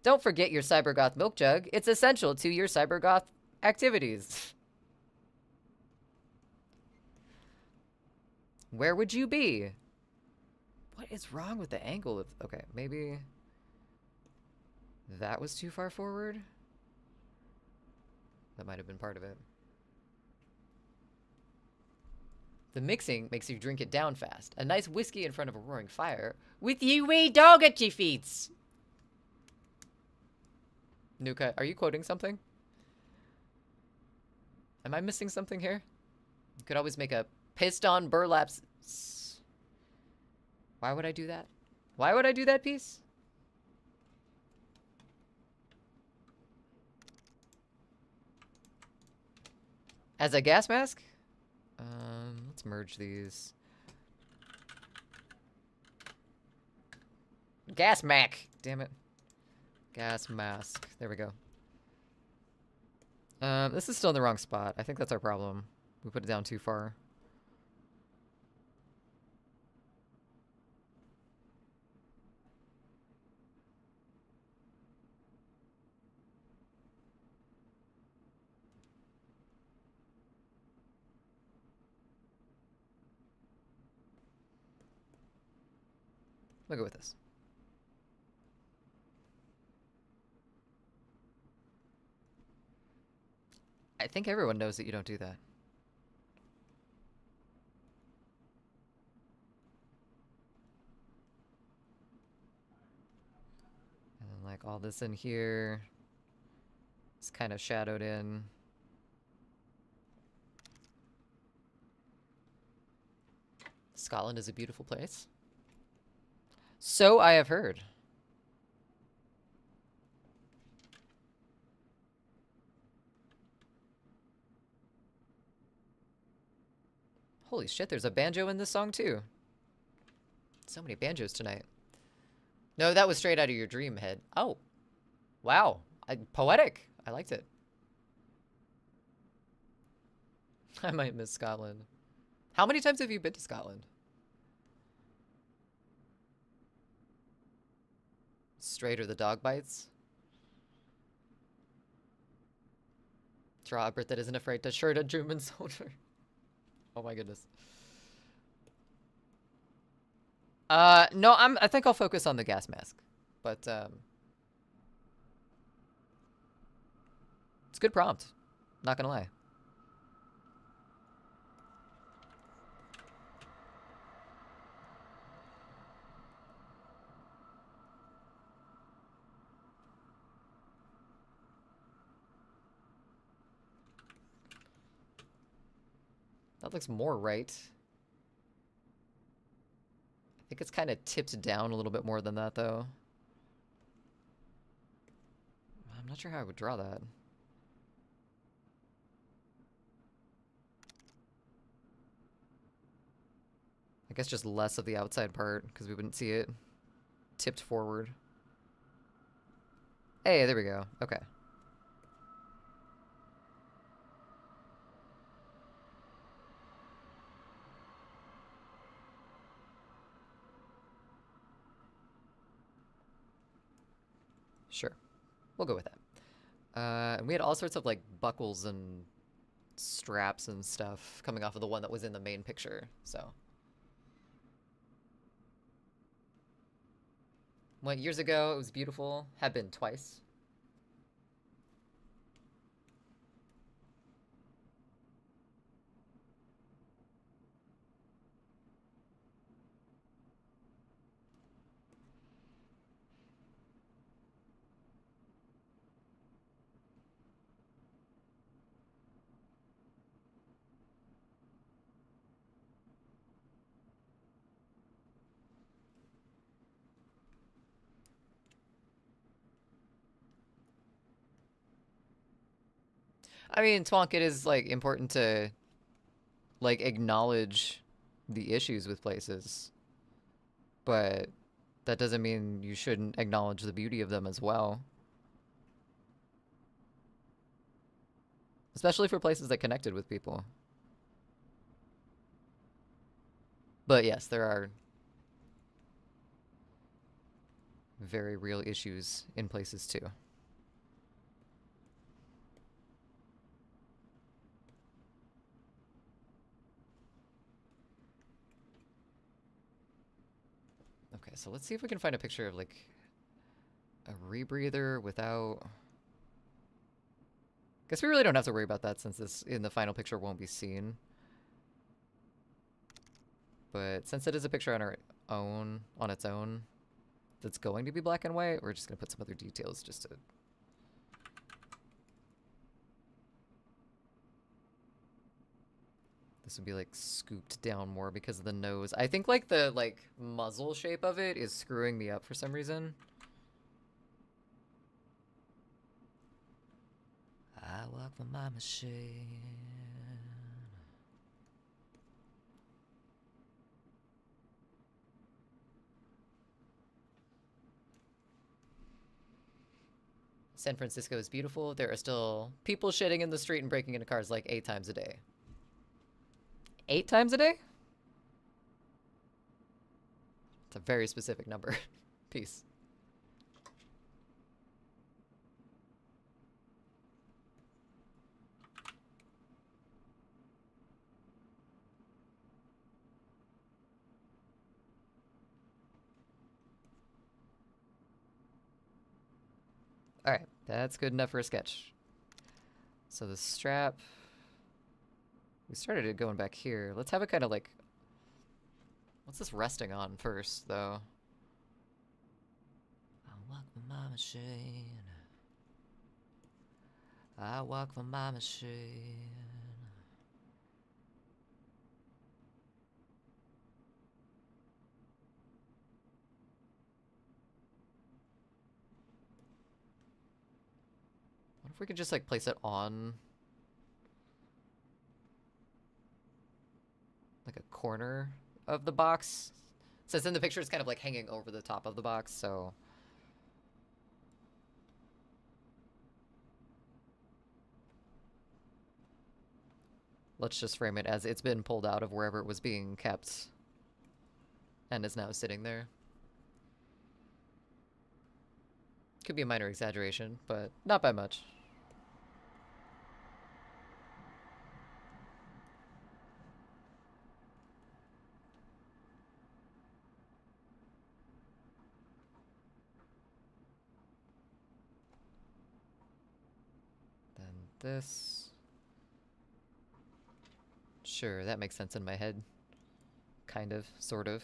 B: Don't forget your cyber goth milk jug. It's essential to your cyber goth activities. Where would you be? What is wrong with the angle of... Okay, maybe... that was too far forward? That might have been part of it. The mixing makes you drink it down fast. A nice whiskey in front of a roaring fire. With you wee dog at your feet! Nuka, are you quoting something? Am I missing something here? You could always make a pissed on burlap... Why would I do that? Why would I do that piece? As a gas mask? Let's merge these. Gas mac! Damn it. Gas mask. There we go. This is still in the wrong spot. I think that's our problem. We put it down too far. We'll go with this. I think everyone knows that you don't do that. And then like all this in here is kind of shadowed in. Scotland is a beautiful place. So I have heard. Holy shit, there's a banjo in this song too. So many banjos tonight. No, that was straight out of your dream head. Oh. Wow. Poetic. I liked it. I might miss Scotland. How many times have you been to Scotland? Straight or the dog bites? Draw a Brit that isn't afraid to shirt a German soldier. Oh my goodness. No, I think I'll focus on the gas mask. But, it's a good prompt. Not gonna lie. That looks more right. I think it's kind of tipped down a little bit more than that, though. I'm not sure how I would draw that. I guess just less of the outside part, because we wouldn't see it tipped forward. Hey, there we go. Okay. Sure. We'll go with that. And we had all sorts of like buckles and straps and stuff coming off of the one that was in the main picture, so. Went years ago, it was beautiful. Have been twice. I mean, Twonk, it is like important to like acknowledge the issues with places, but that doesn't mean you shouldn't acknowledge the beauty of them as well. Especially for places that connected with people. But yes, there are very real issues in places too. Okay, so let's see if we can find a picture of like a rebreather without... Guess we really don't have to worry about that since this in the final picture won't be seen. But since it is a picture on our own, on its own, that's going to be black and white, we're just gonna put some other details just to... This would be like scooped down more because of the nose. I think like the like muzzle shape of it is screwing me up for some reason. I walk for my machine. San Francisco is beautiful. There are still people shitting in the street and breaking into cars like 8 times a day. 8 times a day? It's a very specific number. Peace. Alright, that's good enough for a sketch. So the strap... We started it going back here. Let's have it kind of like... What's this resting on first, though? I walk for my machine. I walk for my machine. What if we could just like place it on like a corner of the box? Since in the picture it's kind of like hanging over the top of the box, so... Let's just frame it as it's been pulled out of wherever it was being kept and is now sitting there. Could be a minor exaggeration, but not by much. Then this... Sure, that makes sense in my head. Kind of, sort of.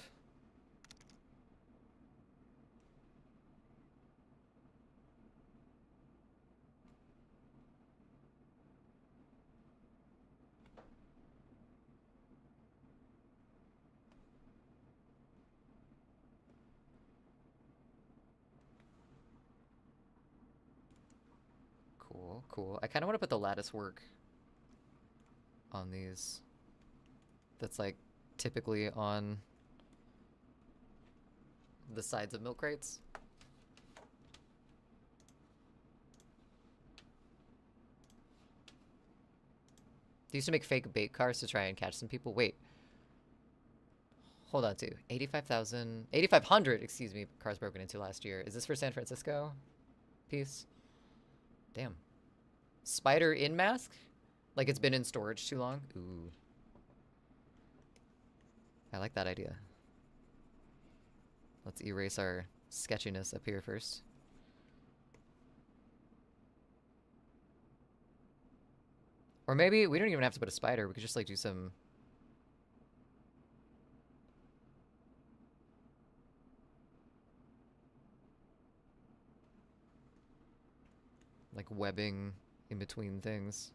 B: Cool, cool. I kind of want to put the lattice work on these. That's like typically on the sides of milk crates. They used to make fake bait cars to try and catch some people. Wait. Hold on to 8,500, excuse me, cars broken into last year. Is this for San Francisco? Piece? Damn. Spider in mask? Like it's been in storage too long? Ooh. I like that idea. Let's erase our sketchiness up here first. Or maybe we don't even have to put a spider. We could just like do some... like webbing in between things.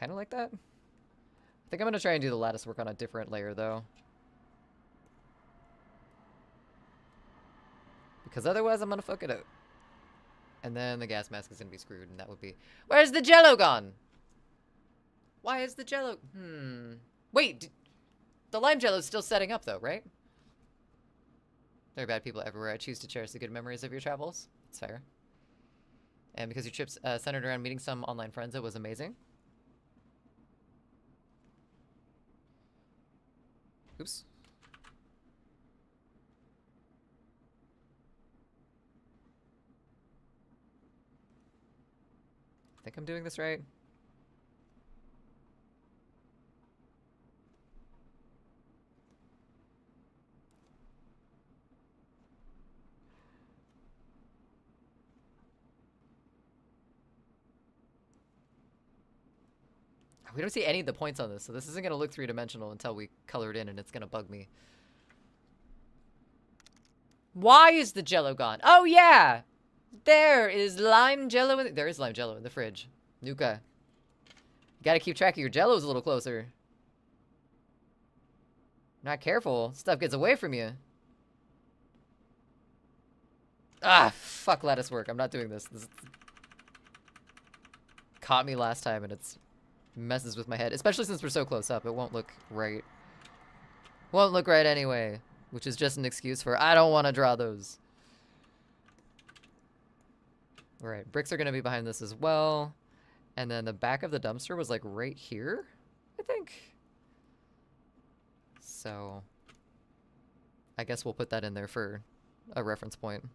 B: kind of like that. I think I'm going to try and do the lattice work on a different layer, though. Because otherwise I'm going to fuck it up. And then the gas mask is going to be screwed, and that would be... Where's the jello gone? Why is the jello... Wait, the lime jello is still setting up, though, right? There are bad people everywhere. I choose to cherish the good memories of your travels. It's fair. And because your trips centered around meeting some online friends, it was amazing. Oops. I think I'm doing this right. We don't see any of the points on this, so this isn't going to look three-dimensional until we color it in, and it's going to bug me. Why is the jello gone? Oh, yeah! There is lime jello there is lime jello in the fridge. Nuka. You gotta keep track of your jellos a little closer. Not careful. Stuff gets away from you. Ah, fuck lattice work. I'm not doing this. This caught me last time, and it's messes with my head. Especially since we're so close up. It won't look right. Won't look right anyway. Which is just an excuse for, I don't want to draw those. Alright, bricks are going to be behind this as well. And then the back of the dumpster was like right here, I think. So, I guess we'll put that in there for a reference point.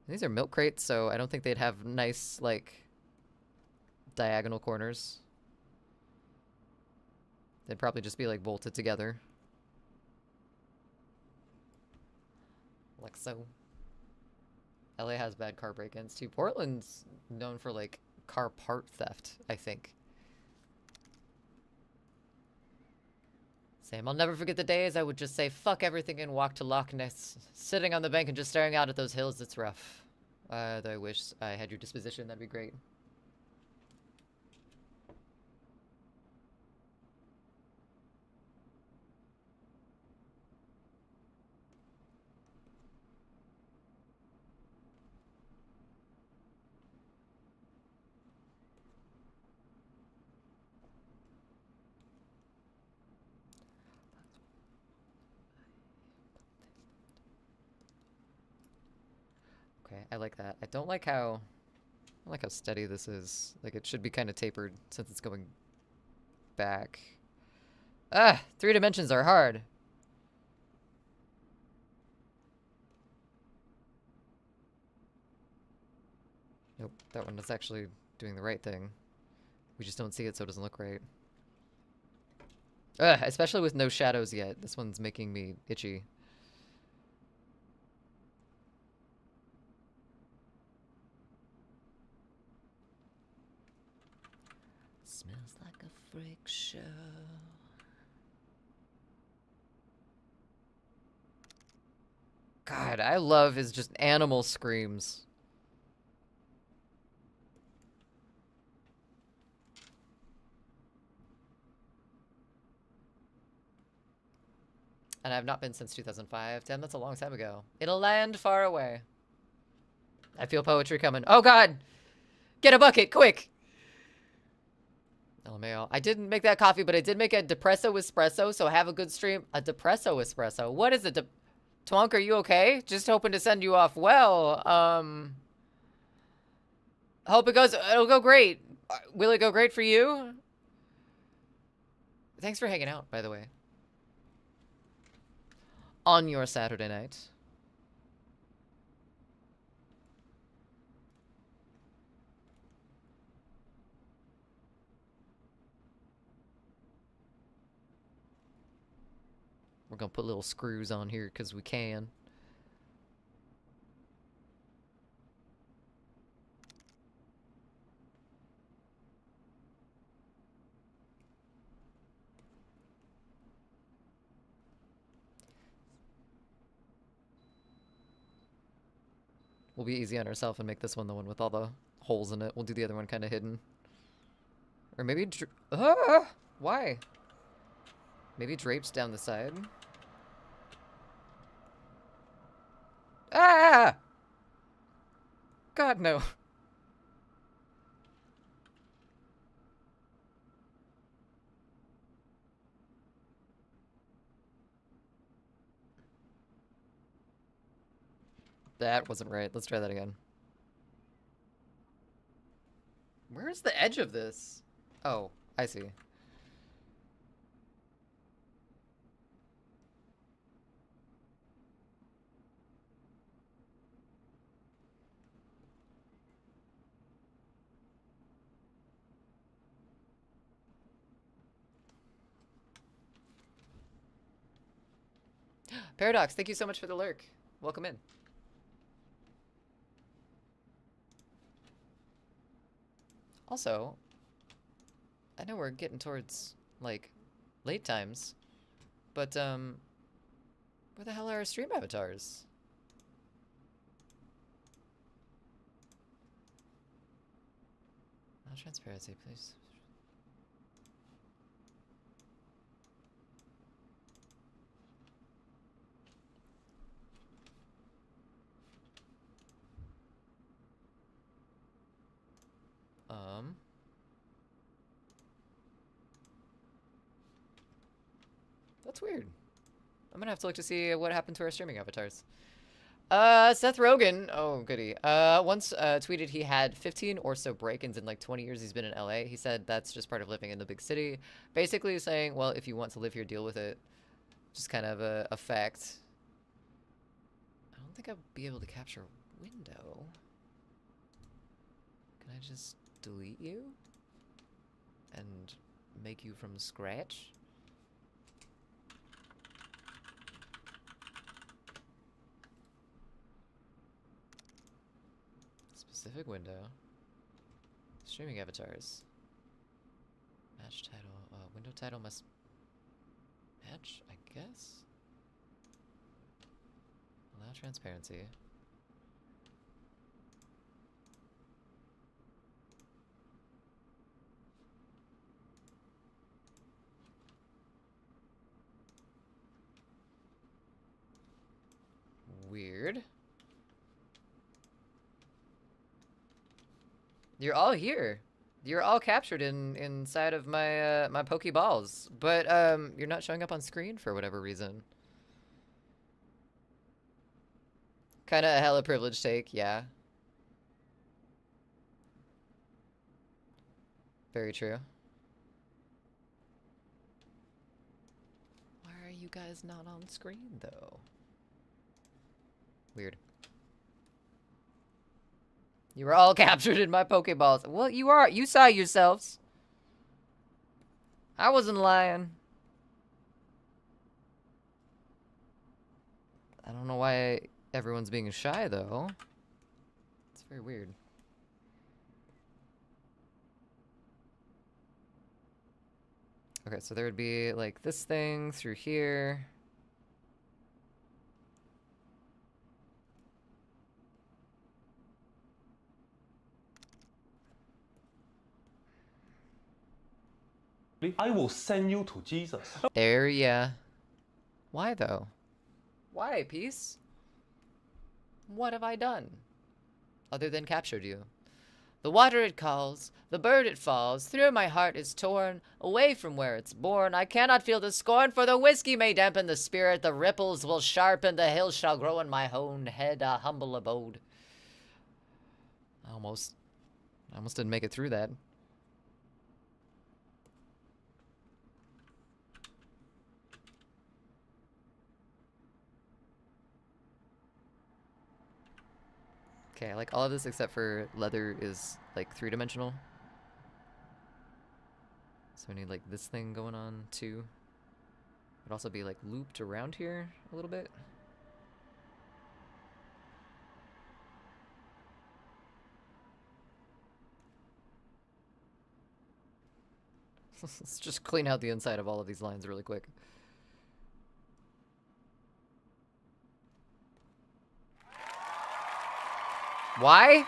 B: These are milk crates, so I don't think they'd have nice, like, diagonal corners. They'd probably just be, like, bolted together. Like so. LA has bad car break-ins, too. Portland's known for, like, car part theft, I think. Same. I'll never forget the days I would just say fuck everything and walk to Loch Ness. Sitting on the bank and just staring out at those hills, it's rough. Though I wish I had your disposition, that'd be great. Okay, I like that. I don't like how steady this is. Like, it should be kind of tapered since it's going back. Ah, 3 dimensions are hard. Nope, that one is actually doing the right thing. We just don't see it, so it doesn't look right. Ugh, especially with no shadows yet. This one's making me itchy. Smells like a freak show. God, I love his just animal screams. And I've not been since 2005. Damn, that's a long time ago. In a land far away. I feel poetry coming. Oh god! Get a bucket, quick! LMAO. I didn't make that coffee, but I did make a depresso espresso, so have a good stream. A depresso espresso? What is it? Twonk, are you okay? Just hoping to send you off well. Hope it'll go great. Will it go great for you? Thanks for hanging out, by the way. On your Saturday night. We're gonna put little screws on here because we can. We'll be easy on ourselves and make this one the one with all the holes in it. We'll do the other one kind of hidden. Or maybe... Why? Maybe drapes down the side. Ah! God, no. That wasn't right. Let's try that again. Where's the edge of this? Oh, I see. Paradox, thank you so much for the lurk. Welcome in. Also, I know we're getting towards, like, late times, but, where the hell are our stream avatars? No transparency, please. That's weird. I'm gonna have to look to see what happened to our streaming avatars. Seth Rogen, oh goody, once tweeted he had 15 or so break-ins in like 20 years he's been in LA. He said that's just part of living in the big city. Basically saying, well, if you want to live here, deal with it. Just kind of a fact. I don't think I'll be able to capture window. Can I just delete you? And make you from scratch? Specific window. Streaming avatars. Match title. Window title must match, I guess? Allow transparency. Weird. You're all here. You're all captured inside of my my Pokeballs, but you're not showing up on screen for whatever reason. Kind of a hella privileged take, yeah. Very true. Why are you guys not on screen though? Weird. You were all captured in my Pokeballs. Well, you are. You saw yourselves. I wasn't lying. I don't know why everyone's being shy, though. It's very weird. Okay, so there would be, like, this thing through here.
D: I will send you to Jesus.
B: There, yeah. Why, though? Why, Peace? What have I done? Other than captured you. The water it calls, the bird it falls, through my heart is torn, away from where it's born. I cannot feel the scorn, for the whiskey may dampen the spirit, the ripples will sharpen, the hills shall grow in my own head, a humble abode. I almost didn't make it through that. Okay, I like all of this except for leather is like 3-dimensional. So we need like this thing going on too. It'd also be like looped around here a little bit. Let's just clean out the inside of all of these lines really quick. Why?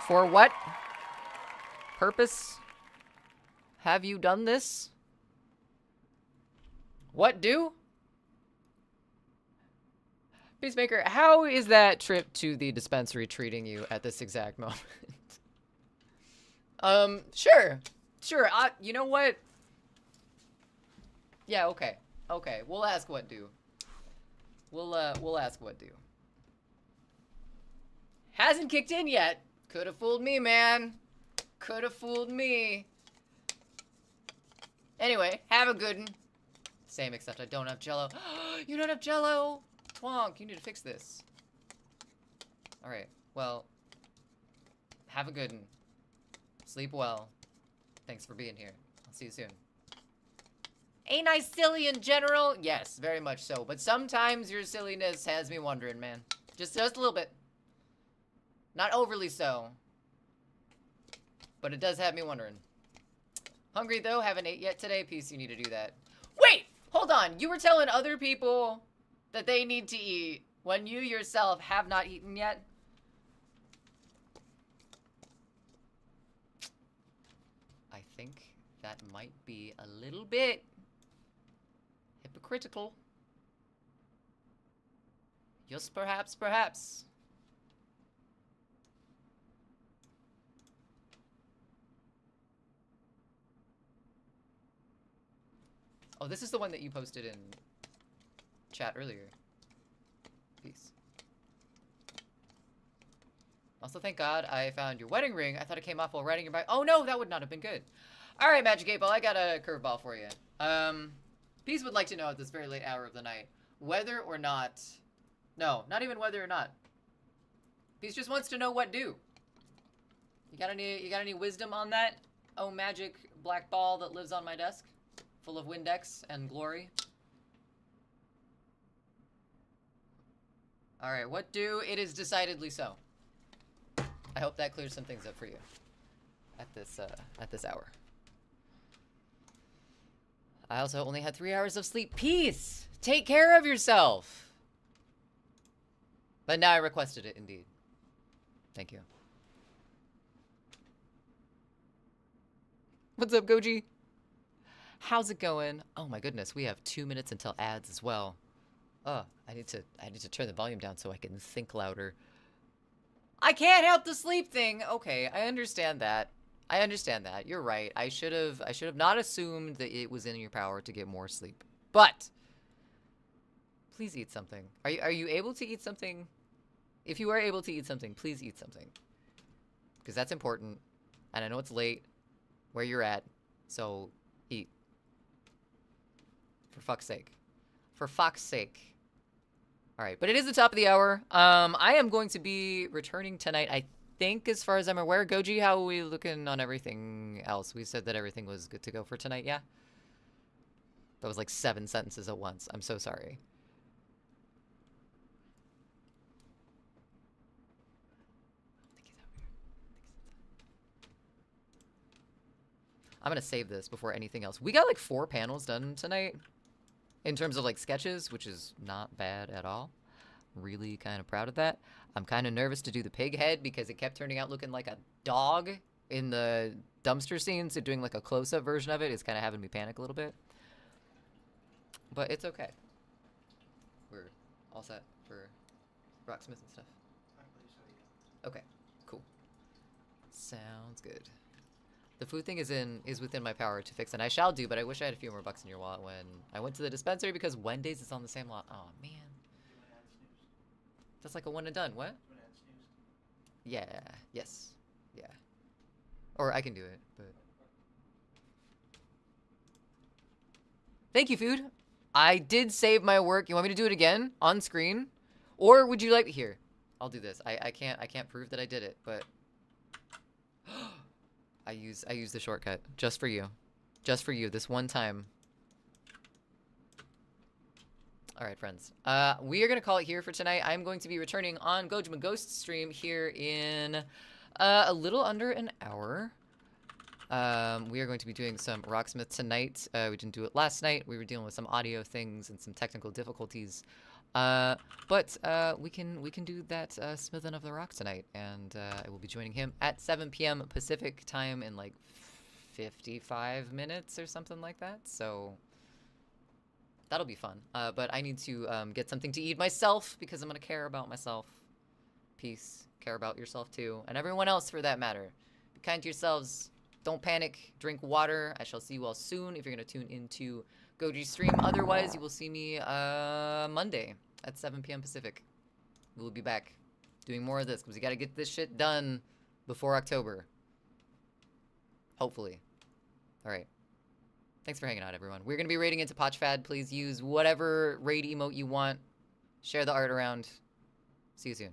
B: For what purpose have you done this? What do? Peacemaker, how is that trip to the dispensary treating you at this exact moment? Sure. Sure, you know what? Yeah, okay. Okay, we'll ask what do. We'll ask what do. Hasn't kicked in yet. Could've fooled me, man. Could've fooled me. Anyway, have a good one. Same, except I don't have Jello. You don't have Jello? Twonk, you need to fix this. Alright, well, have a good one. Sleep well. Thanks for being here. I'll see you soon. Ain't I silly in general? Yes, very much so. But sometimes your silliness has me wondering, man. Just a little bit. Not overly so. But it does have me wondering. Hungry though, haven't ate yet today. Peace, you need to do that. Wait! Hold on. You were telling other people that they need to eat when you yourself have not eaten yet? I think that might be a little bit hypocritical. Just perhaps, perhaps. Oh, this is the one that you posted in chat earlier. Peace. Also, thank God I found your wedding ring. I thought it came off while riding your bike. Oh no, that would not have been good. All right, Magic 8 Ball, I got a curveball for you. Peace would like to know at this very late hour of the night whether or not. No, not even whether or not. Peace just wants to know what do. You got any wisdom on that? Oh, magic black ball that lives on my desk, full of Windex and glory. All right, what do? It is decidedly so. I hope that clears some things up for you at this hour. I also only had 3 hours of sleep. Peace! Take care of yourself! But now I requested it, indeed. Thank you. What's up, Goji? How's it going? Oh my goodness, we have 2 minutes until ads as well. Oh, I need to turn the volume down so I can think louder. I can't help the sleep thing. Okay, I understand that. I understand that. You're right. I should have not assumed that it was in your power to get more sleep. But please eat something. Are you able to eat something? If you are able to eat something, please eat something. Because that's important. And I know it's late where you're at. So eat. For fuck's sake. For fuck's sake. All right, but it is the top of the hour. I am going to be returning tonight, I think, as far as I'm aware. Goji, how are we looking on everything else? We said that everything was good to go for tonight, yeah? That was like 7 sentences at once. I'm so sorry. I'm gonna save this before anything else. We got like 4 panels done tonight. In terms of like sketches, which is not bad at all. Really kind of proud of that. I'm kind of nervous to do the pig head because it kept turning out looking like a dog in the dumpster scene. So doing like a close-up version of it is kind of having me panic a little bit. But it's okay. We're all set for Rocksmith and stuff.
C: I believe so, yeah.
B: Okay, cool. Sounds good. The food thing is within my power to fix, and I shall do, but I wish I had a few more bucks in your wallet when I went to the dispensary because Wendy's is on the same lot. Oh, man. That's like a one and done. What? Yeah. Yes. Yeah. Or I can do it, but... Thank you, food. I did save my work. You want me to do it again? On screen? Or would you like... Here. I'll do this. I can't prove that I did it, but... I use the shortcut just for you. Just for you this one time. All right, friends. We are going to call it here for tonight. I'm going to be returning on Gojima Ghost stream here in a little under an hour. We are going to be doing some Rocksmith tonight. We didn't do it last night. We were dealing with some audio things and some technical difficulties. But we can do that smithing of the rock tonight, and I will be joining him at 7 p.m. Pacific time in like 55 minutes or something like that. So that'll be fun. But I need to get something to eat myself because I'm gonna care about myself. Peace. Care about yourself too, and everyone else for that matter. Be kind to yourselves. Don't panic. Drink water. I shall see you all soon if you're gonna tune into Goji's stream. Otherwise, you will see me Monday at 7 p.m. Pacific. We will be back doing more of this because we got to get this shit done before October. Hopefully. All right. Thanks for hanging out, everyone. We're going to be raiding into Potchfad. Please use whatever raid emote you want. Share the art around. See you soon.